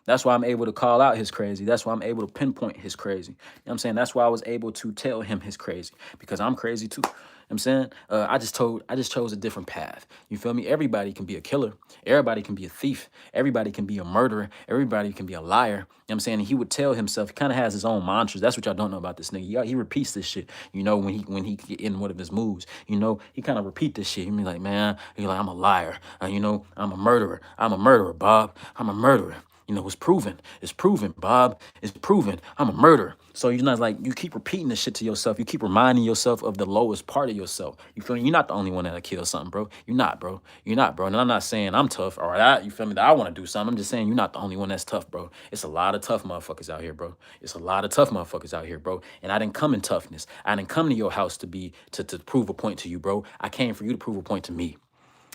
That's why I'm able to call out his crazy. That's why I'm able to pinpoint his crazy. You know what I'm saying? That's why I was able to tell him his crazy, because I'm crazy too. You know what I'm saying? I just chose a different path. You feel me? Everybody can be a killer. Everybody can be a thief. Everybody can be a murderer. Everybody can be a liar. You know what I'm saying? And he would tell himself, he kind of has his own mantras. That's what y'all don't know about this nigga. He repeats this shit, you know, when he get in one of his moves. You know, he kind of repeat this shit. He be like, man, he like, I'm a liar. You know, I'm a murderer. I'm a murderer, Bob. I'm a murderer. You know, it's proven. It's proven, Bob. It's proven. I'm a murderer. So you're not like, you keep repeating this shit to yourself. You keep reminding yourself of the lowest part of yourself. You feel me? You're not the only one that'll kill something, bro. You're not, bro. You're not, bro. And I'm not saying I'm tough or that, you feel me, that I want to do something. I'm just saying you're not the only one that's tough, bro. It's a lot of tough motherfuckers out here, bro. It's a lot of tough motherfuckers out here, bro. And I didn't come in toughness. I didn't come to your house to prove a point to you, bro. I came for you to prove a point to me.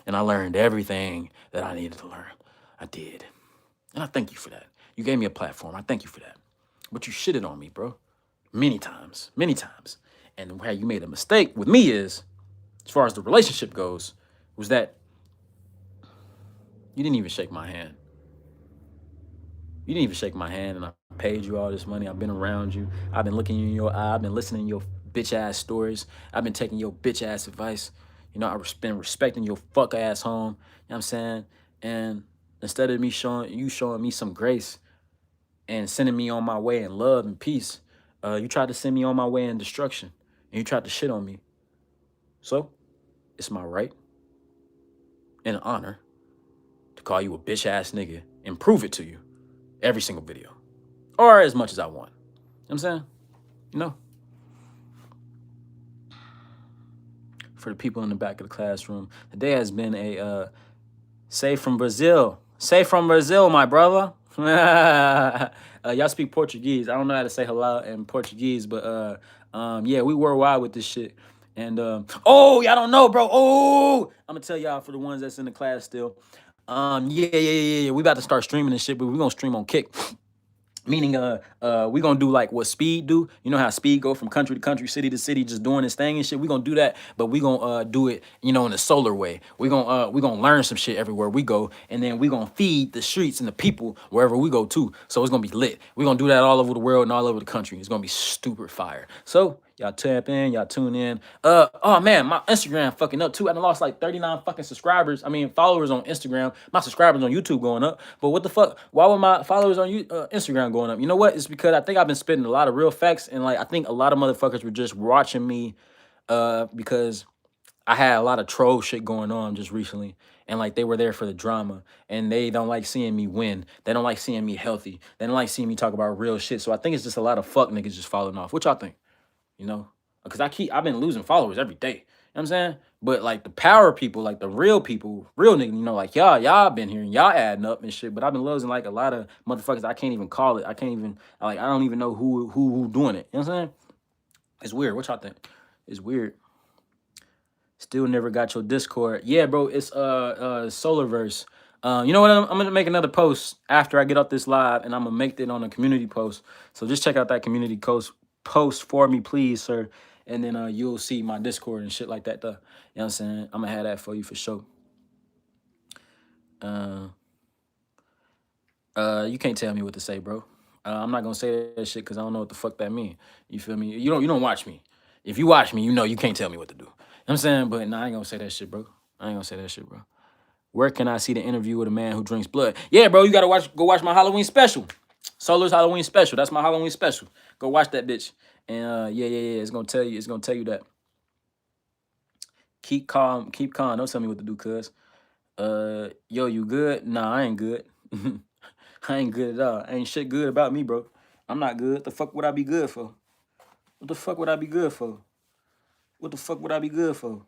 And I learned everything that I needed to learn. I did. And I thank you for that. You gave me a platform. I thank you for that. But you shitted on me, bro. Many times. Many times. And where you made a mistake with me is, as far as the relationship goes, was that you didn't even shake my hand. You didn't even shake my hand, and I paid you all this money. I've been around you. I've been looking you in your eye. I've been listening to your bitch ass stories. I've been taking your bitch ass advice. You know, I've been respecting your fuck ass home. You know what I'm saying? And instead of me showing me some grace and sending me on my way in love and peace, you tried to send me on my way in destruction. And you tried to shit on me. So, it's my right and an honor to call you a bitch ass nigga and prove it to you every single video. Or as much as I want. You know what I'm saying? You know? For the people in the back of the classroom, today has been a say from Brazil. Say from Brazil, my brother. Y'all speak Portuguese. I don't know how to say hello in Portuguese, but yeah, we worldwide with this shit. And oh, y'all don't know, bro. Oh, I'm gonna tell y'all for the ones that's in the class still. Yeah. We about to start streaming this shit, but we gonna stream on Kick. Meaning, we gonna do like what Speed do. You know how Speed go from country to country, city to city, just doing his thing and shit. We gonna do that, but we gonna do it, you know, in a solar way. We gonna learn some shit everywhere we go, and then we gonna feed the streets and the people wherever we go too. So it's gonna be lit. We gonna do that all over the world and all over the country. It's gonna be stupid fire. So y'all tap in, y'all tune in. Oh man, my Instagram fucking up too. I done lost like 39 fucking subscribers. I mean followers on Instagram. My subscribers on YouTube going up. But what the fuck? Why would my followers on Instagram going up? You know what? It's because I think I've been spitting a lot of real facts, and like I think a lot of motherfuckers were just watching me because I had a lot of troll shit going on just recently. And like they were there for the drama, and they don't like seeing me win. They don't like seeing me healthy. They don't like seeing me talk about real shit. So I think it's just a lot of fuck niggas just falling off. What y'all think? You know, because I've been losing followers every day. You know what I'm saying? But like the power people, like the real people, real niggas, you know, like y'all been here and y'all adding up and shit. But I've been losing like a lot of motherfuckers. I can't even call it. I can't even like I don't even know who doing it. You know what I'm saying? It's weird. What y'all think? It's weird. Still never got your Discord. Yeah, bro. It's Solarverse. You know what? I'm gonna make another post after I get off this live, and I'm gonna make it on a community post. So just check out that community post for me, please, sir. And then you'll see my Discord and shit like that. Though. You know what I'm saying? I'm gonna have that for you for sure. Uh, You can't tell me what to say, bro. I'm not gonna say that shit because I don't know what the fuck that mean. You feel me? You don't watch me. If you watch me, you know you can't tell me what to do. You know what I'm saying? But nah, I ain't gonna say that shit, bro. I ain't gonna say that shit, bro. Where can I see the interview with a man who drinks blood? Yeah, bro, you gotta go watch my Halloween special. Solar's Halloween special. That's my Halloween special. Go watch that bitch. And yeah. It's gonna tell you that. Keep calm, keep calm. Don't tell me what to do, cuz. Yo, you good? Nah, I ain't good. I ain't good at all. Ain't shit good about me, bro. I'm not good. The fuck would I be good for? What the fuck would I be good for? What the fuck would I be good for?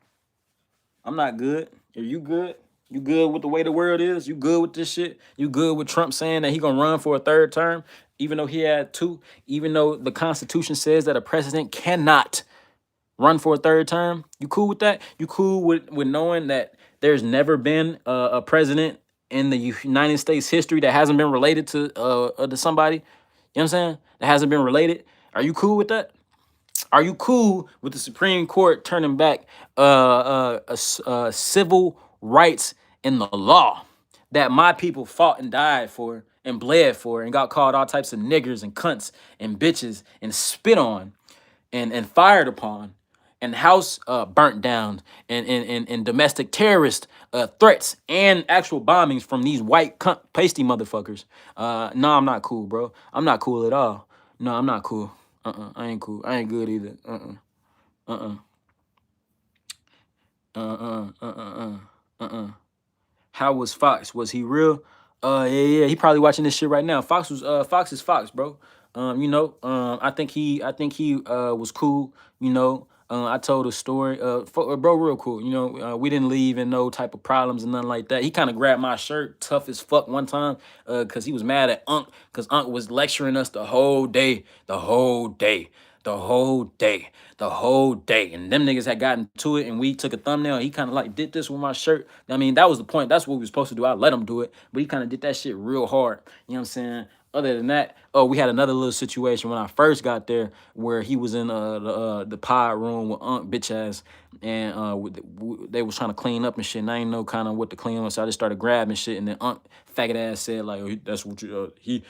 I'm not good. Are you good? You good with the way the world is? You good with this shit? You good with Trump saying that he gonna run for a third term, even though he had two, even though the Constitution says that a president cannot run for a third term? You cool with that? You cool with knowing that there's never been a president in the United States history that hasn't been related to somebody? You know what I'm saying? That hasn't been related. Are you cool with that? Are you cool with the Supreme Court turning back civil rights in the law that my people fought and died for and bled for and got called all types of niggers and cunts and bitches and spit on and fired upon and house burnt down and domestic terrorist threats and actual bombings from these white cunt pasty motherfuckers? No, I'm not cool, bro. I'm not cool at all. No, I'm not cool. I ain't cool. I ain't good either. Uh-uh. How was Fox? Was he real? Yeah. He probably watching this shit right now. Fox is Fox, bro. I think he was cool. I told a story. Bro, real cool. We didn't leave in no type of problems and nothing like that. He kind of grabbed my shirt, tough as fuck, one time, cause he was mad at Unc, cause Unc was lecturing us the whole day, the whole day, the whole day. And them niggas had gotten to it and we took a thumbnail. He kind of like did this with my shirt. I mean, that was the point. That's what we were supposed to do. I let him do it. But he kind of did that shit real hard. You know what I'm saying? Other than that, we had another little situation when I first got there where he was in the pod room with Unc bitch ass, and they was trying to clean up and shit. And I didn't know kind of what to clean up, so I just started grabbing shit. And then Unc faggot ass said like, oh, "That's what you he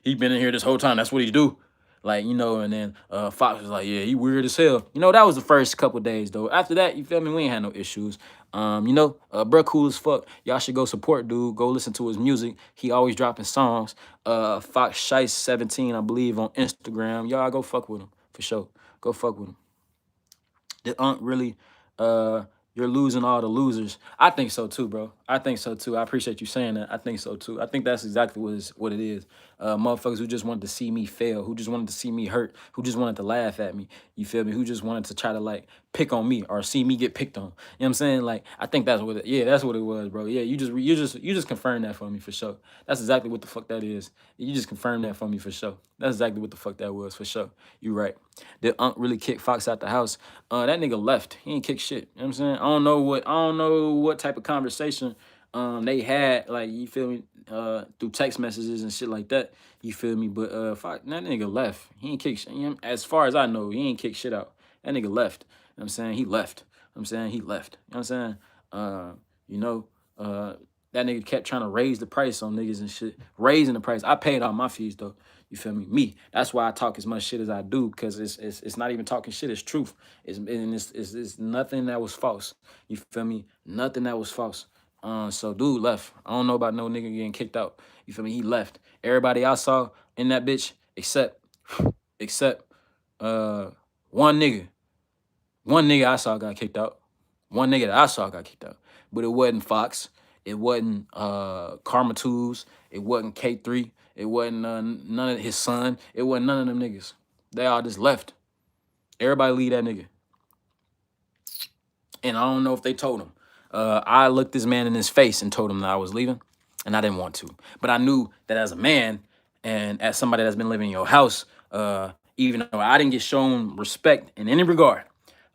been in here this whole time. That's what he do." Like, and then Fox was like, yeah, he weird as hell. That was the first couple days, though. After that, you feel me? We ain't had no issues. Bruh cool as fuck. Y'all should go support dude. Go listen to his music. He always dropping songs. Fox Shice 17, I believe, on Instagram. Y'all go fuck with him, for sure. Go fuck with him. Did Unc really you're losing all the losers? I think so too, bro. I think so too. I appreciate you saying that. I think so too. I think that's exactly what it is. Motherfuckers who just wanted to see me fail, who just wanted to see me hurt, who just wanted to laugh at me. You feel me? Who just wanted to try to like pick on me or see me get picked on. You know what I'm saying? Like, I think that's what that's what it was, bro. Yeah, you just confirmed that for me for sure. That's exactly what the fuck that is. You just confirmed that for me for sure. That's exactly what the fuck that was for sure. You right. Did Unc really kick Fox out the house? That nigga left. He ain't kick shit. You know what I'm saying? I don't know what type of conversation they had, like, you feel me, through text messages and shit like that. You feel me? But Fox, that nigga left. He ain't kick shit. As far as I know, he ain't kick shit out. That nigga left. You know what I'm saying? He left. I'm saying he left. You know what I'm saying? That nigga kept trying to raise the price on niggas and shit. Raising the price. I paid all my fees though. You feel me? Me. That's why I talk as much shit as I do, because it's not even talking shit. It's truth. It's nothing that was false. You feel me? Nothing that was false. So dude left. I don't know about no nigga getting kicked out. You feel me? He left. Everybody I saw in that bitch except one nigga. One nigga I saw got kicked out. One nigga that I saw got kicked out. But it wasn't Fox. It wasn't Karma Tools. It wasn't K3. It wasn't none of his son. It wasn't none of them niggas. They all just left. Everybody leave that nigga. And I don't know if they told him. I looked this man in his face and told him that I was leaving, and I didn't want to. But I knew that as a man and as somebody that's been living in your house, even though I didn't get shown respect in any regard,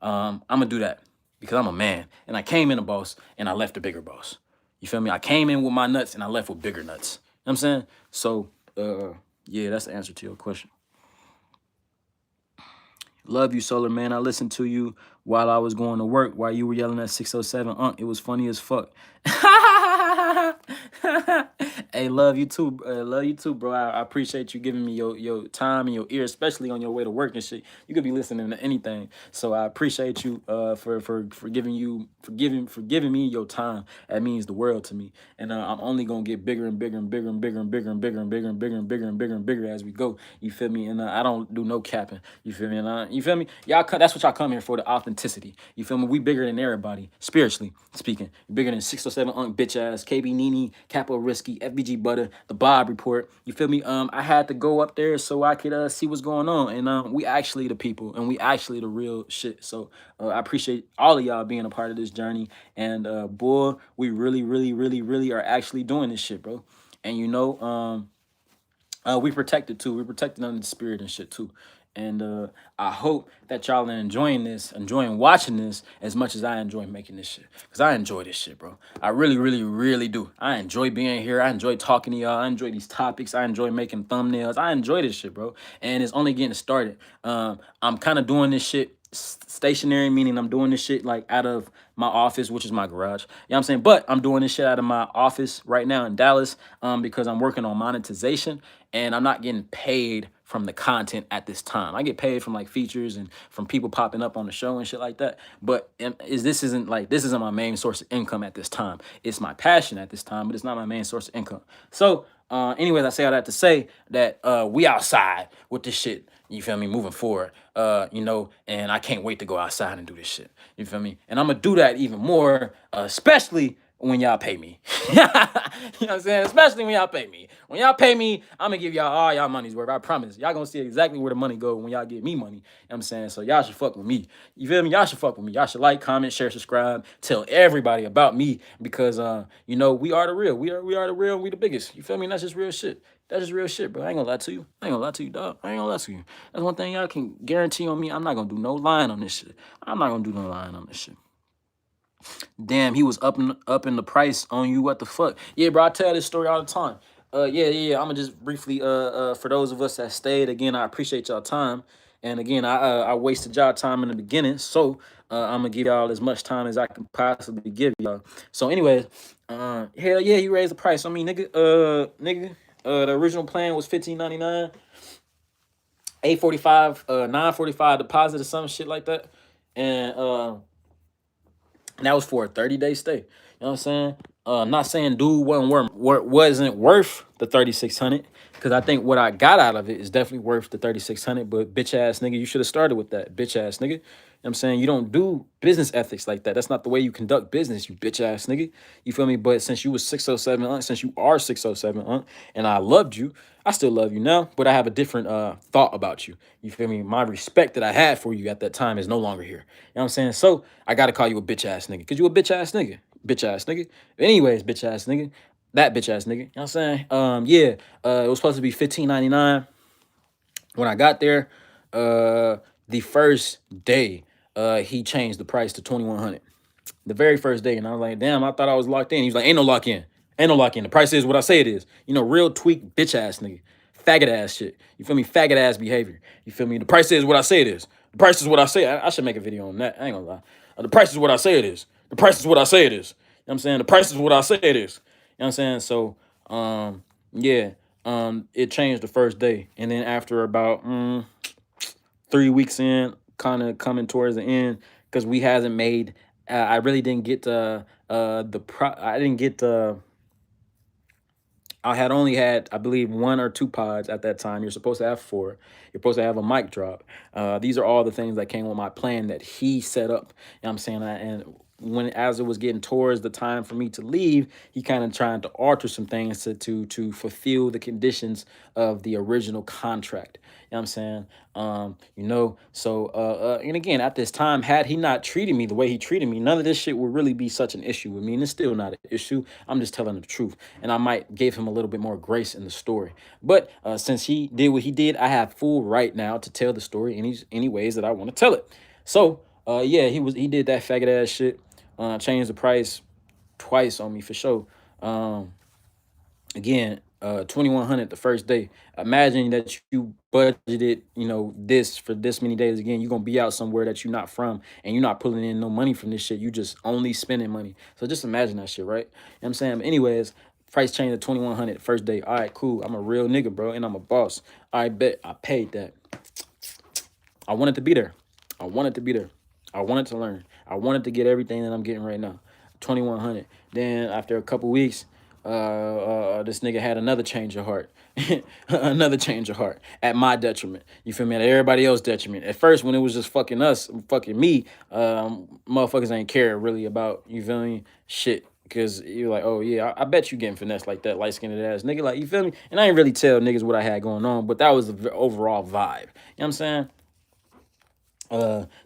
I'm gonna do that because I'm a man. And I came in a boss and I left a bigger boss. You feel me? I came in with my nuts and I left with bigger nuts. You know what I'm saying? So, yeah, that's the answer to your question. Love you, Solar Man. I listened to you while I was going to work, while you were yelling at 607 Unc. It was funny as fuck. Hey, love you too. Love you too, bro. I appreciate you giving me your time and your ear, especially on your way to work and shit. You could be listening to anything. So I appreciate you for giving me your time. That means the world to me. And I'm only gonna get bigger and bigger and bigger and bigger and bigger and bigger and bigger and bigger and bigger and bigger and bigger as we go. You feel me? And I don't do no capping. You feel me? And you feel me? Y'all, that's what y'all come here for, the authenticity. You feel me? We bigger than everybody, spiritually speaking. Bigger than 607 Unc, bitch ass, KB Nene, Capo Risky, FBG Butter, the Bob Report. You feel me? I had to go up there so I could see what's going on. And we actually the people, and we actually the real shit. So I appreciate all of y'all being a part of this journey. And boy, we really, really, really, really are actually doing this shit, bro. And you know, we protected too. We protected under the spirit and shit too. And I hope that y'all are enjoying this, enjoying watching this as much as I enjoy making this shit. Because I enjoy this shit, bro. I really, really, really do. I enjoy being here. I enjoy talking to y'all. I enjoy these topics. I enjoy making thumbnails. I enjoy this shit, bro. And it's only getting started. I'm kind of doing this shit stationary, meaning I'm doing this shit like out of my office, which is my garage. You know what I'm saying? But I'm doing this shit out of my office right now in Dallas because I'm working on monetization and I'm not getting paid from the content at this time. I get paid from like features and from people popping up on the show and shit like that. But this isn't my main source of income at this time. It's my passion at this time, but it's not my main source of income. So anyways, I say all that to say that we outside with this shit. You feel me? Moving forward, you know, and I can't wait to go outside and do this shit. You feel me? And I'm gonna do that even more, especially when y'all pay me. You know what I'm saying? Especially when y'all pay me. When y'all pay me, I'm gonna give y'all all y'all money's worth. I promise. Y'all gonna see exactly where the money go when y'all give me money. You know what I'm saying? So y'all should fuck with me. You feel me? Y'all should fuck with me. Y'all should like, comment, share, subscribe, tell everybody about me because you know, we are the real. We are the real, we the biggest. You feel me? And that's just real shit. That's just real shit, bro. I ain't gonna lie to you. I ain't gonna lie to you, dog. I ain't gonna lie to you. That's one thing y'all can guarantee on me. I'm not gonna do no lying on this shit. I'm not gonna do no lying on this shit. Damn, he was up in the price on you. What the fuck? Yeah, bro, I tell this story all the time. Yeah. I'm gonna just briefly for those of us that stayed, again, I appreciate y'all time. And again, I wasted y'all time in the beginning, so I'm gonna give y'all as much time as I can possibly give y'all. So, anyways, hell yeah, you raised the price. I mean, nigga, the original plan was $15.99, 845, 945 deposit or some shit like that, and that was for a 30-day stay. You know what I'm saying? I'm not saying dude wasn't worth the 3,600 because I think what I got out of it is definitely worth the 3,600. But bitch ass nigga, you should have started with that, bitch ass nigga. You know what I'm saying? You don't do business ethics like that. That's not the way you conduct business, you bitch ass nigga. You feel me? But since you was 607, since you are 607, and I loved you, I still love you now, but I have a different thought about you. You feel me? My respect that I had for you at that time is no longer here. You know what I'm saying? So I gotta call you a bitch ass nigga, cause you a bitch ass nigga. Bitch ass nigga. Anyways, bitch ass nigga. That bitch ass nigga. You know what I'm saying? Yeah. It was supposed to be $15.99. When I got there, the first day, he changed the price to 2,100. The very first day, and I was like, damn, I thought I was locked in. He was like, ain't no lock in. Ain't no lock in. The price is what I say it is. You know, real tweak bitch ass nigga. Faggot ass shit. You feel me? Faggot ass behavior. You feel me? The price is what I say it is. The price is what I say. I should make a video on that. I ain't gonna lie. The price is what I say it is. The price is what I say it is. You know what I'm saying? The price is what I say it is. You know what I'm saying? So, yeah. It changed the first day. And then after about 3 weeks in, kind of coming towards the end, because we hasn't made, I really didn't get I didn't get I had only had, I believe, 1 or 2 pods at that time. You're supposed to have 4. You're supposed to have a mic drop. These are all the things that came with my plan that he set up. You know what I'm saying? And as it was getting towards the time for me to leave, he kind of trying to alter some things to fulfill the conditions of the original contract. You know what I'm saying? You know, so and again, at this time, had he not treated me the way he treated me, none of this shit would really be such an issue with me. And it's still not an issue. I'm just telling the truth. And I might give him a little bit more grace in the story. But since he did what he did, I have full right now to tell the story any ways that I want to tell it. So yeah, he did that faggot ass shit. Changed the price twice on me for sure. Again, $2,100 the first day. Imagine that you budgeted, this for this many days. Again, you're gonna be out somewhere that you're not from, and you're not pulling in no money from this shit. You just only spending money. So just imagine that shit, right? You know what I'm saying? Anyways, price change to 2,100 first day. All right, cool. I'm a real nigga, bro, and I'm a boss. I bet I paid that. I wanted to be there. I wanted to be there. I wanted to learn. I wanted to get everything that I'm getting right now. 2,100. Then after a couple weeks, this nigga had another change of heart. Another change of heart at my detriment. You feel me? At everybody else's detriment. At first, when it was just fucking us, fucking me, motherfuckers ain't care really about, you feel me, shit. Because you're like, oh yeah, I bet you getting finessed like that, light skinned ass nigga. Like, you feel me? And I ain't really tell niggas what I had going on, but that was the overall vibe. You know what I'm saying?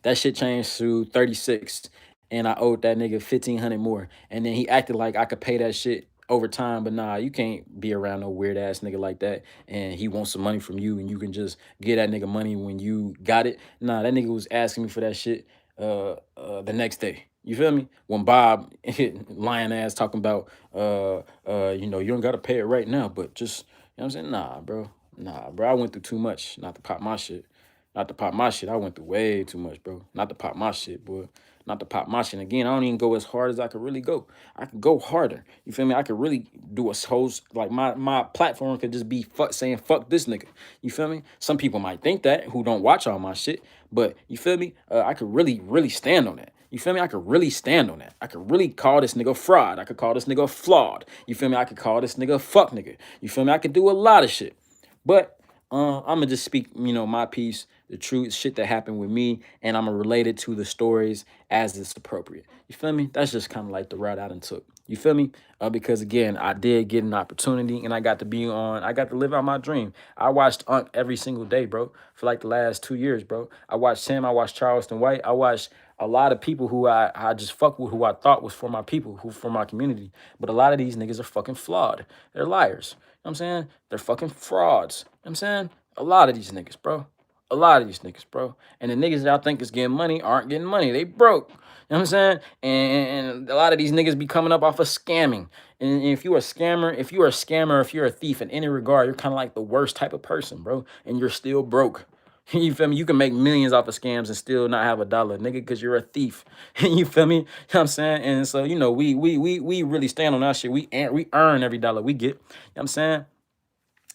That shit changed to 36, and I owed that nigga 1,500 more. And then he acted like I could pay that shit over time, but nah, you can't be around no weird ass nigga like that. And he wants some money from you, and you can just get that nigga money when you got it. Nah, that nigga was asking me for that shit the next day. You feel me? When Bob hit lying ass talking about you don't gotta pay it right now, but just, you know what I'm saying? Nah, bro. Nah, bro. I went through too much not to pop my shit. Not to pop my shit. I went through way too much, bro. Not to pop my shit, boy. Not to pop my shit. Again, I don't even go as hard as I could really go. I could go harder. You feel me? I could really do a whole, like, my platform could just be saying fuck this nigga. You feel me? Some people might think that who don't watch all my shit, but you feel me? I could really, really stand on that. You feel me? I could really stand on that. I could really call this nigga fraud. I could call this nigga flawed. You feel me? I could call this nigga fuck nigga. You feel me? I could do a lot of shit. But I'm gonna just speak, my piece, the truth, shit that happened with me, and I'm gonna relate it to the stories as it's appropriate. You feel me? That's just kind of like the route I done took. You feel me? Because again, I did get an opportunity, and I got to live out my dream. I watched Unc every single day, bro, for like the last 2 years, bro. I watched him. I watched Charleston White. I watched a lot of people who I just fuck with, who I thought was for my people, who for my community. But a lot of these niggas are fucking flawed. They're liars. You know what I'm saying? They're fucking frauds. You know what I'm saying? A lot of these niggas, bro. A lot of these niggas, bro. And the niggas that I think is getting money aren't getting money. They broke. You know what I'm saying? And a lot of these niggas be coming up off of scamming. And if you're a scammer, if you're a thief in any regard, you're kind of like the worst type of person, bro. And you're still broke. You feel me? You can make millions off of scams and still not have a dollar, nigga, because you're a thief. You feel me? You know what I'm saying? And so, we really stand on our shit. We earn every dollar we get. You know what I'm saying?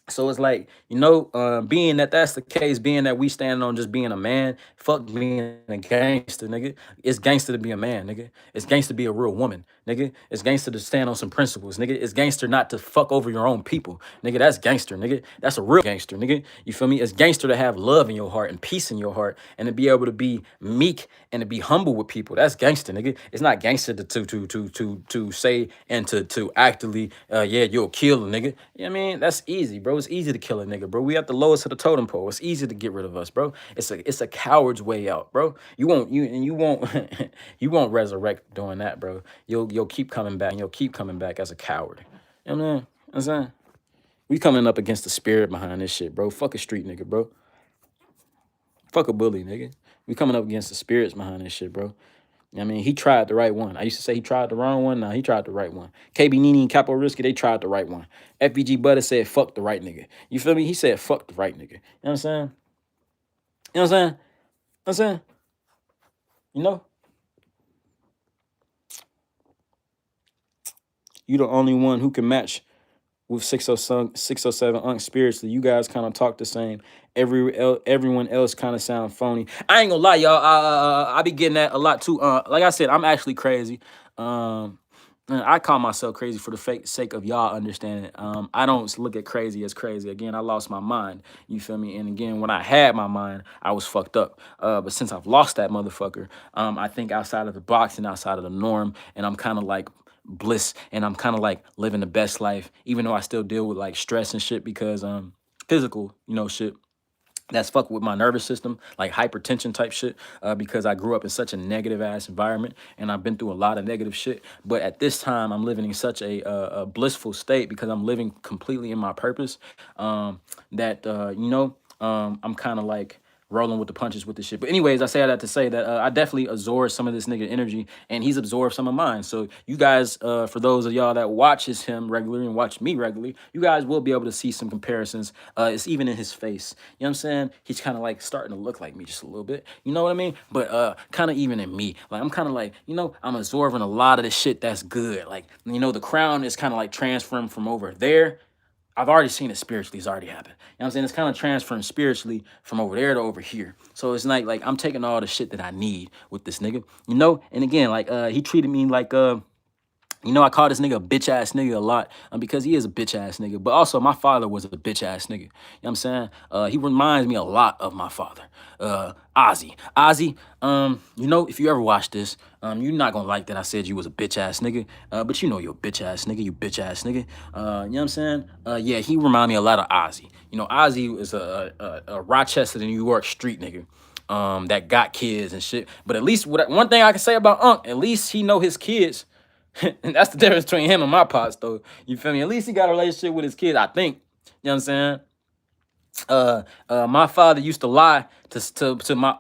So it's like, being that that's the case, being that we stand on just being a man, fuck being a gangster, nigga. It's gangster to be a man, nigga. It's gangster to be a real woman, nigga. It's gangster to stand on some principles, nigga. It's gangster not to fuck over your own people, nigga. That's gangster, nigga. That's a real gangster, nigga. You feel me? It's gangster to have love in your heart and peace in your heart, and to be able to be meek and to be humble with people. That's gangster, nigga. It's not gangster to say and to actively, yeah, you'll kill a nigga. You know what I mean? That's easy, bro. It's easy to kill a nigga, bro. We at the lowest of the totem pole. It's easy to get rid of us, bro. It's a coward's way out, bro. You won't you won't resurrect doing that, bro. You'll keep coming back, and you'll keep coming back as a coward. You know what I mean? You know what I'm saying? We coming up against the spirit behind this shit, bro. Fuck a street nigga, bro. Fuck a bully, nigga. We coming up against the spirits behind this shit, bro. I mean, he tried the right one. I used to say he tried the wrong one. Nah, he tried the right one. KB Nene and Capo Risky, they tried the right one. FBG Butter said, fuck the right nigga. You feel me? He said, fuck the right nigga. You know what I'm saying? You know what I'm saying? You know what I'm saying? You know? You the only one who can match with 607 Unc spiritually. You guys kind of talk the same. Everyone else kind of sound phony. I ain't gonna lie, y'all. I be getting that a lot too. Like I said, I'm actually crazy. I call myself crazy for the sake of y'all understanding. I don't look at crazy as crazy. Again, I lost my mind. You feel me? And again, when I had my mind, I was fucked up. But since I've lost that motherfucker, I think outside of the box and outside of the norm, and I'm kind of like bliss, and I'm kind of like living the best life, even though I still deal with like stress and shit because physical, shit that's fuck with my nervous system, like hypertension type shit, because I grew up in such a negative ass environment, and I've been through a lot of negative shit. But at this time, I'm living in such a blissful state because I'm living completely in my purpose. That I'm kind of like rolling with the punches with this shit. But anyways, I say that to say that I definitely absorb some of this nigga energy, and he's absorbed some of mine. So you guys, for those of y'all that watches him regularly and watch me regularly, you guys will be able to see some comparisons. It's even in his face. You know what I'm saying? He's kind of like starting to look like me just a little bit. You know what I mean? But kind of even in me, like I'm kind of like, you know, I'm absorbing a lot of the shit that's good. Like, you know, the crown is kind of like transferring from over there. I've already seen it spiritually. It's already happened. You know what I'm saying? It's kind of transferring spiritually from over there to over here. So it's like I'm taking all the shit that I need with this nigga, you know? And again, like he treated me like you know, I call this nigga a bitch ass nigga a lot because he is a bitch ass nigga. But also, my father was a bitch ass nigga. You know what I'm saying? He reminds me a lot of my father, Ozzy. Ozzy, you know, if you ever watch this, you're not gonna like that I said you was a bitch ass nigga. But you know you're a bitch ass nigga. You bitch ass nigga. You know what I'm saying? Yeah, he remind me a lot of Ozzy. You know, Ozzy is a Rochester, New York street nigga. That got kids and shit. But at least one thing I can say about Unc, at least he know his kids. And that's the difference between him and my pops, though. You feel me? At least he got a relationship with his kids, I think. You know what I'm saying? My father used to lie to my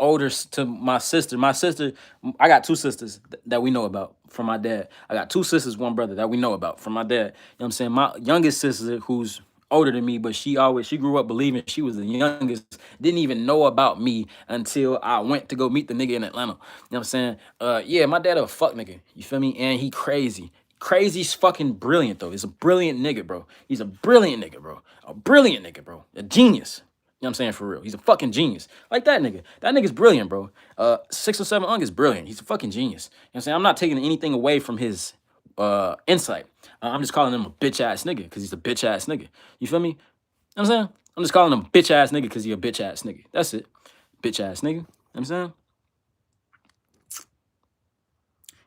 to my sister. My sister, I got two sisters that we know about from my dad. I got two sisters, one brother that we know about from my dad. You know what I'm saying? My youngest sister, who's older than me, but she grew up believing she was the youngest, didn't even know about me until I went to go meet the nigga in Atlanta. You know what I'm saying? Yeah, my dad a fuck nigga. You feel me? And he crazy. Crazy's fucking brilliant, though. He's a brilliant nigga, bro. He's a brilliant nigga, bro. A brilliant nigga, bro. A genius. You know what I'm saying? For real. He's a fucking genius. Like that nigga. That nigga's brilliant, bro. 607 Unk is brilliant. He's a fucking genius. You know what I'm saying? I'm not taking anything away from his insight. I'm just calling him a bitch ass nigga because he's a bitch ass nigga. You feel me? You know what I'm saying? I'm just calling him a bitch ass nigga because he's a bitch ass nigga. That's it. Bitch ass nigga. You know what I'm saying?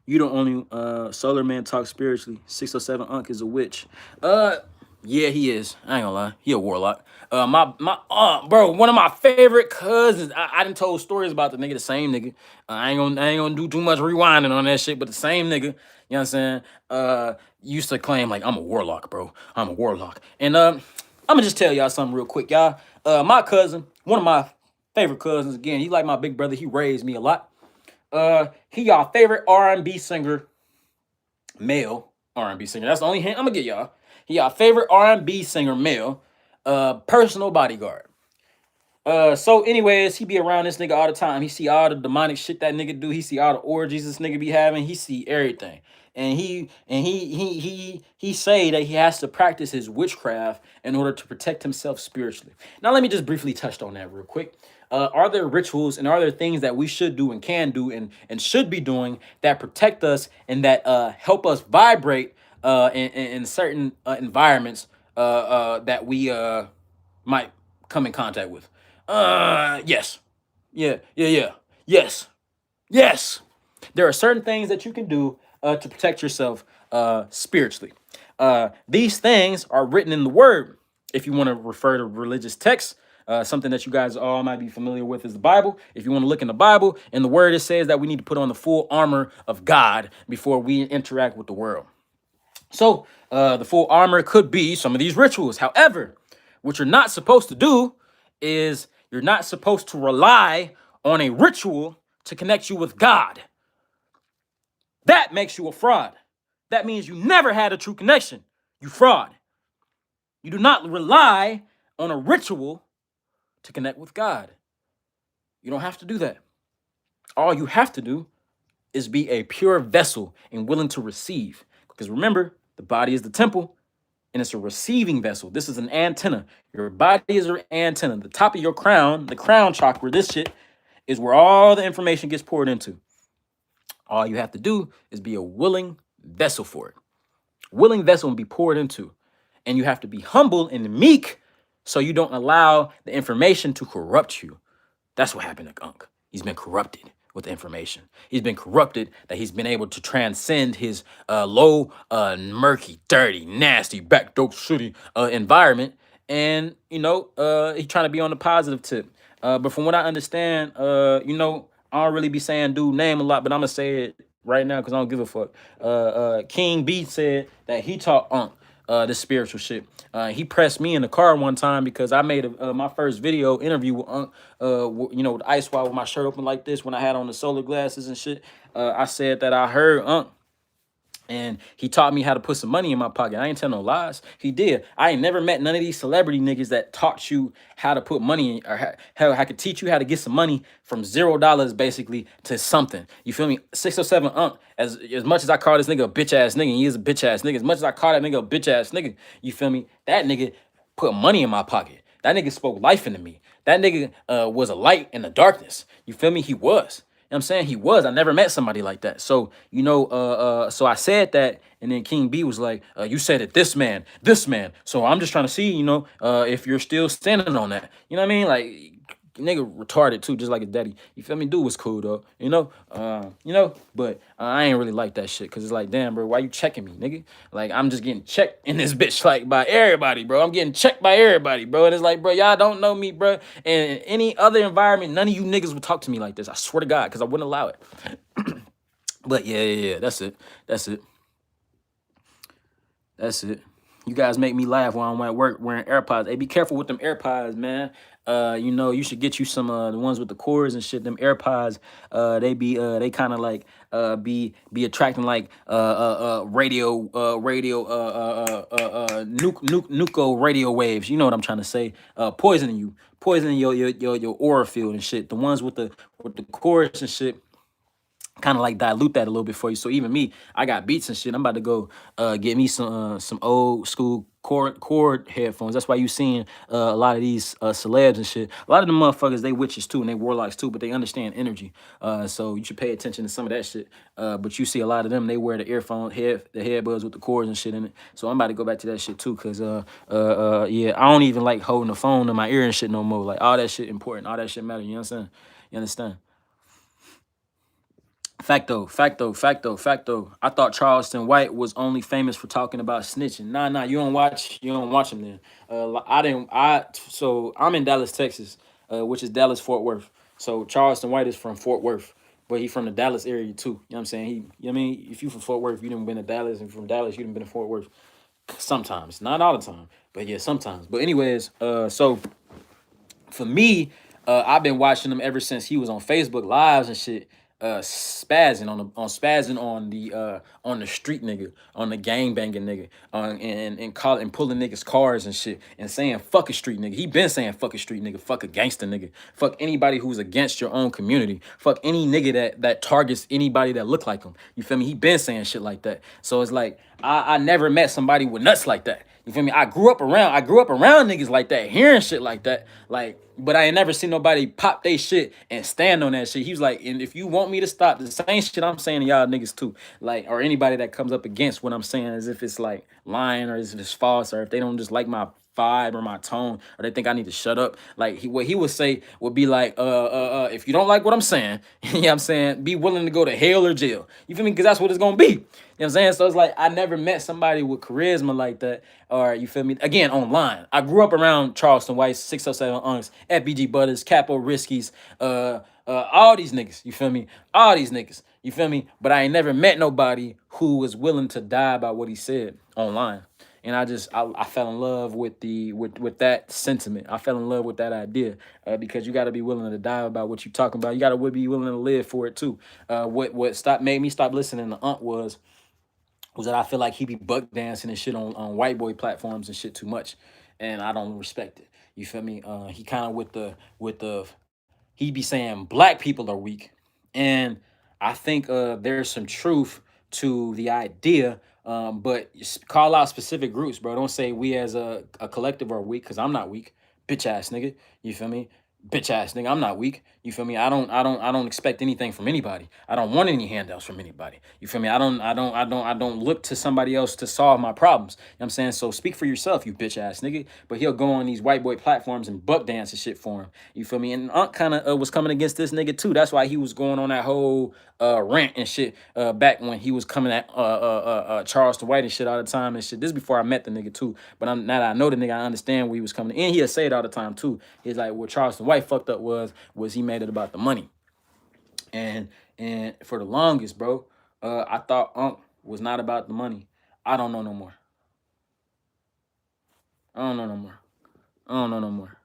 You don't only SolarMan talk spiritually. 607 Unk is a witch. Yeah, he is. I ain't gonna lie. He a warlock. My aunt, bro, one of my favorite cousins. I done told stories about the nigga, the same nigga. I ain't gonna do too much rewinding on that shit, but the same nigga, you know what I'm saying? Used to claim like I'm a warlock, bro. I'm a warlock. And I'ma just tell y'all something real quick, y'all. My cousin, one of my favorite cousins, again, he like my big brother. He raised me a lot. He y'all favorite R&B singer, male R&B singer. That's the only hint I'm gonna get y'all. He y'all favorite R&B singer, male, personal bodyguard. So anyways, he be around this nigga all the time. He see all the demonic shit that nigga do. He see all the orgies this nigga be having. He see everything. And he say that he has to practice his witchcraft in order to protect himself spiritually. Now let me just briefly touch on that real quick. Are there rituals and are there things that we should do and can do and should be doing that protect us and that help us vibrate in certain environments that we might come in contact with? Yes. Yeah. Yes. Yes. There are certain things that you can do to protect yourself spiritually. These things are written in the word. If you want to refer to religious texts, something that you guys all might be familiar with is the Bible. If you want to look in the Bible, in the word it says that we need to put on the full armor of God before we interact with the world. So the full armor could be some of these rituals. However, what you're not supposed to do is you're not supposed to rely on a ritual to connect you with God. That makes you a fraud. That means you never had a true connection. You fraud. You do not rely on a ritual to connect with God. You don't have to do that. All you have to do is be a pure vessel and willing to receive. Because remember, the body is the temple and it's a receiving vessel. This is an antenna. Your body is your antenna. The top of your crown, the crown chakra, this shit is where all the information gets poured into. All you have to do is be a willing vessel for it. Willing vessel and be poured into. And you have to be humble and meek so you don't allow the information to corrupt you. That's what happened to Unk. He's been corrupted with the information. He's been corrupted that he's been able to transcend his low, murky, dirty, nasty, backdoor, shitty environment. And, you know, he's trying to be on the positive tip. But from what I understand, you know, I don't really be saying dude name a lot, but I'm going to say it right now because I don't give a fuck. King B said that he taught Unk this spiritual shit. He pressed me in the car one time because I made my first video interview with Unc, you know, with Ice Wall with my shirt open like this when I had on the solar glasses and shit. I said that I heard Unc and he taught me how to put some money in my pocket. I ain't tell no lies. He did. I ain't never met none of these celebrity niggas that taught you how to put money in, or how I could teach you how to get some money from $0 basically to something. You feel me? 607 as much as I call this nigga a bitch ass nigga, and he is a bitch ass nigga. As much as I call that nigga a bitch ass nigga, you feel me? That nigga put money in my pocket. That nigga spoke life into me. That nigga was a light in the darkness. You feel me? He was. You know what I'm saying? He was. I never met somebody like that. So, you know, so I said that, and then King B was like, you said it, this man. So I'm just trying to see, you know, if you're still standing on that. You know what I mean? Like, nigga retarded too, just like his daddy. You feel me? Dude was cool though, you know, but I ain't really like that shit, cause it's like, damn, bro, why you checking me, nigga? Like, I'm just getting checked in this bitch, like, by everybody, bro. I'm getting checked by everybody, bro. And it's like, bro, y'all don't know me, bro. And in any other environment, none of you niggas would talk to me like this. I swear to God, cause I wouldn't allow it. But yeah, that's it. That's it. You guys make me laugh while I'm at work wearing AirPods. Hey, be careful with them AirPods, man. You know, you should get you some the ones with the cords and shit. Them AirPods, they kind of like be attracting like nuco radio waves. You know what I'm trying to say? Poisoning you, poisoning your aura field and shit. The ones with the cords and shit kind of like dilute that a little bit for you. So even me, I got beats and shit. I'm about to go get me some old school cord headphones. That's why you seeing a lot of these celebs and shit. A lot of them motherfuckers, they witches too and they warlocks too, but they understand energy. So you should pay attention to some of that shit. But you see a lot of them, they wear the the headbuds with the cords and shit in it. So I'm about to go back to that shit too, cause yeah, I don't even like holding the phone in my ear and shit no more. Like all that shit important, all that shit matter. You know what I'm saying? You understand? Facto. I thought Charleston White was only famous for talking about snitching. Nah, you don't watch him then. I didn't, so I'm in Dallas, Texas, which is Dallas, Fort Worth. So Charleston White is from Fort Worth, but he from the Dallas area too. You know what I'm saying? You know what I mean? If you from Fort Worth, you done been to Dallas, and from Dallas, you done been to Fort Worth. Sometimes, not all the time, but yeah, sometimes. But anyways, so for me, I've been watching him ever since he was on Facebook Lives and shit, spazzing on the street nigga, on the gang banging nigga, and pulling niggas cars and shit, and saying fuck a street nigga. He been saying fuck a street nigga, fuck a gangster nigga, fuck anybody who's against your own community, fuck any nigga that targets anybody that look like him. You feel me? He been saying shit like that. So it's like I never met somebody with nuts like that. You feel me? I grew up around niggas like that, hearing shit like that. Like, but I ain't never seen nobody pop they shit and stand on that shit. He was like, and if you want me to stop the same shit I'm saying to y'all niggas too, like, or anybody that comes up against what I'm saying as if it's like lying or as if it's false, or if they don't just like my vibe or my tone, or they think I need to shut up. Like what he would say would be like, if you don't like what I'm saying, you know what I'm saying, be willing to go to hell or jail. You feel me? Because that's what it's gonna be. You know what I'm saying? So it's like I never met somebody with charisma like that, or you feel me? Again, online. I grew up around Charleston White, 607 Unks, FBG Butters, Capo Riskies, all these niggas, you feel me? All these niggas, you feel me? But I ain't never met nobody who was willing to die about what he said online. And I fell in love with with that sentiment. I fell in love with that idea, because you got to be willing to die about what you're talking about. You got to be willing to live for it too. What made me stop listening to Unc was that I feel like he be buck dancing and shit on white boy platforms and shit too much, and I don't respect it. You feel me? He kind of with the he be saying black people are weak, and I think there's some truth to the idea. But call out specific groups, bro. Don't say we as a collective are weak, because I'm not weak, bitch ass nigga. You feel me? Bitch ass nigga, I'm not weak. You feel me? I don't expect anything from anybody. I don't want any handouts from anybody. You feel me? I don't look to somebody else to solve my problems. You know what I'm saying? So speak for yourself, you bitch ass nigga. But he'll go on these white boy platforms and buck dance and shit for him. You feel me? And Unc kind of was coming against this nigga too. That's why he was going on that whole rant and shit back when he was coming at Charleston White and shit all the time and shit. This is before I met the nigga too. But now that I know the nigga, I understand where he was coming. And he'll say it all the time too. He's like, what Charleston White fucked up was he made it about the money. And for the longest, bro, I thought Unc was not about the money. I don't know no more. I don't know no more. I don't know no more.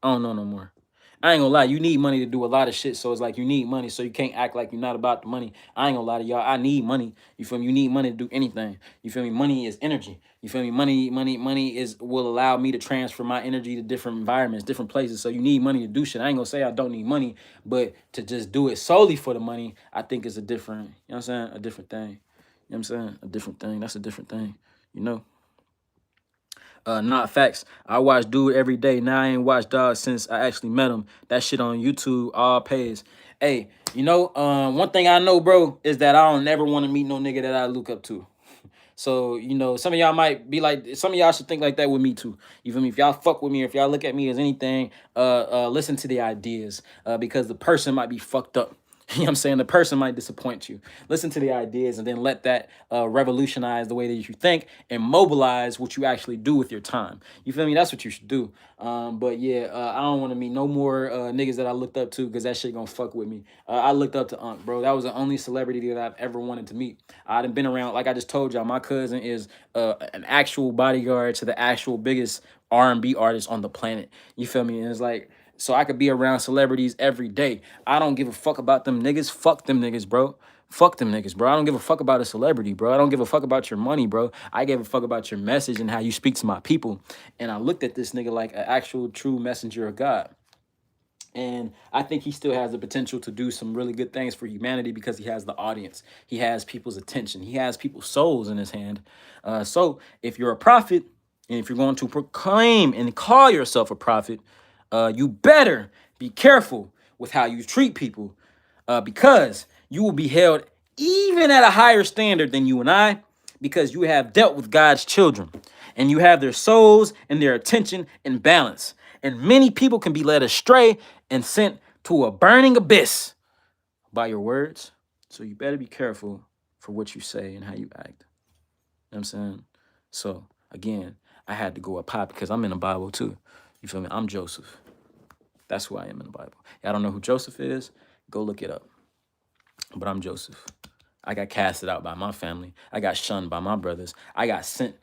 I don't know no more. I ain't gonna lie, you need money to do a lot of shit. So it's like you need money, so you can't act like you're not about the money. I ain't gonna lie to y'all. I need money. You feel me? You need money to do anything. You feel me? Money is energy. You feel me? Money is will allow me to transfer my energy to different environments, different places. So you need money to do shit. I ain't gonna say I don't need money, but to just do it solely for the money, I think is a different, you know what I'm saying? A different thing. You know what I'm saying? A different thing. That's a different thing. You know? Not facts. I watch dude every day. Now I ain't watched dog since I actually met him. That shit on YouTube all pays. Hey, one thing I know, bro, is that I don't never want to meet no nigga that I look up to. So, some of y'all might be like, some of y'all should think like that with me too. You feel me? If y'all fuck with me, if y'all look at me as anything, listen to the ideas, because the person might be fucked up. You know what I'm saying? The person might disappoint you. Listen to the ideas and then let that revolutionize the way that you think and mobilize what you actually do with your time. You feel me? That's what you should do. But yeah, I don't want to meet no more niggas that I looked up to because that shit gonna fuck with me. I looked up to Unc, bro. That was the only celebrity that I've ever wanted to meet. I done been around, like I just told y'all, my cousin is an actual bodyguard to the actual biggest R&B artist on the planet. You feel me? And it's like, so I could be around celebrities every day. I don't give a fuck about them niggas. Fuck them niggas, bro. Fuck them niggas, bro. I don't give a fuck about a celebrity, bro. I don't give a fuck about your money, bro. I give a fuck about your message and how you speak to my people. And I looked at this nigga like an actual true messenger of God. And I think he still has the potential to do some really good things for humanity because he has the audience. He has people's attention. He has people's souls in his hand. So if you're a prophet and if you're going to proclaim and call yourself a prophet, you better be careful with how you treat people, because you will be held even at a higher standard than you and I, because you have dealt with God's children and you have their souls and their attention in balance. And many people can be led astray and sent to a burning abyss by your words. So you better be careful for what you say and how you act. You know what I'm saying? So again, I had to go up high because I'm in the Bible too. You feel me? I'm Joseph. That's who I am in the Bible. Y'all don't know who Joseph is? Go look it up. But I'm Joseph. I got casted out by my family. I got shunned by my brothers. I got sent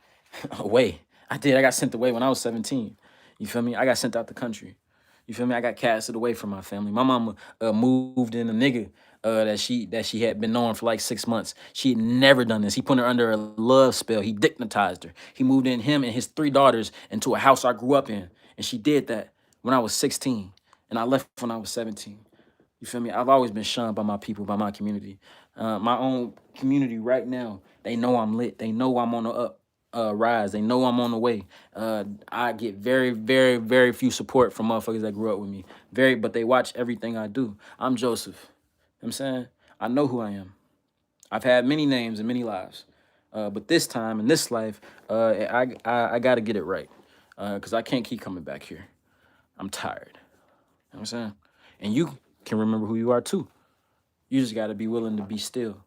away. I did. I got sent away when I was 17. You feel me? I got sent out the country. You feel me? I got casted away from my family. My mama moved in a nigga that she had been knowing for like 6 months. She had never done this. He put her under a love spell. He dignitized her. He moved in him and his 3 daughters into a house I grew up in. And she did that when I was 16. And I left when I was 17. You feel me? I've always been shunned by my people, by my community. My own community right now, they know I'm lit. They know I'm on the up rise. They know I'm on the way. I get very, very, very few support from motherfuckers that grew up with me. But they watch everything I do. I'm Joseph. You know what I'm saying? I know who I am. I've had many names and many lives. But this time, in this life, I got to get it right. Because I can't keep coming back here. I'm tired. You know what I'm saying? And you can remember who you are too. You just got to be willing to be still.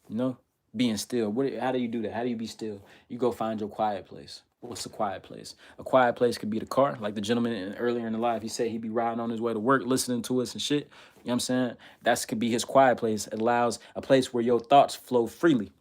You know, being still. How do you do that? How do you be still? You go find your quiet place. What's a quiet place? A quiet place could be the car, like the gentleman earlier in the life. He said he'd be riding on his way to work, listening to us and shit. You know what I'm saying? That could be his quiet place. It allows a place where your thoughts flow freely.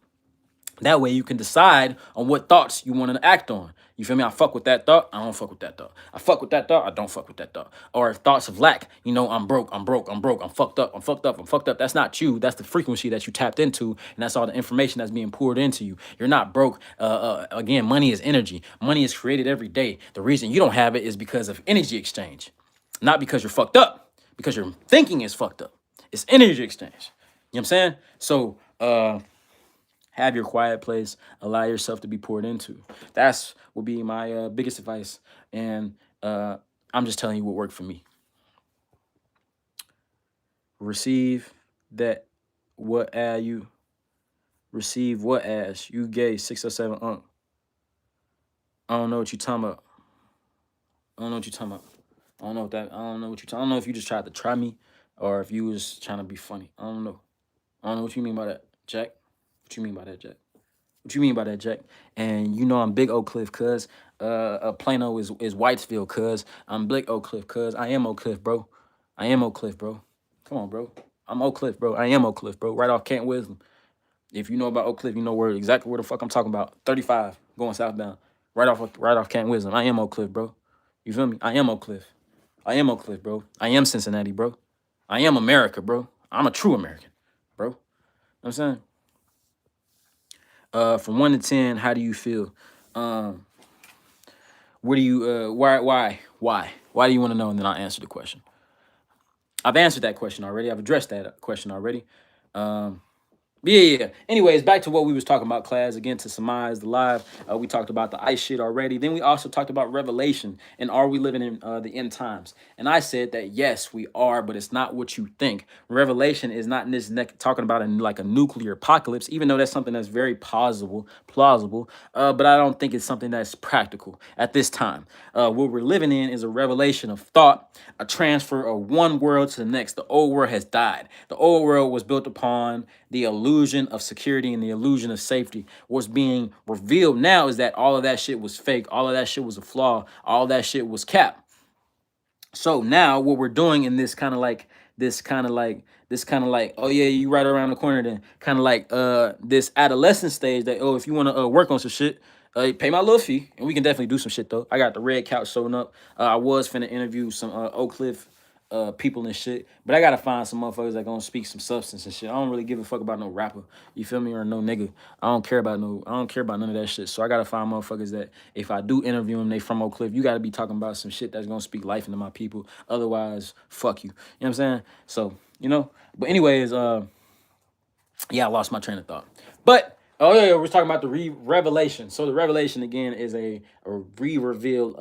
That way you can decide on what thoughts you want to act on. You feel me? I fuck with that thought. I don't fuck with that thought. I fuck with that thought. I don't fuck with that thought. Or if thoughts of lack, I'm broke. I'm broke. I'm broke. I'm fucked up. I'm fucked up. I'm fucked up. That's not you. That's the frequency that you tapped into. And that's all the information that's being poured into you. You're not broke. Again, money is energy. Money is created every day. The reason you don't have it is because of energy exchange. Not because you're fucked up. Because your thinking is fucked up. It's energy exchange. You know what I'm saying? So, have your quiet place. Allow yourself to be poured into. That's would be my biggest advice. And I'm just telling you what worked for me. Receive that what you receive what as you gay 607 unk. I don't know what you talking about. I don't know what you talking about. I don't know what that. I don't know what you. I don't know if you just tried to try me or if you was trying to be funny. I don't know. I don't know what you mean by that, Jack. What you mean by that, Jack? What you mean by that, Jack? And I'm Big Oak Cliff, cuz. Plano is Whitesville, cuz. I'm Big Oak Cliff, cuz. I am Oak Cliff, bro. I am Oak Cliff, bro. Come on, bro. I'm Oak Cliff, bro. I am Oak Cliff, bro. Right off Kent Wisdom. If you know about Oak Cliff, you know exactly where the fuck I'm talking about. 35, going southbound. right off Camp Wisdom. I am Oak Cliff, bro. You feel me? I am Oak Cliff. I am Oak Cliff, bro. I am Cincinnati, bro. I am America, bro. I'm a true American, bro. You know what I'm saying? From 1 to 10, how do you feel? Um, where do you why do you want to know? And then I'll answer the question. I've answered that question already. I've addressed that question already. Um, yeah. Anyways, back to what we was talking about, class. Again, to surmise the live, we talked about the ice shit already. Then we also talked about revelation and are we living in the end times? And I said that yes, we are, but it's not what you think. Revelation is not in this talking about in like a nuclear apocalypse, even though that's something that's very plausible. But I don't think it's something that's practical at this time. What we're living in is a revelation of thought, a transfer of one world to the next. The old world has died. The old world was built upon the illusion of security and the illusion of safety. What's being revealed now is that all of that shit was fake. All of that shit was a flaw. All of that shit was cap. So now what we're doing in this kind of like, oh yeah, you right around the corner then, kind of like this adolescent stage that, oh, if you want to work on some shit, pay my little fee and we can definitely do some shit though. I got the red couch showing up. I was finna interview some Oak Cliff people and shit, but I gotta find some motherfuckers that gonna speak some substance and shit. I don't really give a fuck about no rapper, you feel me, or no nigga. I don't care about none of that shit. So I gotta find motherfuckers that if I do interview them, they from Oak Cliff. You gotta be talking about some shit that's gonna speak life into my people. Otherwise, fuck you. You know what I'm saying? So, but anyways, yeah, I lost my train of thought. But oh yeah, we're talking about the revelation. So the revelation again is a re-reveal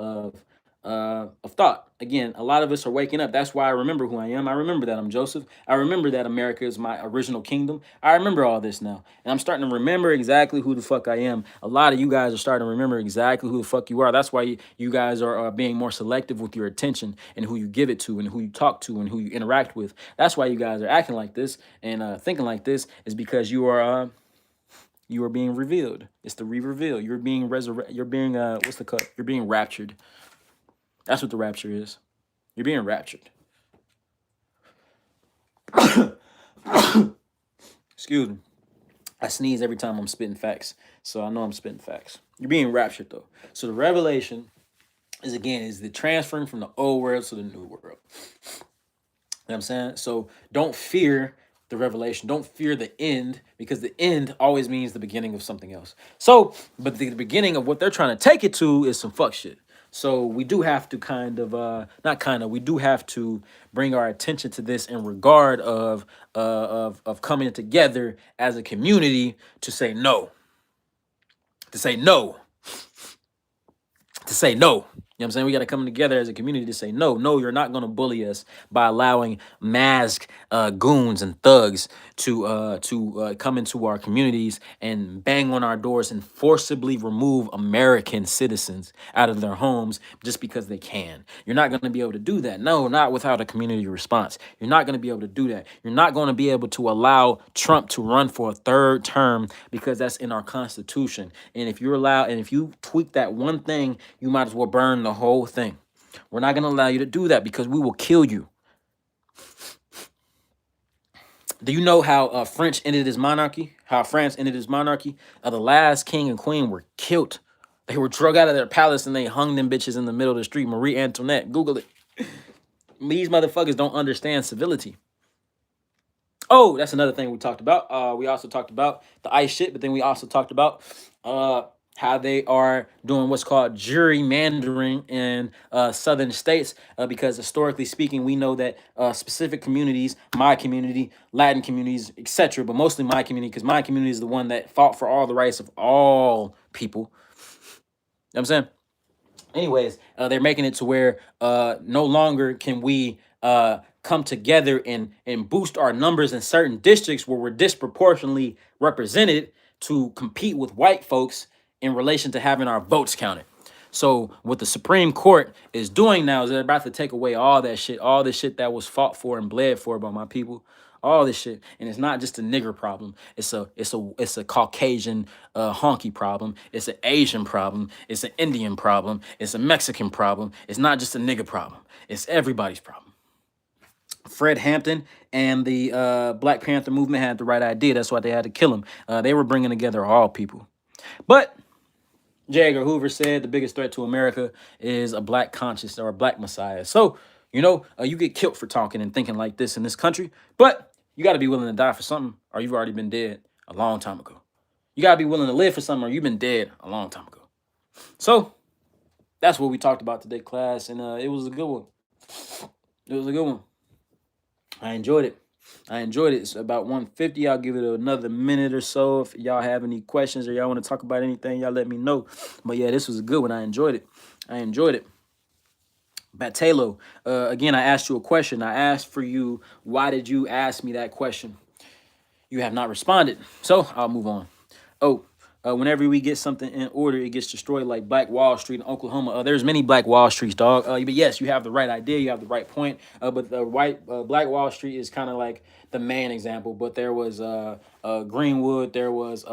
of thought. Again, a lot of us are waking up. That's why I remember who I am. I remember that I'm Joseph. I remember that America is my original kingdom. I remember all this now. And I'm starting to remember exactly who the fuck I am. A lot of you guys are starting to remember exactly who the fuck you are. That's why you guys are being more selective with your attention and who you give it to and who you talk to and who you interact with. That's why you guys are acting like this and thinking like this, is because you are being revealed. It's the re-reveal. You're being resurrected. You're being what's the cut? You're being raptured. That's what the rapture is. You're being raptured. Excuse me. I sneeze every time I'm spitting facts, so I know I'm spitting facts. You're being raptured though. So the revelation is the transferring from the old world to the new world. You know what I'm saying? So don't fear the revelation. Don't fear the end, because the end always means the beginning of something else. So, but the beginning of what they're trying to take it to is some fuck shit. So we do have to we do have to bring our attention to this in regard of coming together as a community to say no. To say no. To say no. You know what I'm saying? We got to come together as a community to say, no, you're not going to bully us by allowing masked goons and thugs to come into our communities and bang on our doors and forcibly remove American citizens out of their homes just because they can. You're not going to be able to do that. No, not without a community response. You're not going to be able to do that. You're not going to be able to allow Trump to run for a third term because that's in our Constitution. And if you tweak that one thing, you might as well burn the whole thing. We're not going to allow you to do that because we will kill you. Do you know how French ended his monarchy? How France ended his monarchy? The last king and queen were killed. They were drug out of their palace and they hung them bitches in the middle of the street. Marie Antoinette. Google it. These motherfuckers don't understand civility. Oh, that's another thing we talked about. We also talked about the ice shit, but then we also talked about how they are doing what's called gerrymandering in southern states, because historically speaking, we know that specific communities, my community, Latin communities, etc., but mostly my community, because my community is the one that fought for all the rights of all people. You know what I'm saying? Anyways, they're making it to where no longer can we come together and boost our numbers in certain districts where we're disproportionately represented to compete with white folks in relation to having our votes counted. So what the Supreme Court is doing now is they're about to take away all that shit, all the shit that was fought for and bled for by my people, all this shit. And it's not just a nigger problem. It's a Caucasian honky problem. It's an Asian problem. It's an Indian problem. It's a Mexican problem. It's not just a nigger problem. It's everybody's problem. Fred Hampton and the Black Panther movement had the right idea. That's why they had to kill him. They were bringing together all people. But J. Edgar Hoover said the biggest threat to America is a black conscience or a black messiah. So, you get killed for talking and thinking like this in this country, but you got to be willing to die for something or you've already been dead a long time ago. You got to be willing to live for something or you've been dead a long time ago. So, that's what we talked about today, class, and it was a good one. It was a good one. I enjoyed it. It's about 150. I'll give it another minute or so. If y'all have any questions or y'all want to talk about anything, y'all let me know. But yeah, this was a good one. I enjoyed it. Batalo, again, I asked you a question. I asked for you, why did you ask me that question? You have not responded. So I'll move on. Oh, whenever we get something in order, it gets destroyed, like Black Wall Street in Oklahoma. There's many Black Wall Streets, dog. But yes, you have the right idea, you have the right point. But the Black Wall Street is kind of like the main example. But there was Greenwood, there was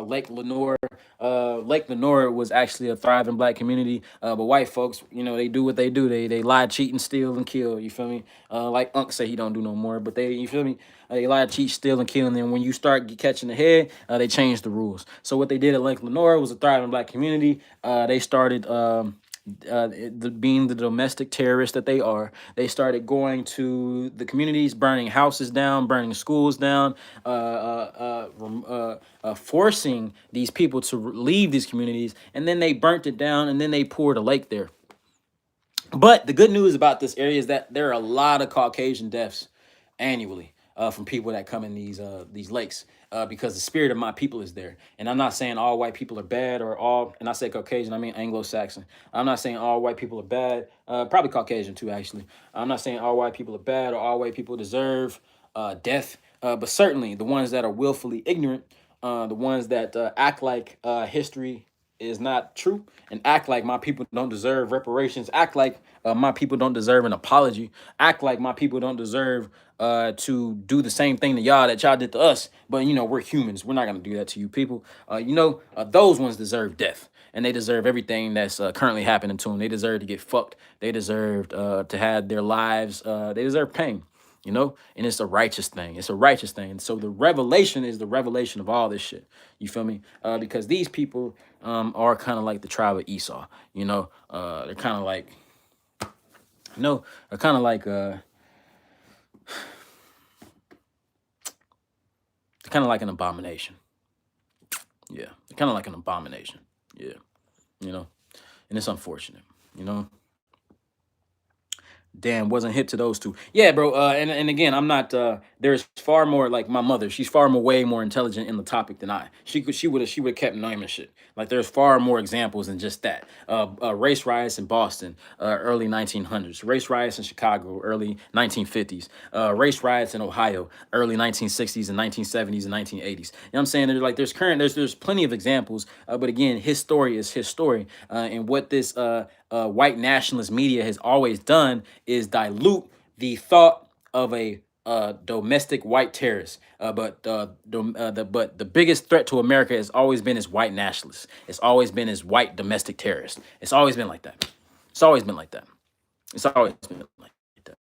Lake Lenoir. Lake Lenoir was actually a thriving black community. But white folks, they do what they do. They lie, cheat, and steal and kill. You feel me? Like Unc say he don't do no more, but you feel me? They lie, cheat, steal, and kill. And then when you start catching the head, they change the rules. So what they did at Lake Lenoir was a thriving black community. They started being the domestic terrorists that they are. They started going to the communities, burning houses down, burning schools down, forcing these people to leave these communities, and then they burnt it down, and then they poured a lake there. But the good news about this area is that there are a lot of Caucasian deaths annually from people that come in these lakes because the spirit of my people is there. And I'm not saying all white people are bad or all, and I say Caucasian, I mean Anglo-Saxon. I'm not saying all white people are bad, probably Caucasian too, actually. I'm not saying all white people are bad or all white people deserve death, but certainly the ones that are willfully ignorant, the ones that act like history is not true and act like my people don't deserve reparations, act like my people don't deserve an apology, act like my people don't deserve to do the same thing to y'all that y'all did to us. But we're humans, we're not going to do that to you people. Those ones deserve death, and they deserve everything that's currently happening to them. They deserve to get fucked. They deserve to have their lives, they deserve pain. And it's a righteous thing. It's a righteous thing. And so the revelation is the revelation of all this shit. You feel me? Because these people are kind of like the tribe of Esau. They're kind of like, they're kind of like, they're kind of like an abomination. Yeah, they're kind of like an abomination. Yeah, and it's unfortunate. Damn, wasn't hip to those two. Yeah, bro. And again, I'm not. There's far more, like my mother. She's far more, way more intelligent in the topic than I. She would have kept naming shit. Like there's far more examples than just that. Race riots in Boston, early 1900s. Race riots in Chicago, early 1950s. Race riots in Ohio, early 1960s and 1970s and 1980s. You know what I'm saying? There's plenty of examples. But again, his story is his story. And what this white nationalist media has always done is dilute the thought of a domestic white terrorist. But the biggest threat to America has always been his white nationalists. It's always been his white domestic terrorists. It's always been like that. It's always been like that. It's always been like that.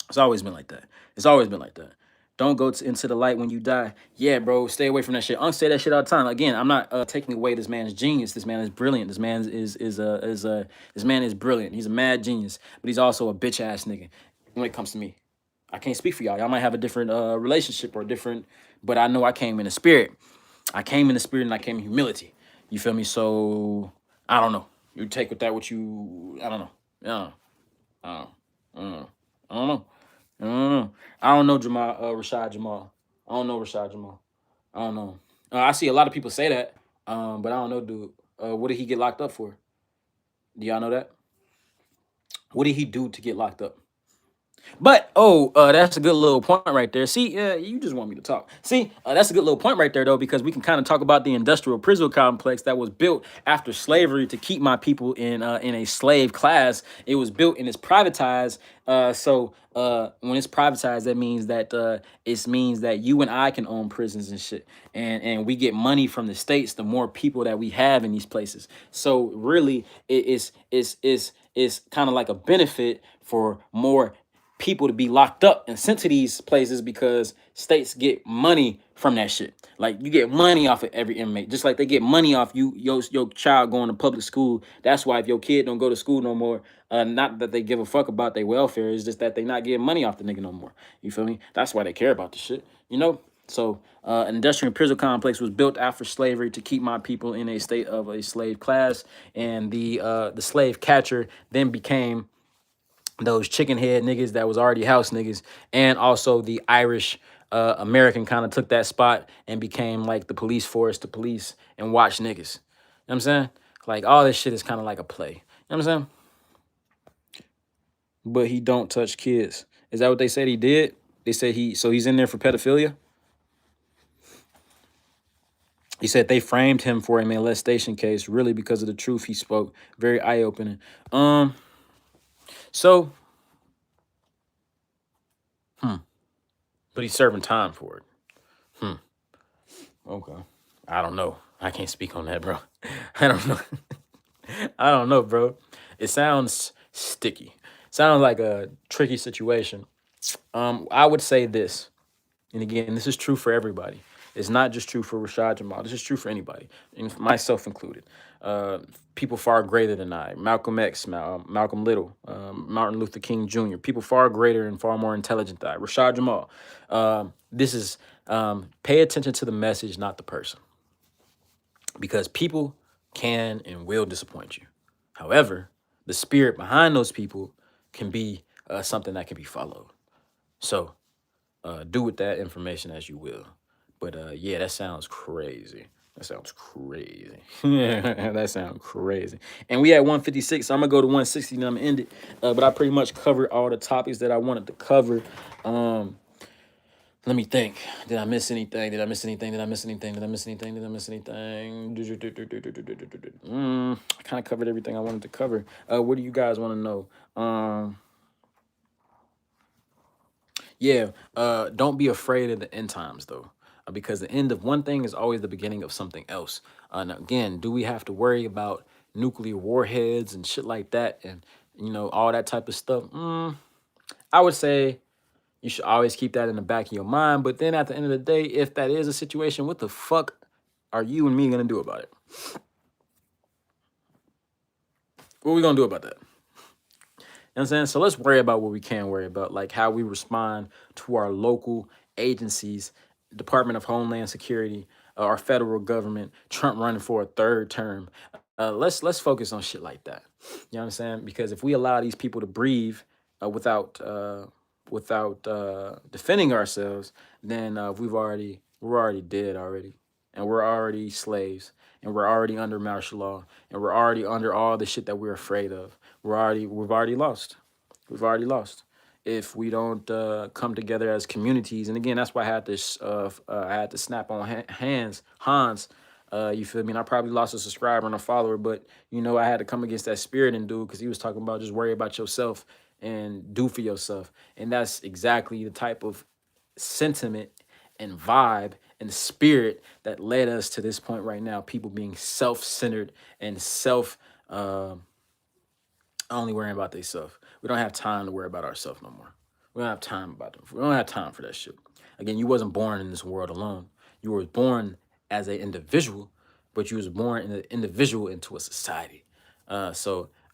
It's always been like that. It's always been like that. Don't go into the light when you die. Yeah, bro, stay away from that shit. Unc say that shit all the time. Again, I'm not taking away this man's genius. This man is brilliant. This man this man is brilliant. He's a mad genius, but he's also a bitch ass nigga when it comes to me. I can't speak for y'all. Y'all might have a different relationship or different, but I know I came in the spirit. I came in the spirit and I came in humility. You feel me? So I don't know. You take with that what you. I don't know. I don't know. I don't know. I don't know. I don't know. I don't know. I don't know Rashad Jamal. I don't know Rashad Jamal. I don't know. I see a lot of people say that, but I don't know, dude. What did he get locked up for? Do y'all know that? What did he do to get locked up? But that's a good little point right there. See, you just want me to talk. See, that's a good little point right there, though, because we can kind of talk about the industrial prison complex that was built after slavery to keep my people in a slave class. It was built and it's privatized. So when it's privatized, that means that it means that you and I can own prisons and shit, and we get money from the states. The more people that we have in these places, so really, it's kind of like a benefit for more people to be locked up and sent to these places because states get money from that shit. Like you get money off of every inmate, just like they get money off your child going to public school. That's why if your kid don't go to school no more, not that they give a fuck about their welfare, it's just that they not getting money off the nigga no more. You feel me? That's why they care about the shit. You know. So, an industrial prison complex was built after slavery to keep my people in a state of a slave class, and the slave catcher then became those chicken head niggas that was already house niggas, and also the Irish American kind of took that spot and became like the police force to police and watch niggas. You know what I'm saying? Like all this shit is kind of like a play. You know what I'm saying? But he don't touch kids. Is that what they said he did? They said he's in there for pedophilia. He said they framed him for a molestation case, really because of the truth he spoke. Very eye-opening. So, but he's serving time for it. Okay. I don't know. I can't speak on that, bro. I don't know. I don't know, bro. It sounds sticky. Sounds like a tricky situation. I would say this, and again, this is true for everybody. It's not just true for Rashad Jamal. This is true for anybody, and myself included. People far greater than I, Malcolm X, Malcolm Little, Martin Luther King Jr., people far greater and far more intelligent than I, Rashad Jamal. This is pay attention to the message, not the person. Because people can and will disappoint you. However, the spirit behind those people can be something that can be followed. So do with that information as you will. But yeah, that sounds crazy. That sounds crazy. That sounds crazy. And we at 156, so I'm gonna go to 160 and I'm gonna end it. But I pretty much covered all the topics that I wanted to cover. Let me think. Did I miss anything? Did I miss anything? Did I miss anything? Did I miss anything? Did I miss anything? I kind of covered everything I wanted to cover. What do you guys want to know? Yeah, don't be afraid of the end times, though, because the end of one thing is always the beginning of something else. And again, do we have to worry about nuclear warheads and shit like that and, all that type of stuff? I would say you should always keep that in the back of your mind. But then at the end of the day, if that is a situation, what the fuck are you and me going to do about it? What are we going to do about that? You know what I'm saying? So let's worry about what we can worry about, like how we respond to our local agencies, Department of Homeland Security, our federal government, Trump running for a third term. Let's focus on shit like that. You know what I'm saying? Because if we allow these people to breathe without defending ourselves, then we're already dead already, and we're already slaves, and we're already under martial law, and we're already under all the shit that we're afraid of. We've already lost. We've already lost if we don't come together as communities. And again, that's why I had this. I had to snap on Hans. You feel me? And I probably lost a subscriber and a follower, but I had to come against that spirit and do, because he was talking about just worry about yourself and do for yourself. And that's exactly the type of sentiment and vibe and spirit that led us to this point right now. People being self-centered and only worrying about themselves. We don't have time to worry about ourselves no more. We don't have time about them. We don't have time for that shit. Again, you wasn't born in this world alone. You were born as an individual, but you was born in an individual into a society.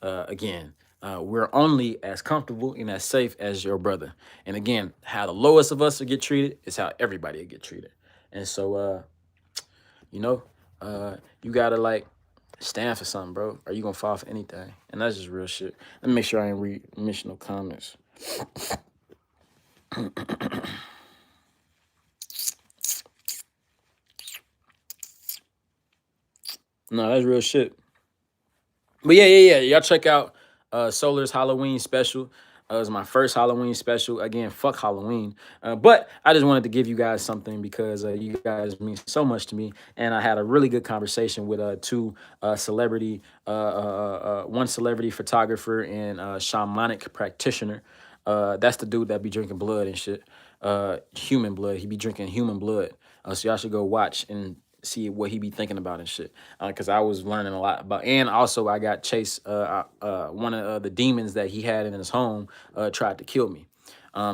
Again, we're only as comfortable and as safe as your brother. And again, how the lowest of us will get treated is how everybody will get treated. And so, you gotta stand for something, bro, or you gonna fall for anything. And that's just real shit. Let me make sure I ain't miss no comments. No, that's real shit. But yeah. Y'all check out Solar's Halloween special. It was my first Halloween special. Again, fuck Halloween. But I just wanted to give you guys something because you guys mean so much to me. And I had a really good conversation with one celebrity photographer and shamanic practitioner. That's the dude that be drinking blood and shit. Human blood. He be drinking human blood. So y'all should go watch and see what he be thinking about and shit. Because I was learning a lot about, and also I got chased. One of the demons that he had in his home tried to kill me.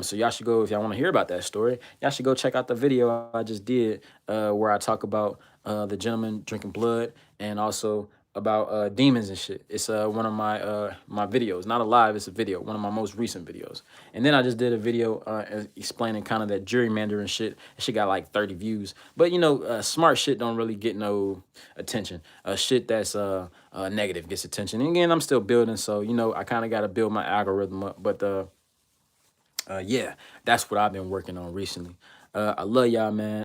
So y'all should go, if y'all want to hear about that story, y'all should go check out the video I just did where I talk about the gentleman drinking blood and also about demons and shit. It's one of my videos, not a live, it's a video, one of my most recent videos. And then I just did a video explaining kind of that gerrymander and shit. That shit got like 30 views. But you know, smart shit don't really get no attention. Shit that's negative gets attention. And again, I'm still building, so you know, I kind of got to build my algorithm up. But yeah, that's what I've been working on recently. I love y'all, man.